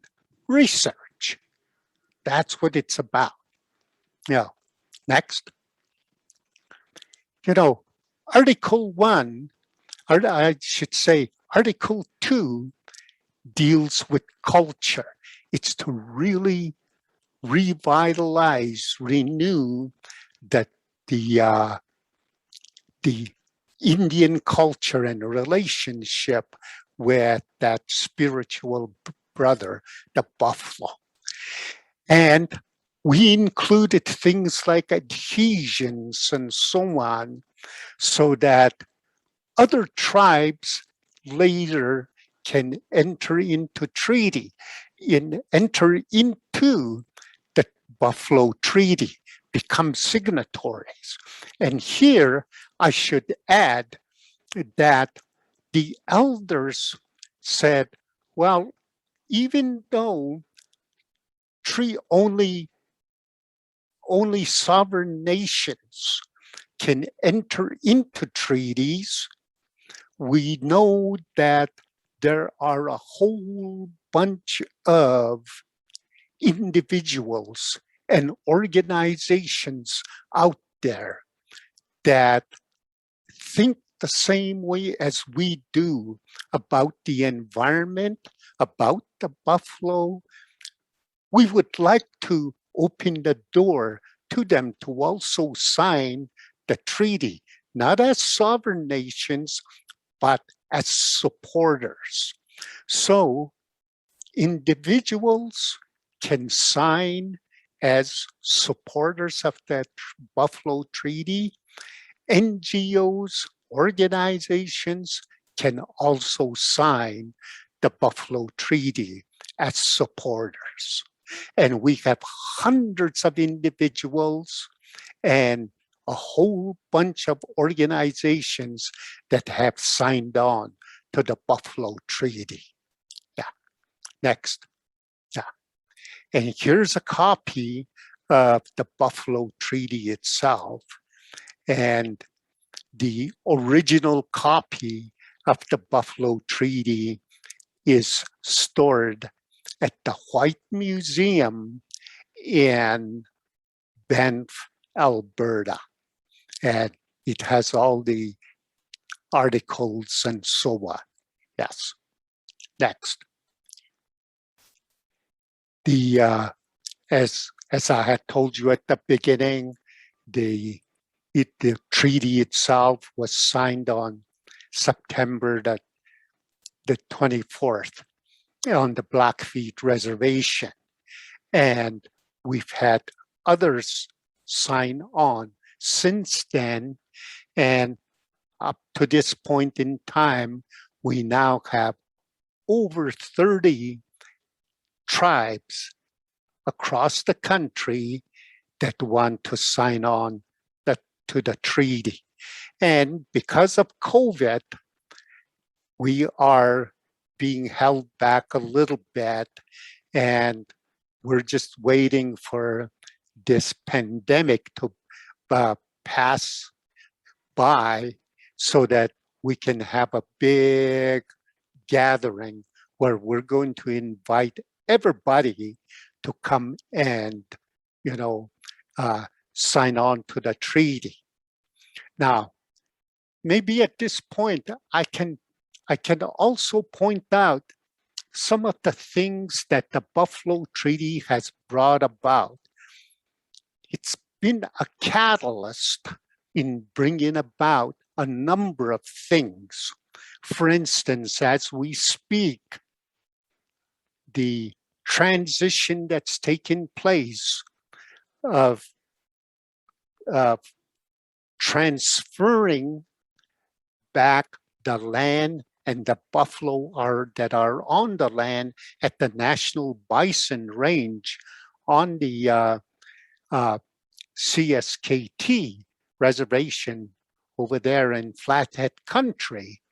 S12: research. That's what it's about. Next. Article 1, or I should say Article 2, deals with culture. It's to really revitalize, renew the Indian culture and relationship with that spiritual brother, the buffalo. And we included things like adhesions and so on, so that other tribes later can enter into treaty, enter into the Buffalo Treaty, become signatories. And here I should add that the elders said, well, even though only sovereign nations can enter into treaties, we know that there are a whole bunch of individuals and organizations out there that think the same way as we do about the environment, about the buffalo. We would like to open the door to them to also sign the treaty, not as sovereign nations, but as supporters. So individuals can sign as supporters of the Buffalo Treaty. NGOs, organizations can also sign the Buffalo Treaty as supporters. And we have hundreds of individuals and a whole bunch of organizations that have signed on to the Buffalo Treaty. Yeah, next. Yeah, and here's a copy of the Buffalo Treaty itself. And the original copy of the Buffalo Treaty is stored at the White Museum in Banff, Alberta. And it has all the articles and so on. Yes. Next. As I had told you at the beginning, the treaty itself was signed on September the 24th on the Blackfeet Reservation. And we've had others sign on since then. And up to this point in time, we now have over 30 tribes across the country that want to sign on to the treaty. And because of COVID, we are being held back a little bit, and we're just waiting for this pandemic to pass by so that we can have a big gathering where we're going to invite everybody to come and, sign on to the treaty. Now, maybe at this point, I can also point out some of the things that the Buffalo Treaty has brought about. It's been a catalyst in bringing about a number of things. For instance, as we speak, the transition that's taken place of transferring back the land and the buffalo that are on the land at the National Bison Range on the CSKT reservation over there in Flathead Country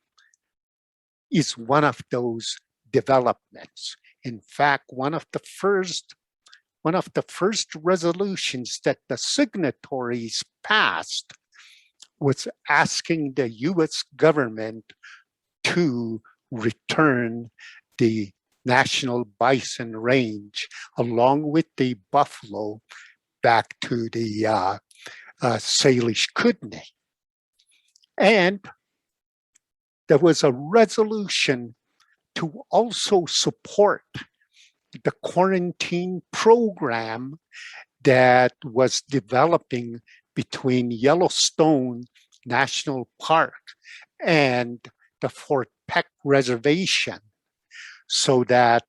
S12: is one of those developments. In fact, one of the first resolutions that the signatories passed was asking the US government to return the National Bison Range along with the buffalo back to the Salish Kootenai. And there was a resolution to also support the quarantine program that was developing between Yellowstone National Park and the Fort Peck Reservation, so that,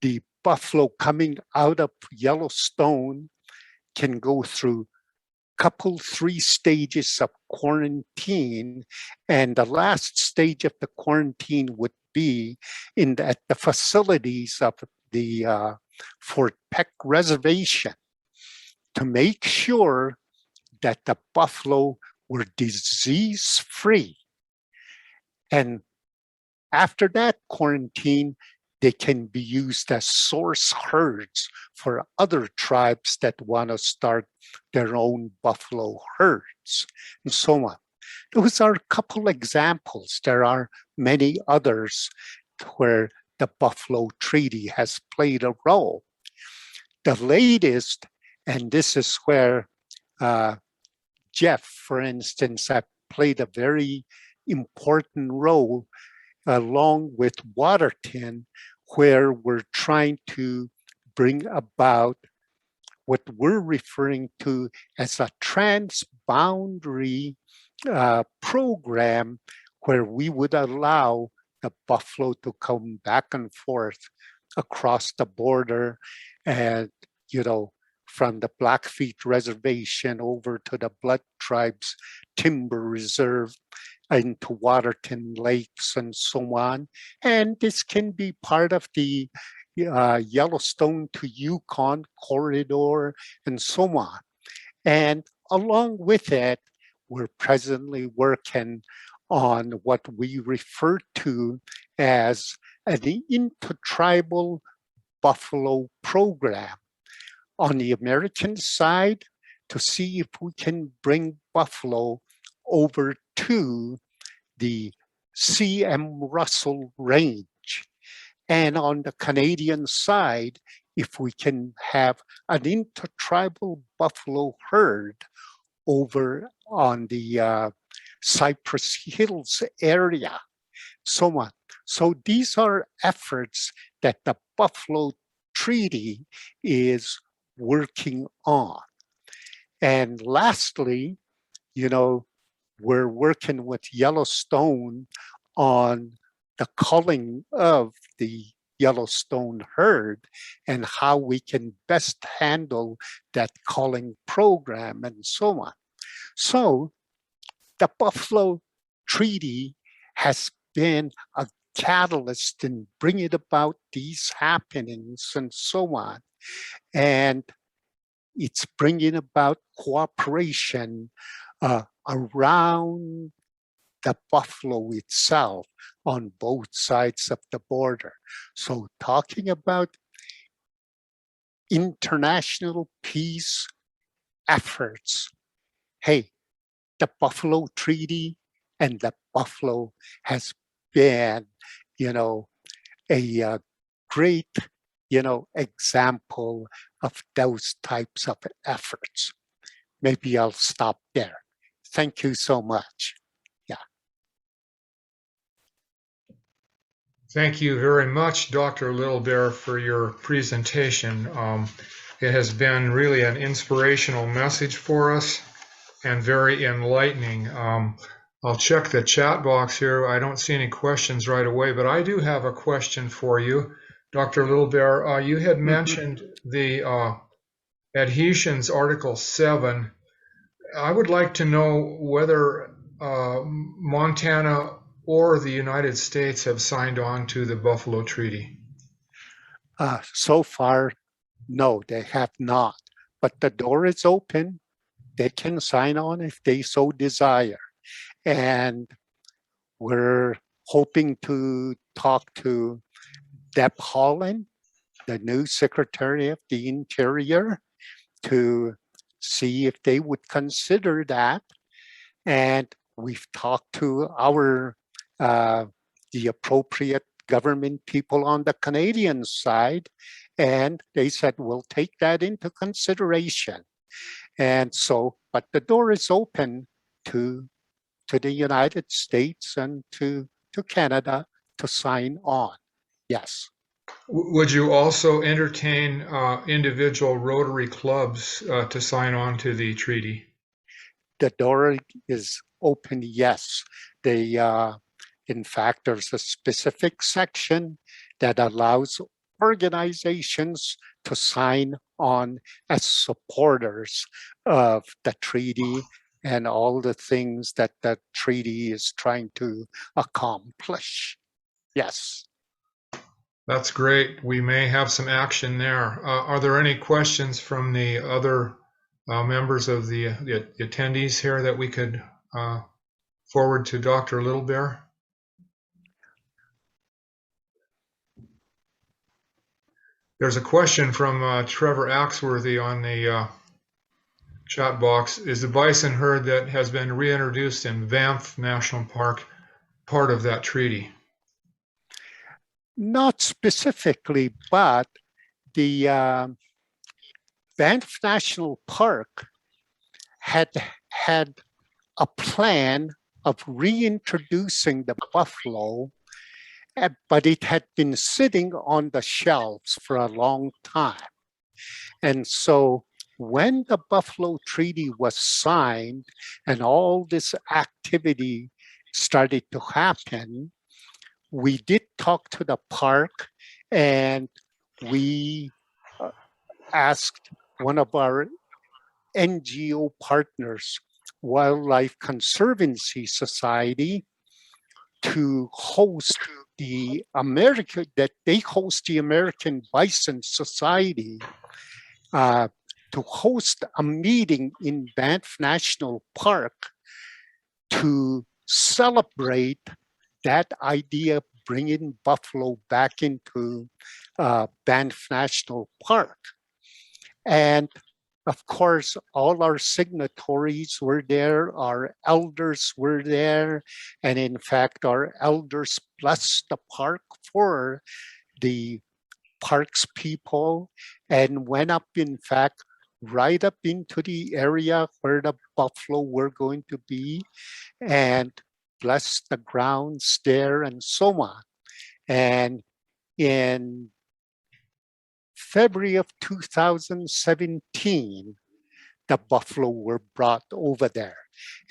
S12: the buffalo coming out of Yellowstone can go through three stages of quarantine, and the last stage of the quarantine would be at the facilities of the Fort Peck Reservation to make sure that the buffalo were disease-free. And after that quarantine, they can be used as source herds for other tribes that want to start their own buffalo herds, and so on. Those are a couple examples. There are many others where the Buffalo Treaty has played a role. The latest, and this is where Jeff, for instance, have played a very important role along with Waterton, where we're trying to bring about what we're referring to as a transboundary program where we would allow the buffalo to come back and forth across the border and, from the Blackfeet Reservation over to the Blood Tribes Timber Reserve into Waterton lakes and so on. And this can be part of the Yellowstone to Yukon corridor and so on. And along with it, we're presently working on what we refer to as the intertribal buffalo program on the American side to see if we can bring buffalo over to the C.M. Russell Range. And on the Canadian side, if we can have an intertribal buffalo herd over on the Cypress Hills area, so on. So these are efforts that the Buffalo Treaty is working on. And lastly, we're working with Yellowstone on the culling of the Yellowstone herd and how we can best handle that culling program and so on. So the Buffalo Treaty has been a catalyst in bringing about these happenings and so on. And it's bringing about cooperation around the buffalo itself on both sides of the border. So talking about international peace efforts, hey, the Buffalo Treaty and the buffalo has been, a great, example of those types of efforts. Maybe I'll stop there. Thank you so much. Yeah.
S3: Thank you very much, Dr. Littlebear, for your presentation. It has been really an inspirational message for us and very enlightening. I'll check the chat box here. I don't see any questions right away, but I do have a question for you. Dr. Littlebear, you had mentioned the adhesions Article 7. I would like to know whether Montana or the United States have signed on to the Buffalo Treaty.
S12: So far, no, they have not. But the door is open. They can sign on if they so desire. And we're hoping to talk to Deb Haaland, the new Secretary of the Interior, to see if they would consider that. And we've talked to our the appropriate government people on the Canadian side, and they said we'll take that into consideration. And so, but the door is open to the United States and to Canada to sign on. Yes.
S3: Would you also entertain individual Rotary clubs to sign on to the treaty?
S12: The door is open, yes. They, in fact, there's a specific section that allows organizations to sign on as supporters of the treaty and all the things that the treaty is trying to accomplish. Yes.
S3: That's great. We may have some action there. Are there any questions from the other members of the attendees here that we could forward to Dr. Littlebear? There's a question from Trevor Axworthy on the chat box. Is the bison herd that has been reintroduced in Banff National Park part of that treaty?
S12: Not specifically, but the Banff National Park had a plan of reintroducing the buffalo, but it had been sitting on the shelves for a long time. And so when the Buffalo Treaty was signed and all this activity started to happen, we did talk to the park, and we asked one of our NGO partners, Wildlife Conservancy Society, to host the American Bison Society to host a meeting in Banff National Park to celebrate that idea of bringing buffalo back into Banff National Park. And of course, all our signatories were there, our elders were there, and in fact, our elders blessed the park for the park's people and went up, in fact, right up into the area where the buffalo were going to be and blessed the grounds there and so on. And in February of 2017, the buffalo were brought over there.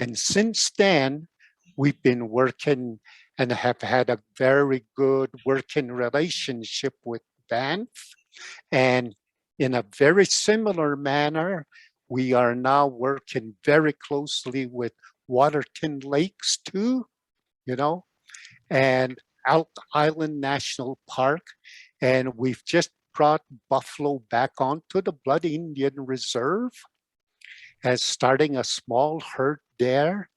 S12: And since then, we've been working and have had a very good working relationship with Banff. And in a very similar manner, we are now working very closely with Waterton Lakes too, and Elk Island National Park. And we've just brought buffalo back onto the Blood Indian Reserve as starting a small herd there.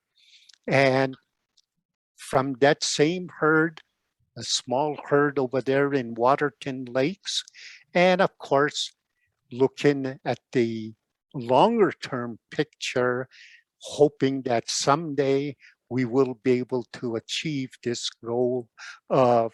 S12: And from that same herd, a small herd over there in Waterton Lakes. And of course, looking at the longer term picture, hoping that someday we will be able to achieve this goal of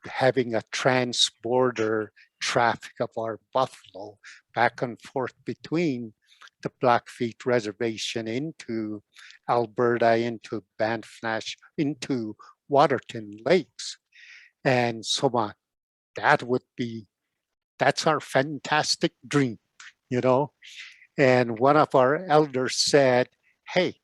S12: having a trans-border traffic of our buffalo back and forth between the Blackfeet Reservation into Alberta, into Banff Nash, into Waterton Lakes, and so on. That's our fantastic dream, And one of our elders said, hey,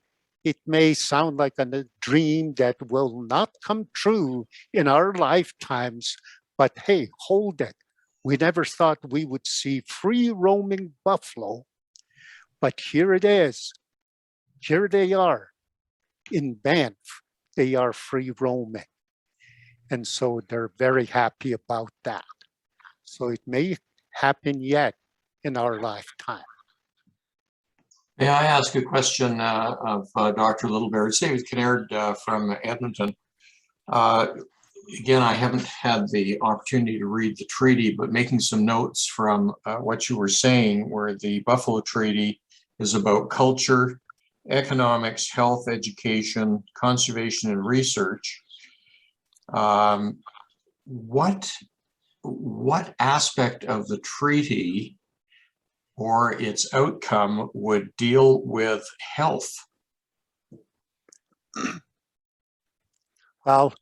S12: it may sound like a dream that will not come true in our lifetimes, but hey, hold it. We never thought we would see free roaming buffalo, but here it is. Here they are in Banff. They are free roaming. And so they're very happy about that. So it may happen yet in our lifetime.
S4: May I ask a question of Dr. Littlebear? It's David Kinnaird from Edmonton. Again, I haven't had the opportunity to read the treaty, but making some notes from what you were saying, where the Buffalo Treaty is about culture, economics, health, education, conservation, and research. What aspect of the treaty or its outcome would deal with health?
S12: Well,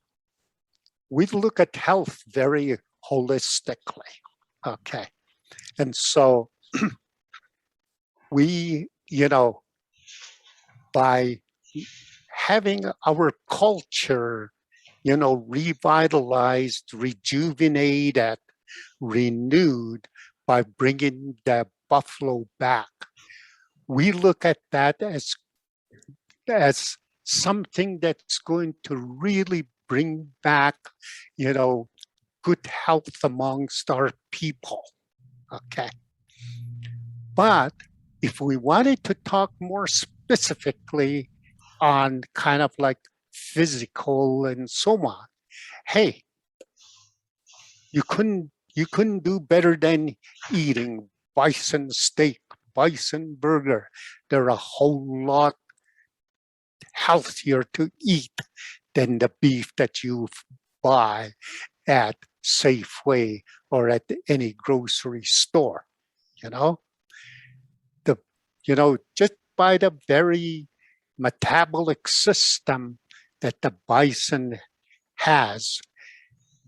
S12: we look at health very holistically, okay? And so we, by having our culture, revitalized, rejuvenated, renewed by bringing the buffalo back, we look at that as something that's going to really bring back, good health amongst our people, okay? But if we wanted to talk more specifically on kind of like physical and so on, hey, you couldn't do better than eating bison steak, bison burger. They're a whole lot healthier to eat than the beef that you buy at Safeway or at any grocery store, just by the very metabolic system that the bison has,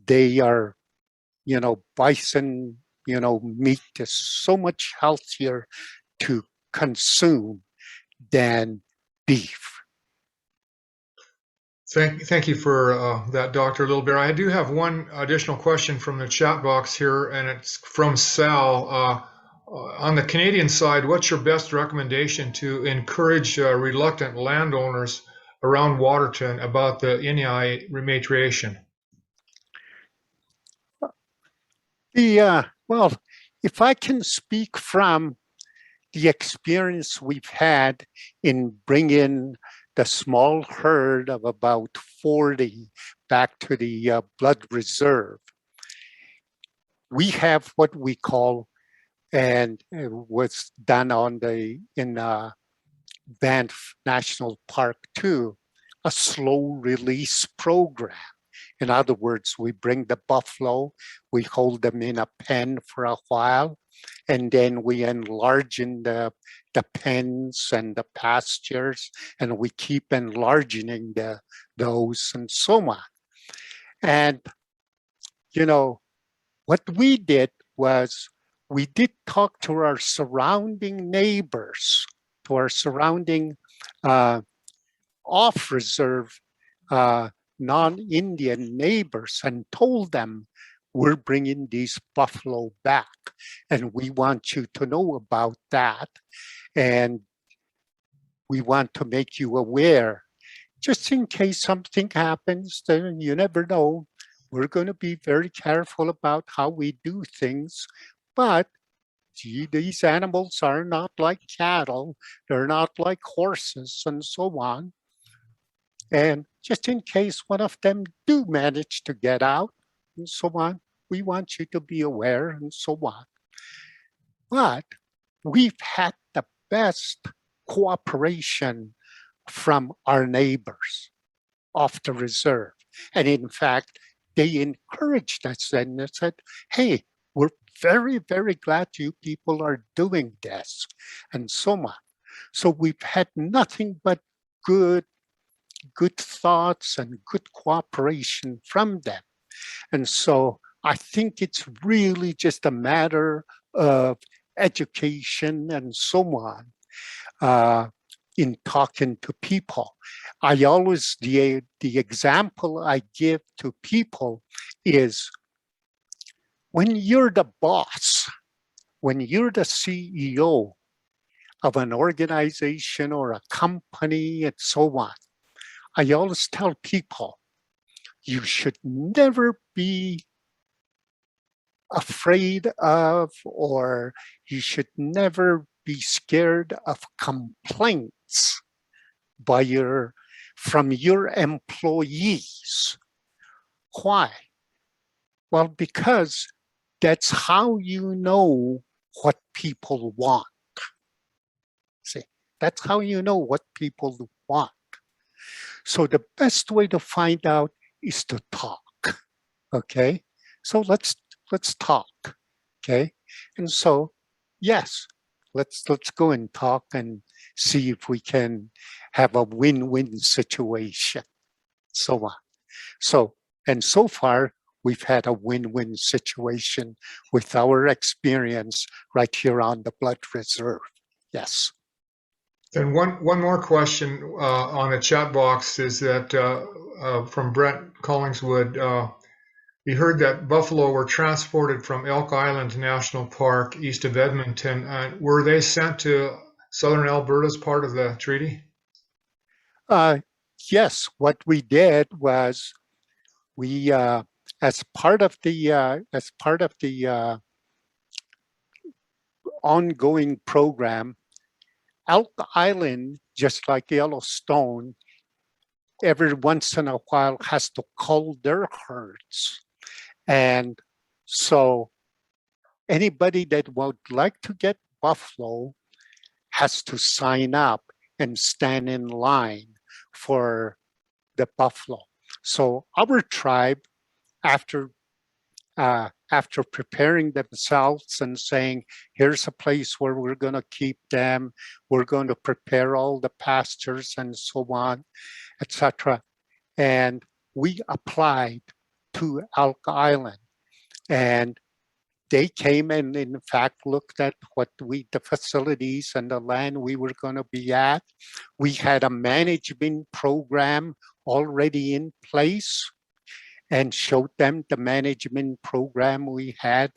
S12: they are, bison, meat is so much healthier to consume than beef.
S3: Thank you for that, Dr. Littlebear. I do have one additional question from the chat box here, and it's from Sal. On the Canadian side, what's your best recommendation to encourage reluctant landowners around Waterton about the Inai rematriation?
S12: Well, if I can speak from the experience we've had in bringing the small herd of about 40 back to the blood reserve, we have what we call, and it was done in Banff National Park too, a slow release program. In other words, we bring the buffalo, we hold them in a pen for a while, and then we enlarge in the pens and the pastures, and we keep enlarging those and so on. And, you know, what we did was we did talk to our surrounding neighbors, to our surrounding off-reserve non-Indian neighbors, and told them, we're bringing these buffalo back and we want you to know about that. And we want to make you aware, just in case something happens, then you never know. We're going to be very careful about how we do things, but gee, these animals are not like cattle. They're not like horses and so on. And just in case one of them do manage to get out and so on, we want you to be aware and so on. But we've had the best cooperation from our neighbors off the reserve. And in fact, they encouraged us and they said, hey, we're very, very glad you people are doing this and so on. So we've had nothing but good thoughts and good cooperation from them. And so I think it's really just a matter of education and so on in talking to people. I always, the example I give to people is when you're the boss, when you're the CEO of an organization or a company and so on, I always tell people, you should never be afraid of, or you should never be scared of complaints from your employees. Why? Well, because that's how you know what people want. See, that's how you know what people want. So the best way to find out is to talk, okay? So let's talk, okay? And so, yes, let's go and talk and see if we can have a win-win situation, so on. So, and so far, we've had a win-win situation with our experience right here on the blood reserve, yes.
S3: And one more question on the chat box is that from Brent Collingswood, we heard that buffalo were transported from Elk Island National Park east of Edmonton. Were they sent to southern Alberta as part of the treaty?
S12: Yes, what we did was we, as part of the ongoing program, Elk Island, just like Yellowstone, every once in a while has to cull their herds. And so anybody that would like to get buffalo has to sign up and stand in line for the buffalo. So our tribe, after preparing themselves and saying, here's a place where we're going to keep them, we're going to prepare all the pastures and so on, etc. And we applied to Elk Island. And they came and in fact looked at the facilities and the land we were going to be at. We had a management program already in place and showed them the management program we had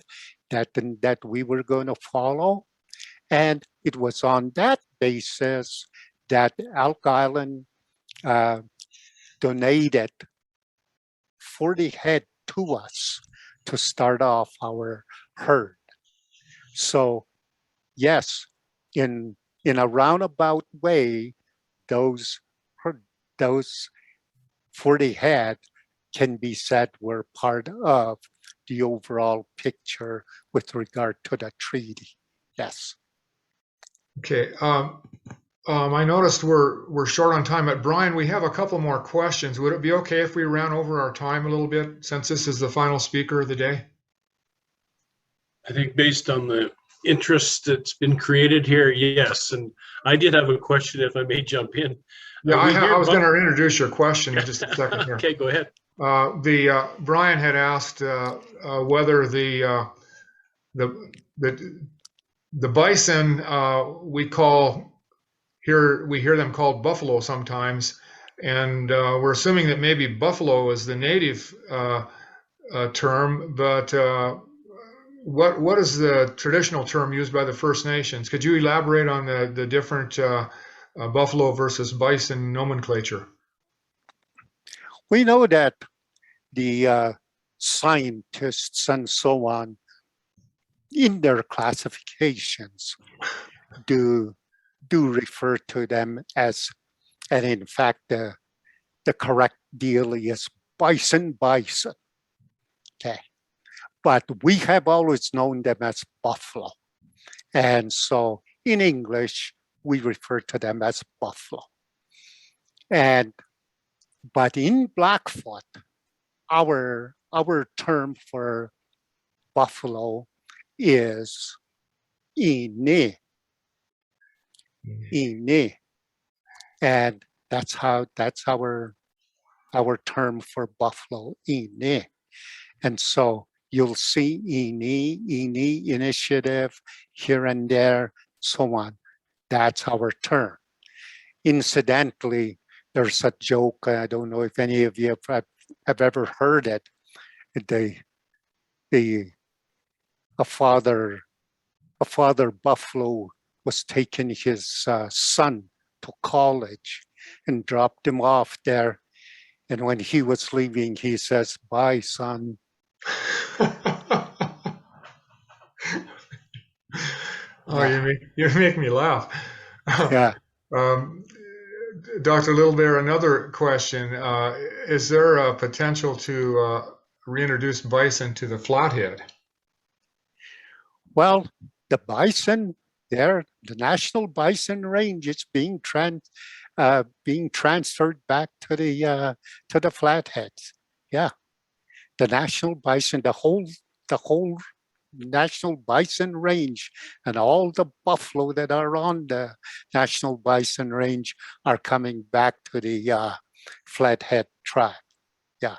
S12: that we were going to follow. And it was on that basis that Elk Island donated 40 head to us to start off our herd. So yes, in a roundabout way, those 40 head can be said were part of the overall picture with regard to the treaty. Yes.
S3: Okay. I noticed we're short on time, but Brian, we have a couple more questions. Would it be okay if we ran over our time a little bit since this is the final speaker of the day?
S13: I think based on the interest that's been created here, yes. And I did have a question, if I may jump in.
S3: Yeah, I was going to introduce your question in just a second here.
S13: Okay, go ahead.
S3: Brian had asked whether the bison we hear them called buffalo sometimes, and we're assuming that maybe buffalo is the native term, but what is the traditional term used by the First Nations? Could you elaborate on the different buffalo versus bison nomenclature?
S12: We know that the scientists and so on, in their classifications, do refer to them as, and in fact, the correct deal is bison. Okay. But we have always known them as buffalo. And so in English, we refer to them as buffalo. But in Blackfoot, our term for buffalo is ine. And that's our term for buffalo, ine. And so you'll see ine initiative here and there, so on. That's our term. Incidentally, there's a joke, I don't know if any of you have ever heard it. A father buffalo was taking his son to college and dropped him off there. And when he was leaving, he says, "Bye, son."
S3: Oh, you make me laugh.
S12: Yeah.
S3: Dr. Littlebear, another question. Is there a potential to reintroduce bison to the Flathead?
S12: Well, the bison there, the National Bison Range, is being transferred back to the Flatheads. Yeah, the National Bison, the whole National Bison Range, and all the buffalo that are on the National Bison Range are coming back to the Flathead tribe. Yeah.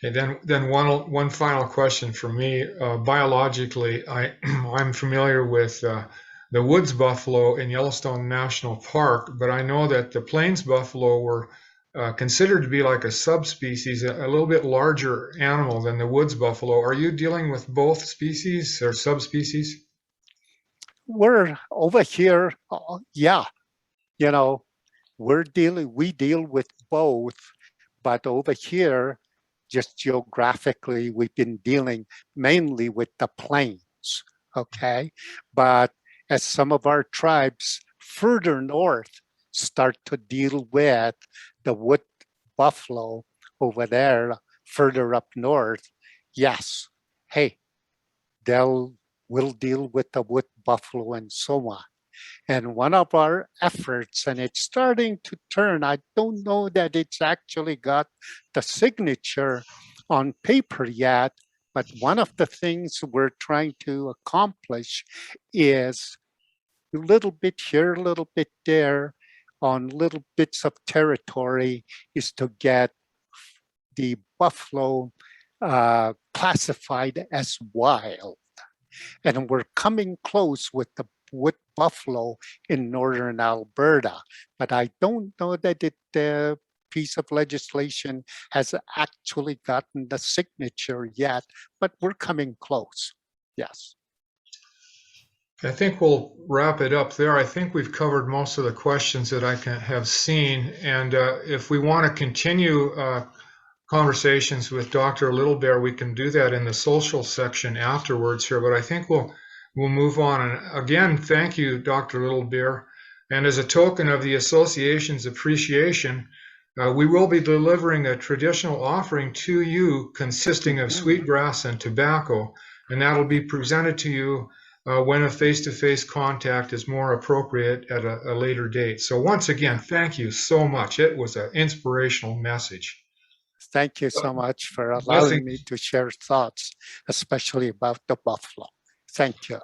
S3: Okay, then one final question for me. Biologically, I'm familiar with the woods buffalo in Yellowstone National Park, but I know that the plains buffalo were considered to be like a subspecies, a little bit larger animal than the woods buffalo. Are you dealing with both species or subspecies?
S12: We're over here, yeah. We deal with both, but over here, just geographically, we've been dealing mainly with the plains, okay? But as some of our tribes further north start to deal with the wood buffalo over there, further up north, yes, hey, we'll deal with the wood buffalo and so on. And one of our efforts, and it's starting to turn, I don't know that it's actually got the signature on paper yet, but one of the things we're trying to accomplish is a little bit here, a little bit there, on little bits of territory, is to get the buffalo classified as wild. And we're coming close with the wood buffalo in northern Alberta, but I don't know that the piece of legislation has actually gotten the signature yet, but we're coming close. Yes.
S3: I think we'll wrap it up there. I think we've covered most of the questions that I have seen. And if we want to continue conversations with Dr. Littlebear, we can do that in the social section afterwards here. But I think we'll move on. And again, thank you, Dr. Littlebear. And as a token of the association's appreciation, we will be delivering a traditional offering to you consisting of sweetgrass and tobacco. And that'll be presented to you when a face-to-face contact is more appropriate at a later date. So once again, thank you so much. It was an inspirational message.
S12: Thank you so much for allowing me to share thoughts, especially about the buffalo. Thank you.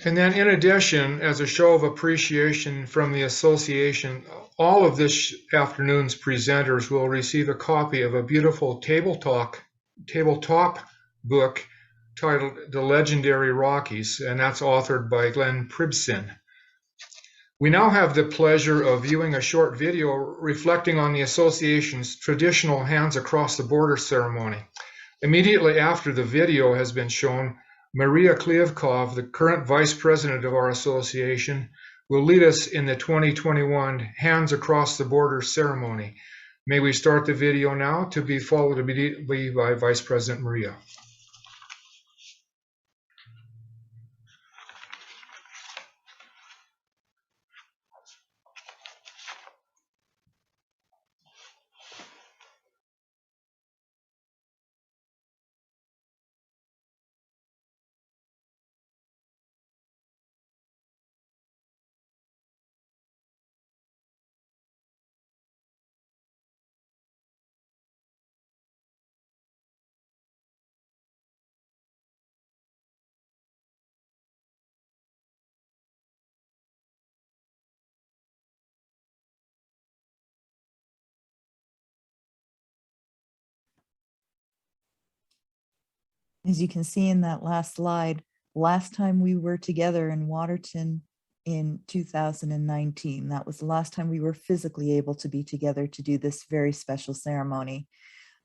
S3: And then in addition, as a show of appreciation from the association, all of this afternoon's presenters will receive a copy of a beautiful tabletop book titled The Legendary Rockies, and that's authored by Glenn Pribson. We now have the pleasure of viewing a short video reflecting on the association's traditional Hands Across the Border ceremony. Immediately after the video has been shown, Maria Kliavkoff, the current vice president of our association, will lead us in the 2021 Hands Across the Border ceremony. May we start the video now, to be followed immediately by Vice President Maria.
S8: As you can see in that last slide, last time we were together in Waterton in 2019, that was the last time we were physically able to be together to do this very special ceremony.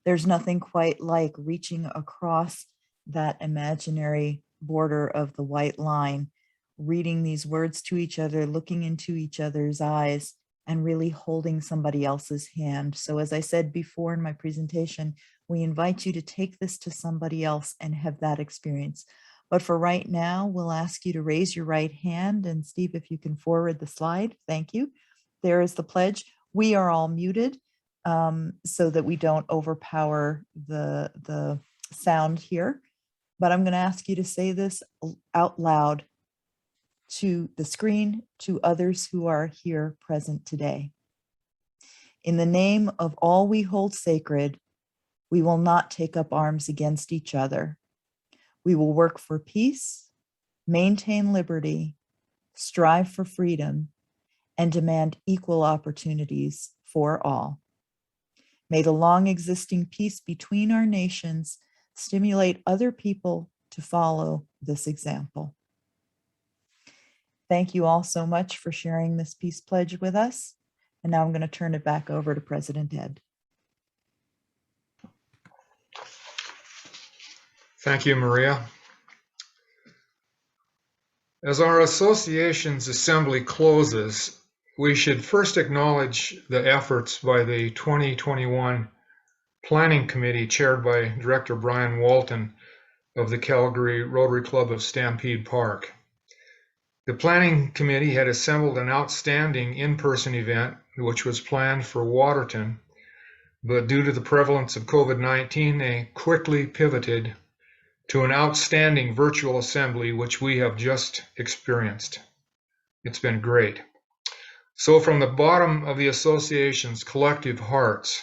S8: There's nothing quite like reaching across that imaginary border of the white line, reading these words to each other, looking into each other's eyes, and really holding somebody else's hand. So as I said before in my presentation, we invite you to take this to somebody else and have that experience. But for right now, we'll ask you to raise your right hand. And Steve, if you can forward the slide, thank you. There is the pledge. We are all muted so that we don't overpower the sound here. But I'm going to ask you to say this out loud to the screen, to others who are here present today. In the name of all we hold sacred, we will not take up arms against each other. We will work for peace, maintain liberty, strive for freedom, and demand equal opportunities for all. May the long existing peace between our nations stimulate other people to follow this example. Thank you all so much for sharing this peace pledge with us. And now I'm going to turn it back over to President Ed.
S3: Thank you, Maria. As our association's assembly closes, we should first acknowledge the efforts by the 2021 Planning Committee chaired by Director Brian Walton of the Calgary Rotary Club of Stampede Park. The Planning Committee had assembled an outstanding in-person event which was planned for Waterton, but due to the prevalence of COVID-19, they quickly pivoted to an outstanding virtual assembly, which we have just experienced. It's been great. So from the bottom of the association's collective hearts,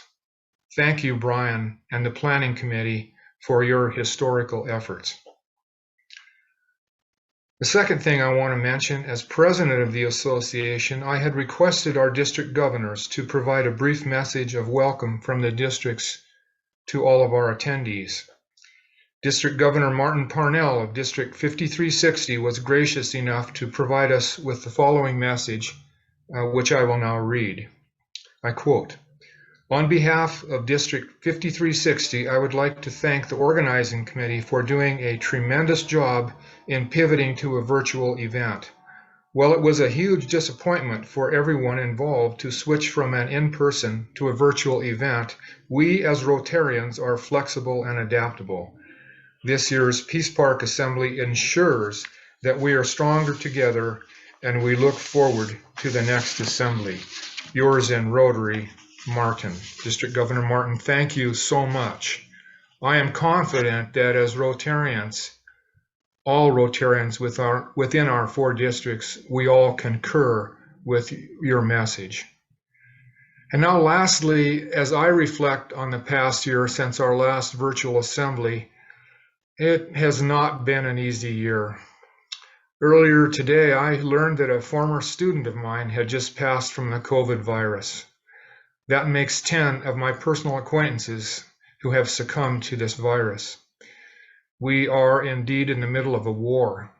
S3: thank you, Brian, and the Planning Committee for your historical efforts. The second thing I want to mention, as president of the association, I had requested our district governors to provide a brief message of welcome from the districts to all of our attendees. District Governor Martin Parnell of District 5360 was gracious enough to provide us with the following message, which I will now read. I quote, "On behalf of District 5360, I would like to thank the organizing committee for doing a tremendous job in pivoting to a virtual event. While it was a huge disappointment for everyone involved to switch from an in-person to a virtual event, we as Rotarians are flexible and adaptable. This year's Peace Park Assembly ensures that we are stronger together, and we look forward to the next assembly. Yours in Rotary, Martin." District Governor Martin, thank you so much. I am confident that as Rotarians, all Rotarians within our 4 districts, we all concur with your message. And now lastly, as I reflect on the past year since our last virtual assembly, it has not been an easy year. Earlier today, I learned that a former student of mine had just passed from the COVID virus. That makes 10 of my personal acquaintances who have succumbed to this virus. We are indeed in the middle of a war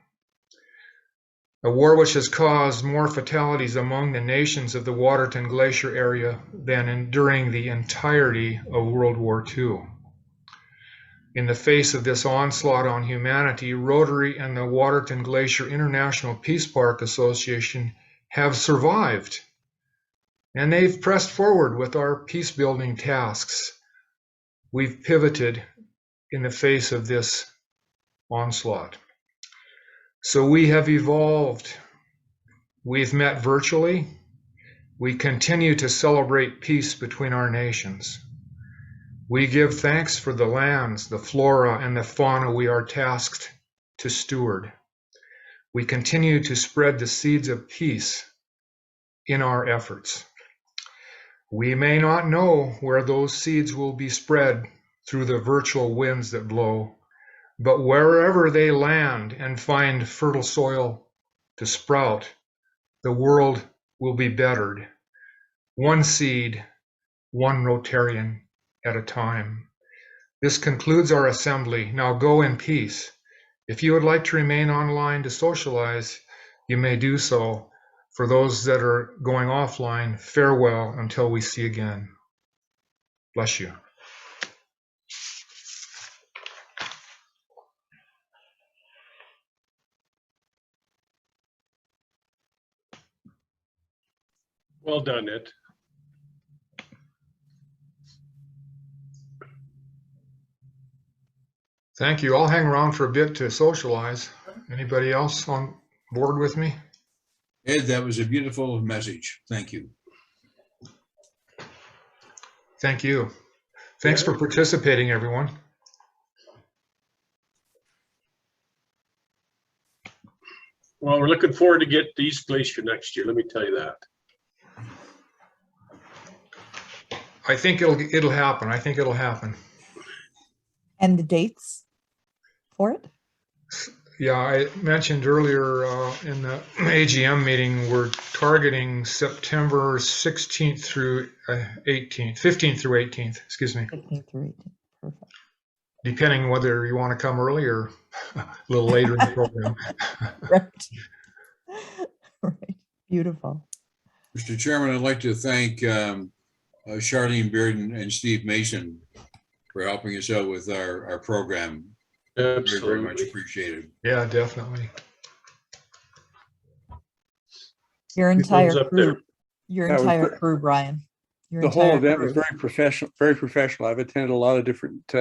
S3: which has caused more fatalities among the nations of the Waterton Glacier area than during the entirety of World War II. In the face of this onslaught on humanity, Rotary and the Waterton Glacier International Peace Park Association have survived, and they've pressed forward with our peace building tasks. We've pivoted in the face of this onslaught. So we have evolved. We've met virtually. We continue to celebrate peace between our nations. We give thanks for the lands, the flora, and the fauna we are tasked to steward. We continue to spread the seeds of peace in our efforts. We may not know where those seeds will be spread through the virtual winds that blow, but wherever they land and find fertile soil to sprout, the world will be bettered. One seed, one Rotarian at a time. This concludes our assembly. Now go in peace. If you would like to remain online to socialize, you may do so. For those that are going offline, farewell until we see again. Bless you.
S13: Well done, Ed.
S3: Thank you. I'll hang around for a bit to socialize. Anybody else on board with me?
S14: Ed, that was a beautiful message. Thank you.
S3: Thank you. Thanks for participating, everyone.
S13: Well, we're looking forward to get to East Glacier next year. Let me tell you that.
S3: I think it'll happen. I think it'll happen.
S8: And the dates for it?
S3: Yeah, I mentioned earlier in the AGM meeting, we're targeting September 16th through 18th, 15th through 18th, excuse me.
S8: 15th through 18th, perfect.
S3: Depending whether you want to come early or a little later in the program.
S8: Right. Right. Beautiful.
S14: Mr. Chairman, I'd like to thank Charlene Bearden and Steve Mason for helping us out with our program.
S13: Absolutely.
S14: Very much appreciated.
S3: Yeah, definitely.
S8: Your entire crew, Brian.
S16: The whole event was very professional, very professional. I've attended a lot of different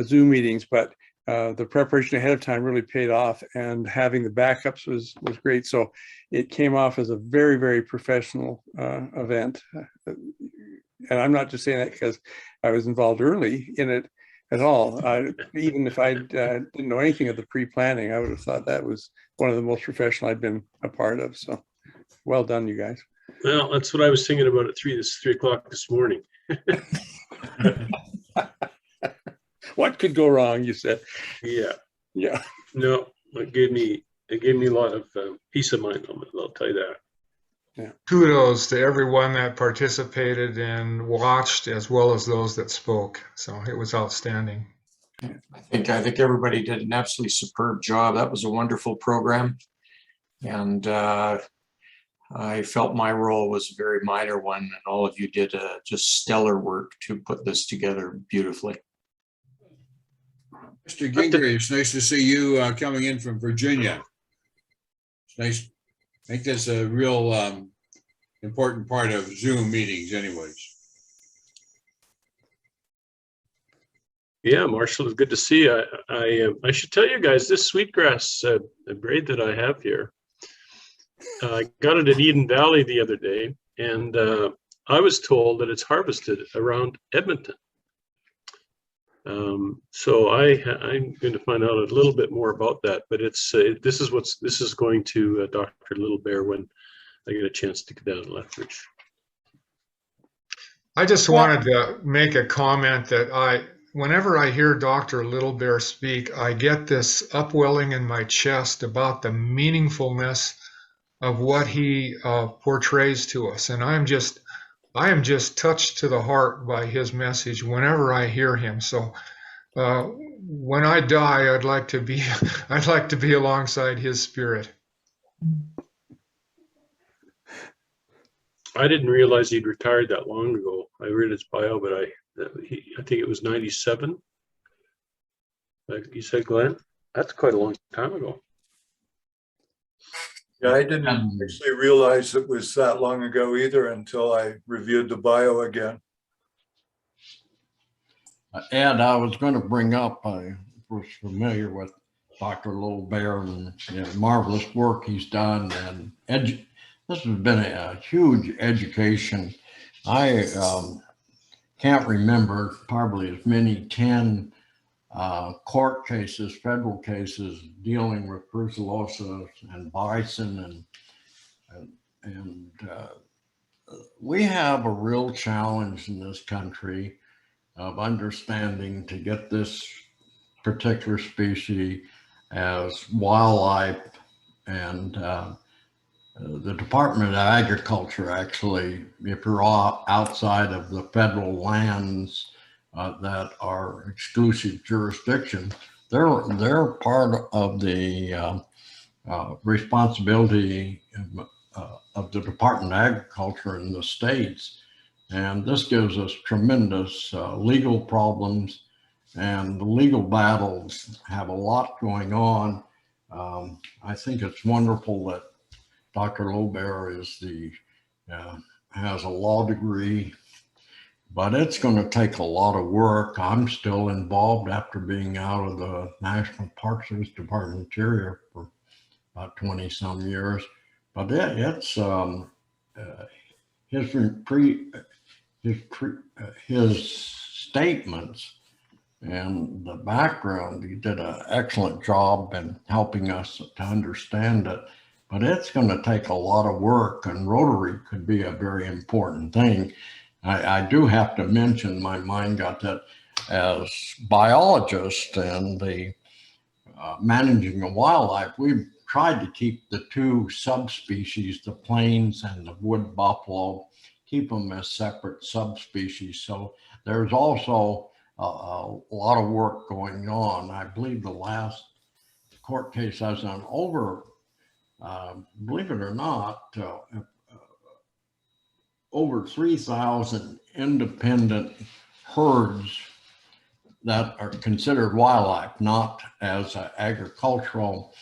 S16: Zoom meetings, but the preparation ahead of time really paid off, and having the backups was great. So it came off as a very, very professional event. And I'm not just saying that because I was involved early in it at all. Even if I didn't know anything of the pre-planning, I would have thought that was one of the most professional I'd been a part of. So well done, you guys.
S13: Well, that's what I was thinking about at 3 o'clock this morning.
S16: What could go wrong, you said?
S13: Yeah.
S16: Yeah.
S13: No, it gave me a lot of peace of mind on it, I'll tell you that.
S3: Yeah. Kudos to everyone that participated and watched, as well as those that spoke. So it was outstanding.
S4: I think everybody did an absolutely superb job. That was a wonderful program. And I felt my role was a very minor one, and all of you did just stellar work to put this together beautifully.
S14: Mr. Gingrey, it's nice to see you coming in from Virginia. It's nice. I think that's a real important part of Zoom meetings anyways.
S13: Yeah, Marshall, it's good to see you. I should tell you guys, this sweetgrass braid that I have here, I got it at Eden Valley the other day, and I was told that it's harvested around Edmonton. So I'm going to find out a little bit more about that, but it's this is going to Dr. Littlebear when I get a chance to get down to Lethbridge.
S3: I just wanted to make a comment that whenever I hear Dr. Littlebear speak, I get this upwelling in my chest about the meaningfulness of what he portrays to us. And I am just touched to the heart by his message whenever I hear him. So when I die, I'd like to be alongside his spirit.
S13: I didn't realize he'd retired that long ago. I read his bio, but I think it was 97. Like you said, Glenn, that's quite a long time ago.
S5: Yeah, I didn't actually realize it was that long ago either until I reviewed the bio again.
S1: Ed, I was going to bring up, I was familiar with Dr. Littlebear and the marvelous work he's done, and this has been a huge education. I can't remember probably as many 10 court cases, federal cases dealing with brucellosis and bison, and we have a real challenge in this country of understanding to get this particular species as wildlife, and the Department of Agriculture actually, if you're outside of the federal lands that are exclusive jurisdiction, they're part of the responsibility of the Department of Agriculture in the states. And this gives us tremendous legal problems, and the legal battles have a lot going on. I think it's wonderful that Dr. Littlebear has a law degree, but it's going to take a lot of work. I'm still involved after being out of the National Park Service Department of Interior for about 20 some years. But it's his statements and the background, he did an excellent job in helping us to understand it. But it's going to take a lot of work, and Rotary could be a very important thing. I do have to mention, my mind got that as biologists and the managing the wildlife, we've tried to keep the two subspecies, the plains and the wood buffalo, keep them as separate subspecies. So there's also a lot of work going on. I believe the last court case I was on, believe it or not, over 3,000 independent herds that are considered wildlife, not as an agricultural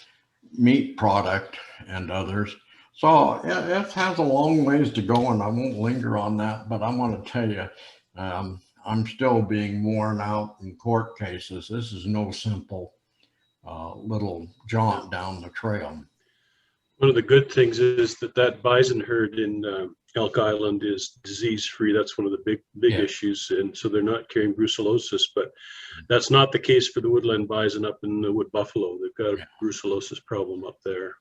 S1: meat product and others. So it has a long ways to go, and I won't linger on that, but I want to tell you, I'm still being worn out in court cases. This is no simple little jaunt down the trail.
S13: One of the good things is that bison herd in Elk Island is disease-free. That's one of the big issues, and so they're not carrying brucellosis. But that's not the case for the woodland bison up in the wood buffalo. They've got a brucellosis problem up there.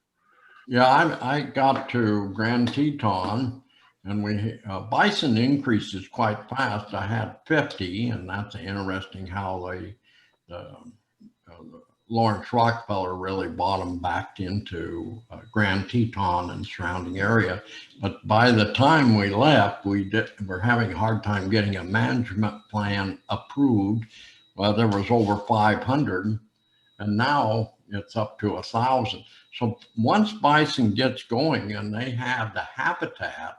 S1: Yeah, I got to Grand Teton, and bison increases quite fast. I had 50, and that's interesting how Lawrence Rockefeller really bought them back into Grand Teton and surrounding area. But by the time we left, we're having a hard time getting a management plan approved well, there was over 500, and now it's up to 1,000. So once bison gets going and they have the habitat,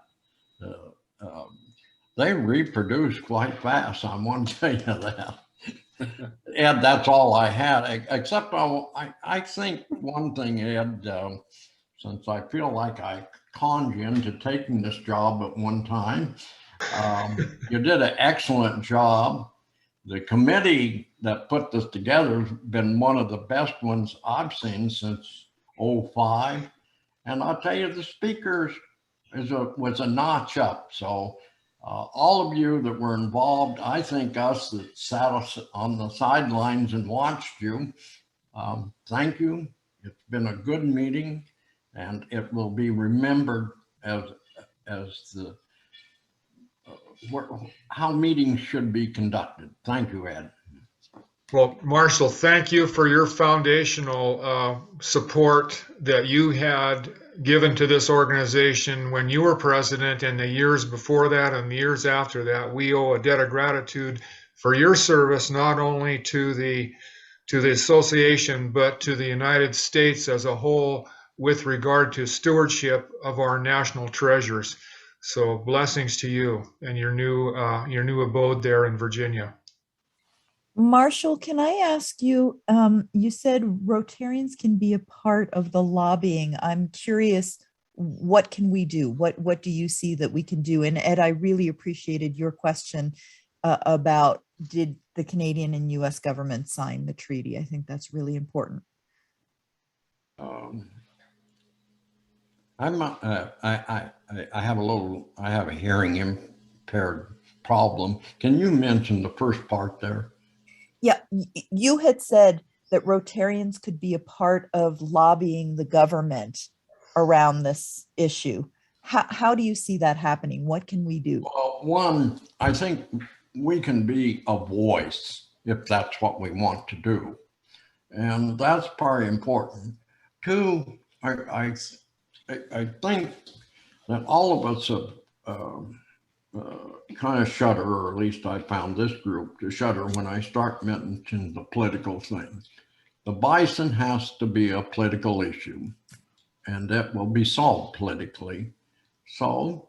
S1: they reproduce quite fast. I want to tell you that. Ed, that's all I had, except I think one thing, Ed, since I feel like I conned you into taking this job at one time, you did an excellent job. The committee that put this together has been one of the best ones I've seen since '05. And I'll tell you, the speakers was a notch up. So all of you that were involved, I think us that sat us on the sidelines and watched you, thank you. It's been a good meeting, and it will be remembered as the how meetings should be conducted. Thank you, Ed.
S3: Well, Marshall, thank you for your foundational support that you had given to this organization when you were president, and the years before that and the years after that. We owe a debt of gratitude for your service, not only to the association, but to the United States as a whole with regard to stewardship of our national treasures. So blessings to you and your new abode there in Virginia.
S8: Marshall, can I ask you, you said Rotarians can be a part of the lobbying. I'm curious, what can we do? What do you see that we can do? And Ed, I really appreciated your question about did the Canadian and US government sign the treaty? I think that's really important.
S1: I have a hearing impaired problem. Can you mention the first part there?
S8: Yeah, you had said that Rotarians could be a part of lobbying the government around this issue. How do you see that happening? What can we do?
S1: Well, one, I think we can be a voice if that's what we want to do. And that's very important. Two, I think that all of us have kind of shudder, or at least I found this group to shudder when I start mentioning the political thing. The bison has to be a political issue, and that will be solved politically. So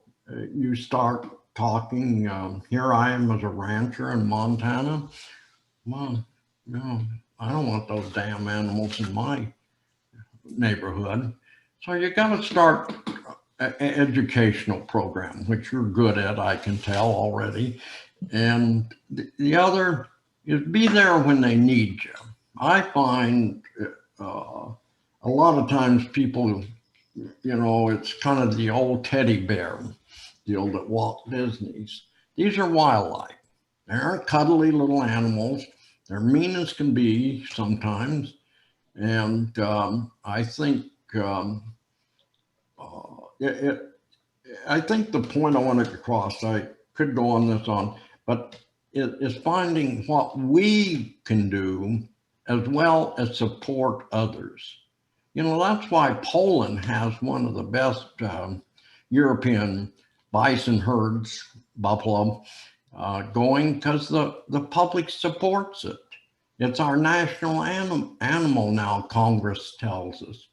S1: you start talking, here I am as a rancher in Montana. Well, no, I don't want those damn animals in my neighborhood. So you got to start an educational program, which you're good at, I can tell already. And the other is be there when they need you. I find a lot of times people, you know, it's kind of the old teddy bear deal that Walt Disney's. These are wildlife. They aren't cuddly little animals. They're mean as can be sometimes. And I think I think the point I want to get across, I could go on this on, but it is finding what we can do as well as support others. You know, that's why Poland has one of the best European bison herds, buffalo, going because the public supports it. It's our national animal now, Congress tells us.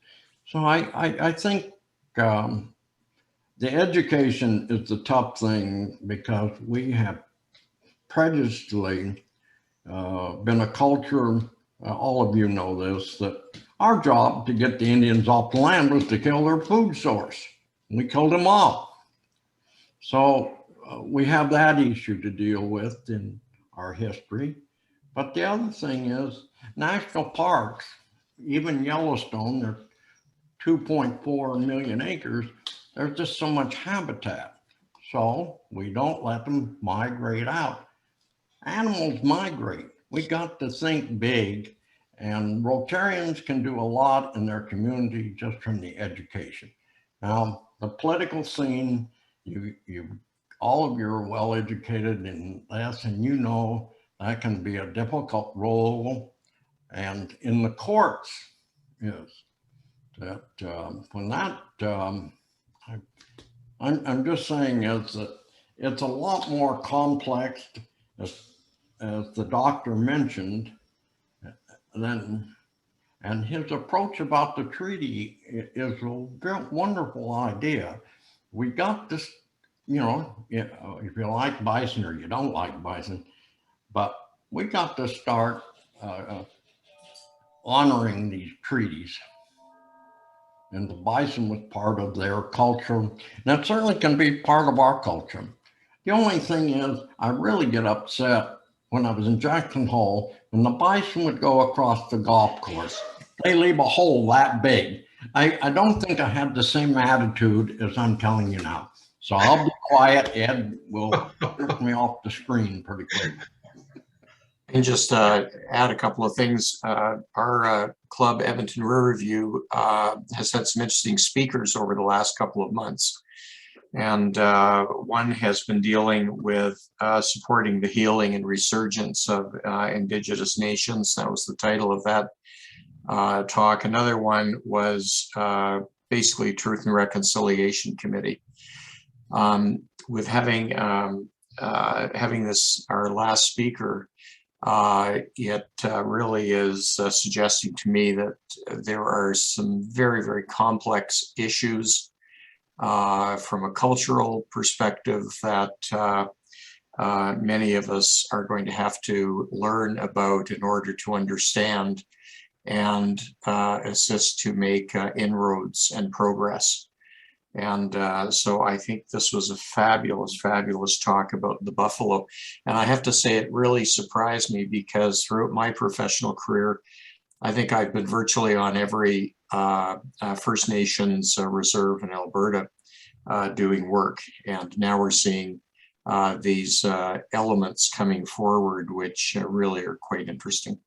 S1: So I think the education is the tough thing because we have prejudicedly been a culture, all of you know this, that our job to get the Indians off the land was to kill their food source. We killed them off. So we have that issue to deal with in our history. But the other thing is national parks, even Yellowstone, they're 2.4 million acres. There's just so much habitat. So we don't let them migrate out. Animals migrate. We got to think big, and Rotarians can do a lot in their community just from the education. Now, the political scene, all of you are well educated in this, and you know that can be a difficult role. And in the courts, yes, that when that, I'm just saying is that it's a lot more complex. as the doctor mentioned, and his approach about the treaty is a very wonderful idea. We got this, if you like bison or you don't like bison, but we got to start honoring these treaties. And the bison was part of their culture. And that certainly can be part of our culture. The only thing is, I really get upset when I was in Jackson Hole, when the bison would go across the golf course. They leave a hole that big. I don't think I had the same attitude as I'm telling you now. So I'll be quiet. Ed will jerk me off the screen pretty quick.
S4: And just add a couple of things. Our club, Edmonton Riverview, has had some interesting speakers over the last couple of months. And one has been dealing with supporting the healing and resurgence of Indigenous nations. That was the title of that talk. Another one was basically Truth and Reconciliation Committee. With having this, our last speaker, it really is suggesting to me that there are some very, very complex issues from a cultural perspective that many of us are going to have to learn about in order to understand and assist to make inroads and progress. And so I think this was a fabulous, fabulous talk about the buffalo. And I have to say, it really surprised me because throughout my professional career, I think I've been virtually on every First Nations reserve in Alberta doing work. And now we're seeing these elements coming forward, which really are quite interesting.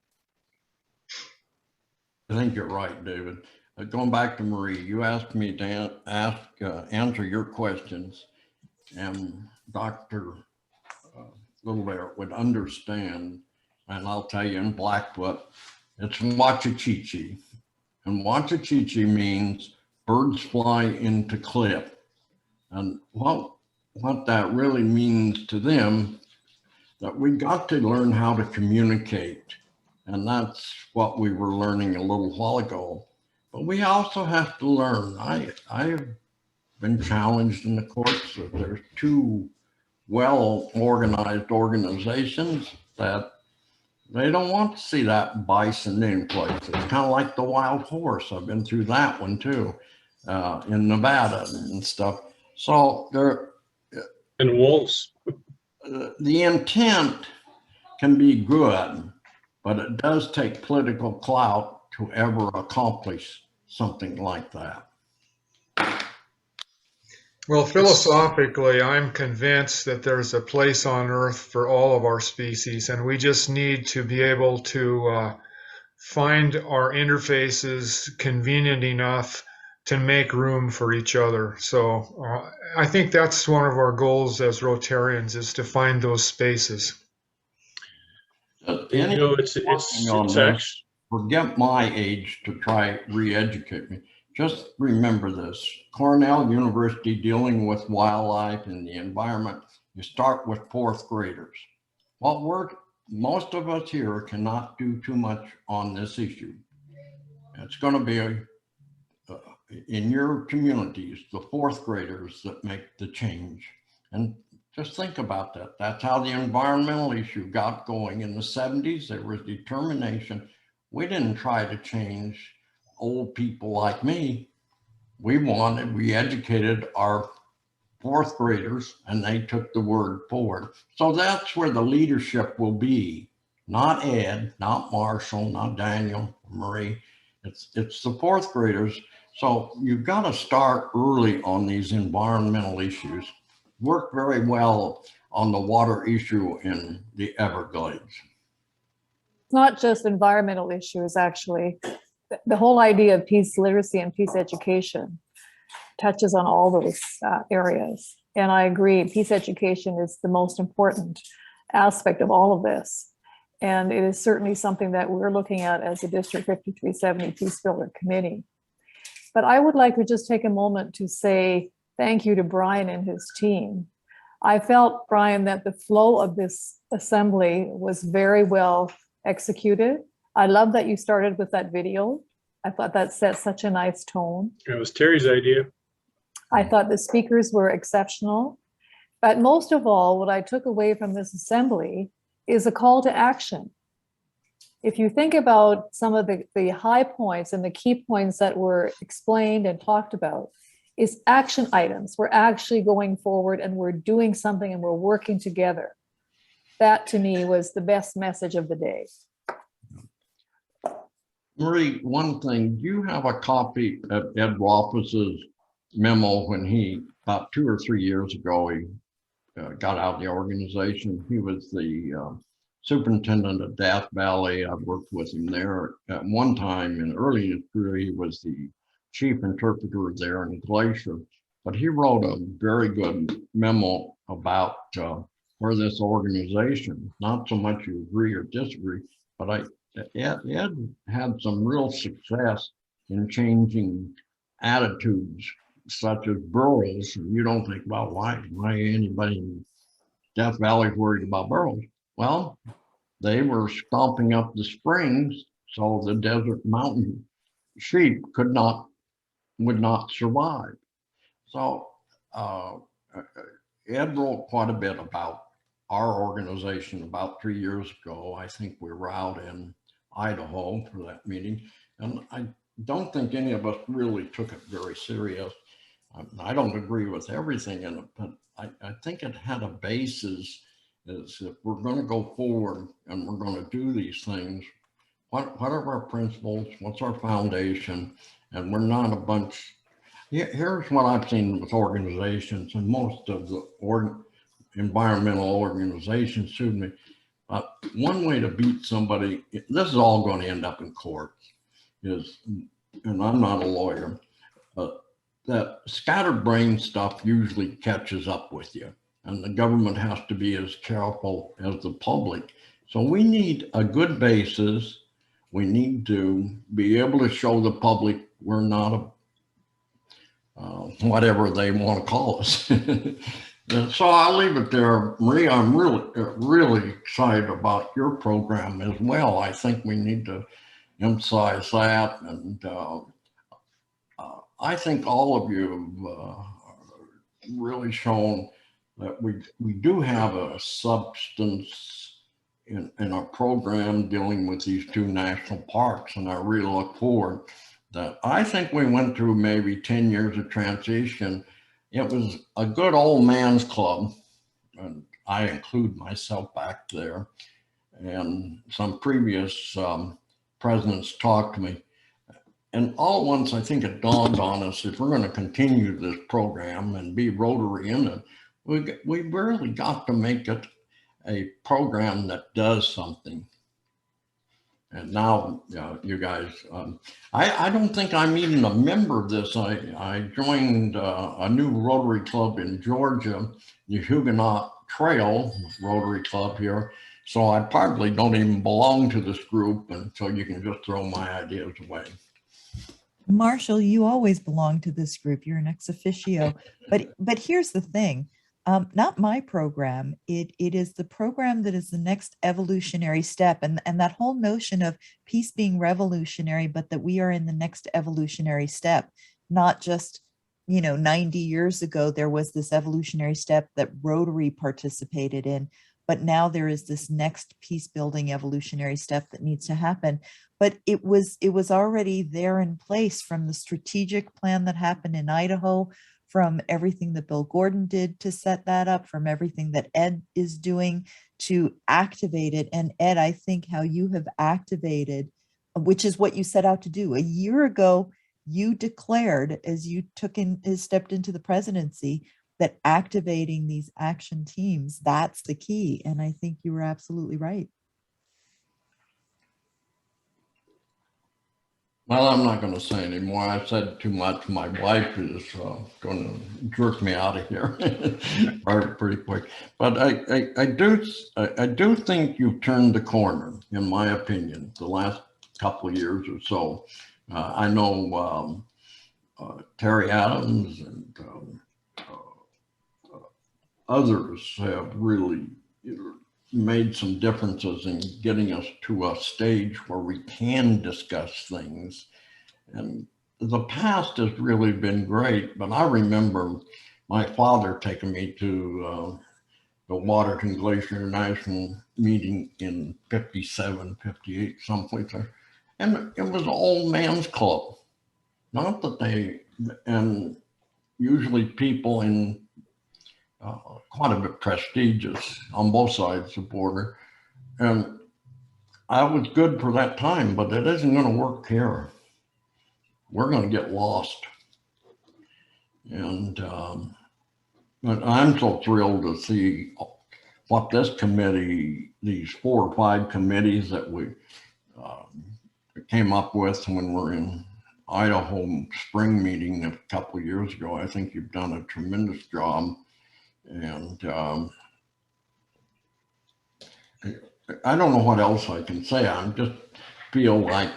S1: I think you're right, David. Going back to Marie, you asked me to answer your questions, and Dr. Littlebear would understand, and I'll tell you in Blackfoot, it's Wachichichi. And Wachichichi means birds fly into cliff. And what that really means to them, that we got to learn how to communicate. And that's what we were learning a little while ago. But we also have to learn. I've been challenged in the courts that there's two well-organized organizations that they don't want to see that bison in place. It's kind of like the wild horse. I've been through that one too, in Nevada and stuff. So there.
S13: And wolves.
S1: The intent can be good, but it does take political clout to ever accomplish something like that.
S3: Well, philosophically, I'm convinced that there's a place on Earth for all of our species, and we just need to be able to find our interfaces convenient enough to make room for each other. So I think that's one of our goals as Rotarians, is to find those spaces.
S1: Forget my age to try re-educate me. Just remember this, Cornell University dealing with wildlife and the environment, you start with fourth graders. Most of us here cannot do too much on this issue. It's going to be in your communities, the fourth graders that make the change. And just think about that. That's how the environmental issue got going in the 70s. There was determination. We didn't try to change old people like me. We educated our fourth graders and they took the word forward. So that's where the leadership will be. Not Ed, not Marshall, not Daniel, Marie. It's the fourth graders. So you've got to start early on these environmental issues. Work very well on the water issue in the Everglades.
S9: It's not just environmental issues, actually. The whole idea of peace literacy and peace education touches on all those areas. And I agree, peace education is the most important aspect of all of this. And it is certainly something that we're looking at as a District 5370 Peacebuilder Committee. But I would like to just take a moment to say thank you to Brian and his team I felt, Brian, that the flow of this assembly was very well executed. I love that you started with that video. I thought that set such a nice tone.
S13: It was Terry's idea.
S9: I thought the speakers were exceptional. But most of all, what I took away from this assembly is a call to action. If you think about some of the high points and the key points that were explained and talked about, is action items. We're actually going forward and we're doing something and we're working together. That to me was the best message of the day.
S1: Marie, one thing, do you have a copy of Ed Rothfuss's memo when he, about 2 or 3 years ago, he got out of the organization? He was the superintendent of Death Valley. I've worked with him there. At one time, in early in his career, he was the chief interpreter there in Glacier. But he wrote a very good memo about where this organization, not so much you agree or disagree, but Ed had some real success in changing attitudes, such as boroughs. You don't think about why anybody in Death Valley is worried about boroughs. Well, they were stomping up the springs so the desert mountain sheep would not survive. So Ed wrote quite a bit about our organization about 3 years ago. I think we were out in Idaho for that meeting, and I don't think any of us really took it very serious. I don't agree with everything in it, but I think it had a basis. Is if we're going to go forward and we're going to do these things, what are our principles? What's our foundation? And we're not a bunch. Here's what I've seen with organizations, and most of the environmental organizations, excuse me. One way to beat somebody, this is all going to end up in court, is, and I'm not a lawyer, that scatterbrain stuff usually catches up with you, and the government has to be as careful as the public. So we need a good basis. We need to be able to show the public we're not a whatever they want to call us. So I'll leave it there. Marie, I'm really excited about your program as well. I think we need to emphasize that. And I think all of you have really shown that we do have a substance in our program dealing with these 2 national parks. And I really look forward that I think we went through maybe 10 years of transition. It was a good old man's club, and I include myself back there. And some previous presidents talked to me. And all at once, I think it dawned on us, if we're going to continue this program and be Rotary in it, we really got to make it a program that does something. And now, you guys, I don't think I'm even a member of this. I joined a new Rotary Club in Georgia, the Huguenot Trail Rotary Club here. So I probably don't even belong to this group, and so you can just throw my ideas away.
S8: Marshall, you always belong to this group. You're an ex officio. But here's the thing. Not my program. It is the program that is the next evolutionary step. And that whole notion of peace being revolutionary, but that we are in the next evolutionary step, not just, 90 years ago, there was this evolutionary step that Rotary participated in, but now there is this next peace building evolutionary step that needs to happen. But it was already there in place from the strategic plan that happened in Idaho, from everything that Bill Gordon did to set that up, from everything that Ed is doing to activate it. And Ed, I think how you have activated, which is what you set out to do. A year ago, you declared, as you stepped into the presidency, that activating these action teams, that's the key. And I think you were absolutely right.
S1: Well, I'm not going to say anymore. I said too much. My wife is going to jerk me out of here pretty quick. But I do think you've turned the corner, in my opinion, the last couple of years or so. I know Terry Adams and others have really made some differences in getting us to a stage where we can discuss things. And the past has really been great, but I remember my father taking me to the Waterton Glacier International meeting in 57, 58, someplace there. And it was an old man's club. Not that they, and usually people in quite a bit prestigious on both sides of the border. And I was good for that time, but it isn't going to work here. We're going to get lost. And but I'm so thrilled to see what this committee, these 4 or 5 committees that we came up with when we're in Idaho spring meeting a couple of years ago. I think you've done a tremendous job. And I don't know what else I can say. I just feel like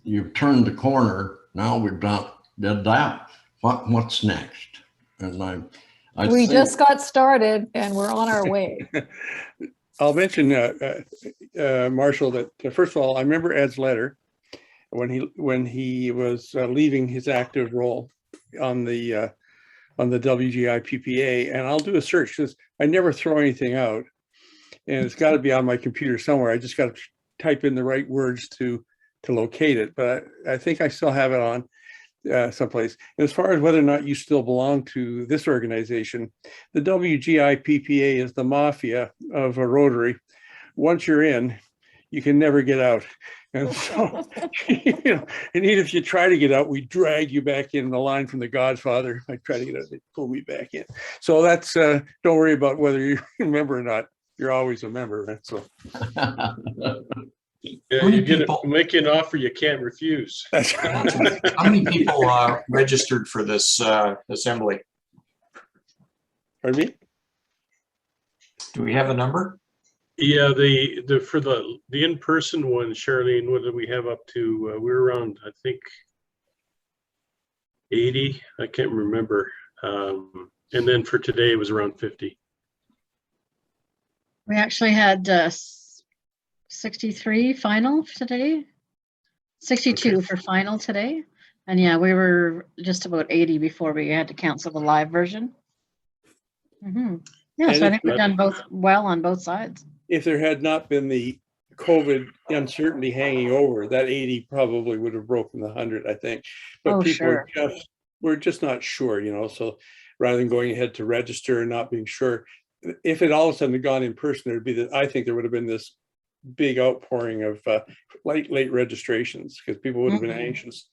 S1: you've turned the corner. Now we've did that. What's next? And
S9: we just got started and we're on our way.
S16: I'll mention, Marshall, that first of all, I remember Ed's letter when he was leaving his active role on the WGIPPA, and I'll do a search because I never throw anything out, and it's got to be on my computer somewhere. I just got to type in the right words to locate it, but I think I still have it on someplace. And as far as whether or not you still belong to this organization, the WGIPPA is the mafia of a Rotary. Once you're in, you can never get out. And so, you know, and even if you try to get out, we drag you back in. The line from The Godfather, I try to get out, they pull me back in. So that's, don't worry about whether you're a member or not. You're always a member. That's so.
S13: Yeah, you're going to make you an offer you can't refuse.
S4: How many people registered for this assembly?
S16: Pardon me?
S4: Do we have a number?
S13: Yeah, for the in-person one, Charlene, what did we have up to? We're around, I think, 80. I can't remember. And then for today, it was around 50.
S7: We actually had 63 final today, 62 for final today. And yeah, we were just about 80 before we had to cancel the live version. Yeah, so I think we've done both well on both sides.
S16: If there had not been the COVID uncertainty hanging over, that 80 probably would have broken the 100, I think. But people were just not sure, you know, so rather than going ahead to register and not being sure, if it all of a sudden had gone in person, there'd be I think there would have been this big outpouring of late registrations because people would have been anxious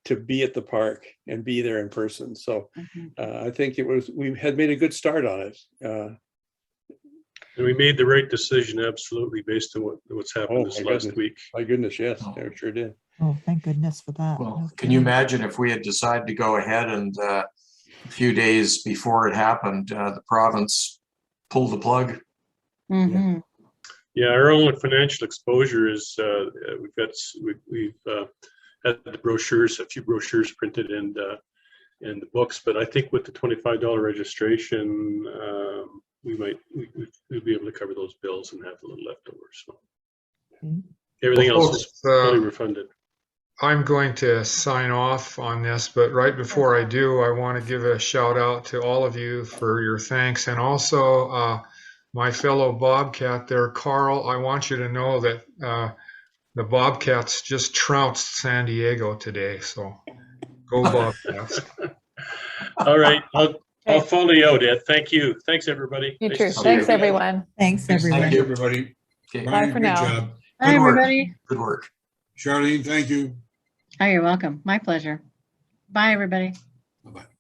S16: to be at the park and be there in person. So I think we had made a good start on it.
S13: And we made the right decision, absolutely, based on what's happened this last week.
S16: My goodness, yes, I sure did.
S8: Oh, thank goodness for that.
S4: Well, can you imagine if we had decided to go ahead and a few days before it happened, the province pulled the plug?
S13: Yeah, our only financial exposure is we've had the brochures, a few brochures printed and the books, but I think with the $25 registration, we'll be able to cover those bills and have a little left over. So everything else is fully refunded.
S3: I'm going to sign off on this, but right before I do, I want to give a shout out to all of you for your thanks, and also my fellow Bobcat there, Carl. I want you to know that the Bobcats just trounced San Diego today, so go Bobcats.
S13: All right, I'll follow you out, Ed. Thank you. Thanks, everybody.
S9: You too. Thanks, everyone.
S8: Thanks, everyone.
S14: Thank you, everybody.
S4: Okay.
S9: Bye for now.
S14: Good job.
S7: Bye, everybody.
S4: Good work.
S14: Charlene, thank you.
S7: Oh, you're welcome. My pleasure. Bye, everybody.
S14: Bye-bye.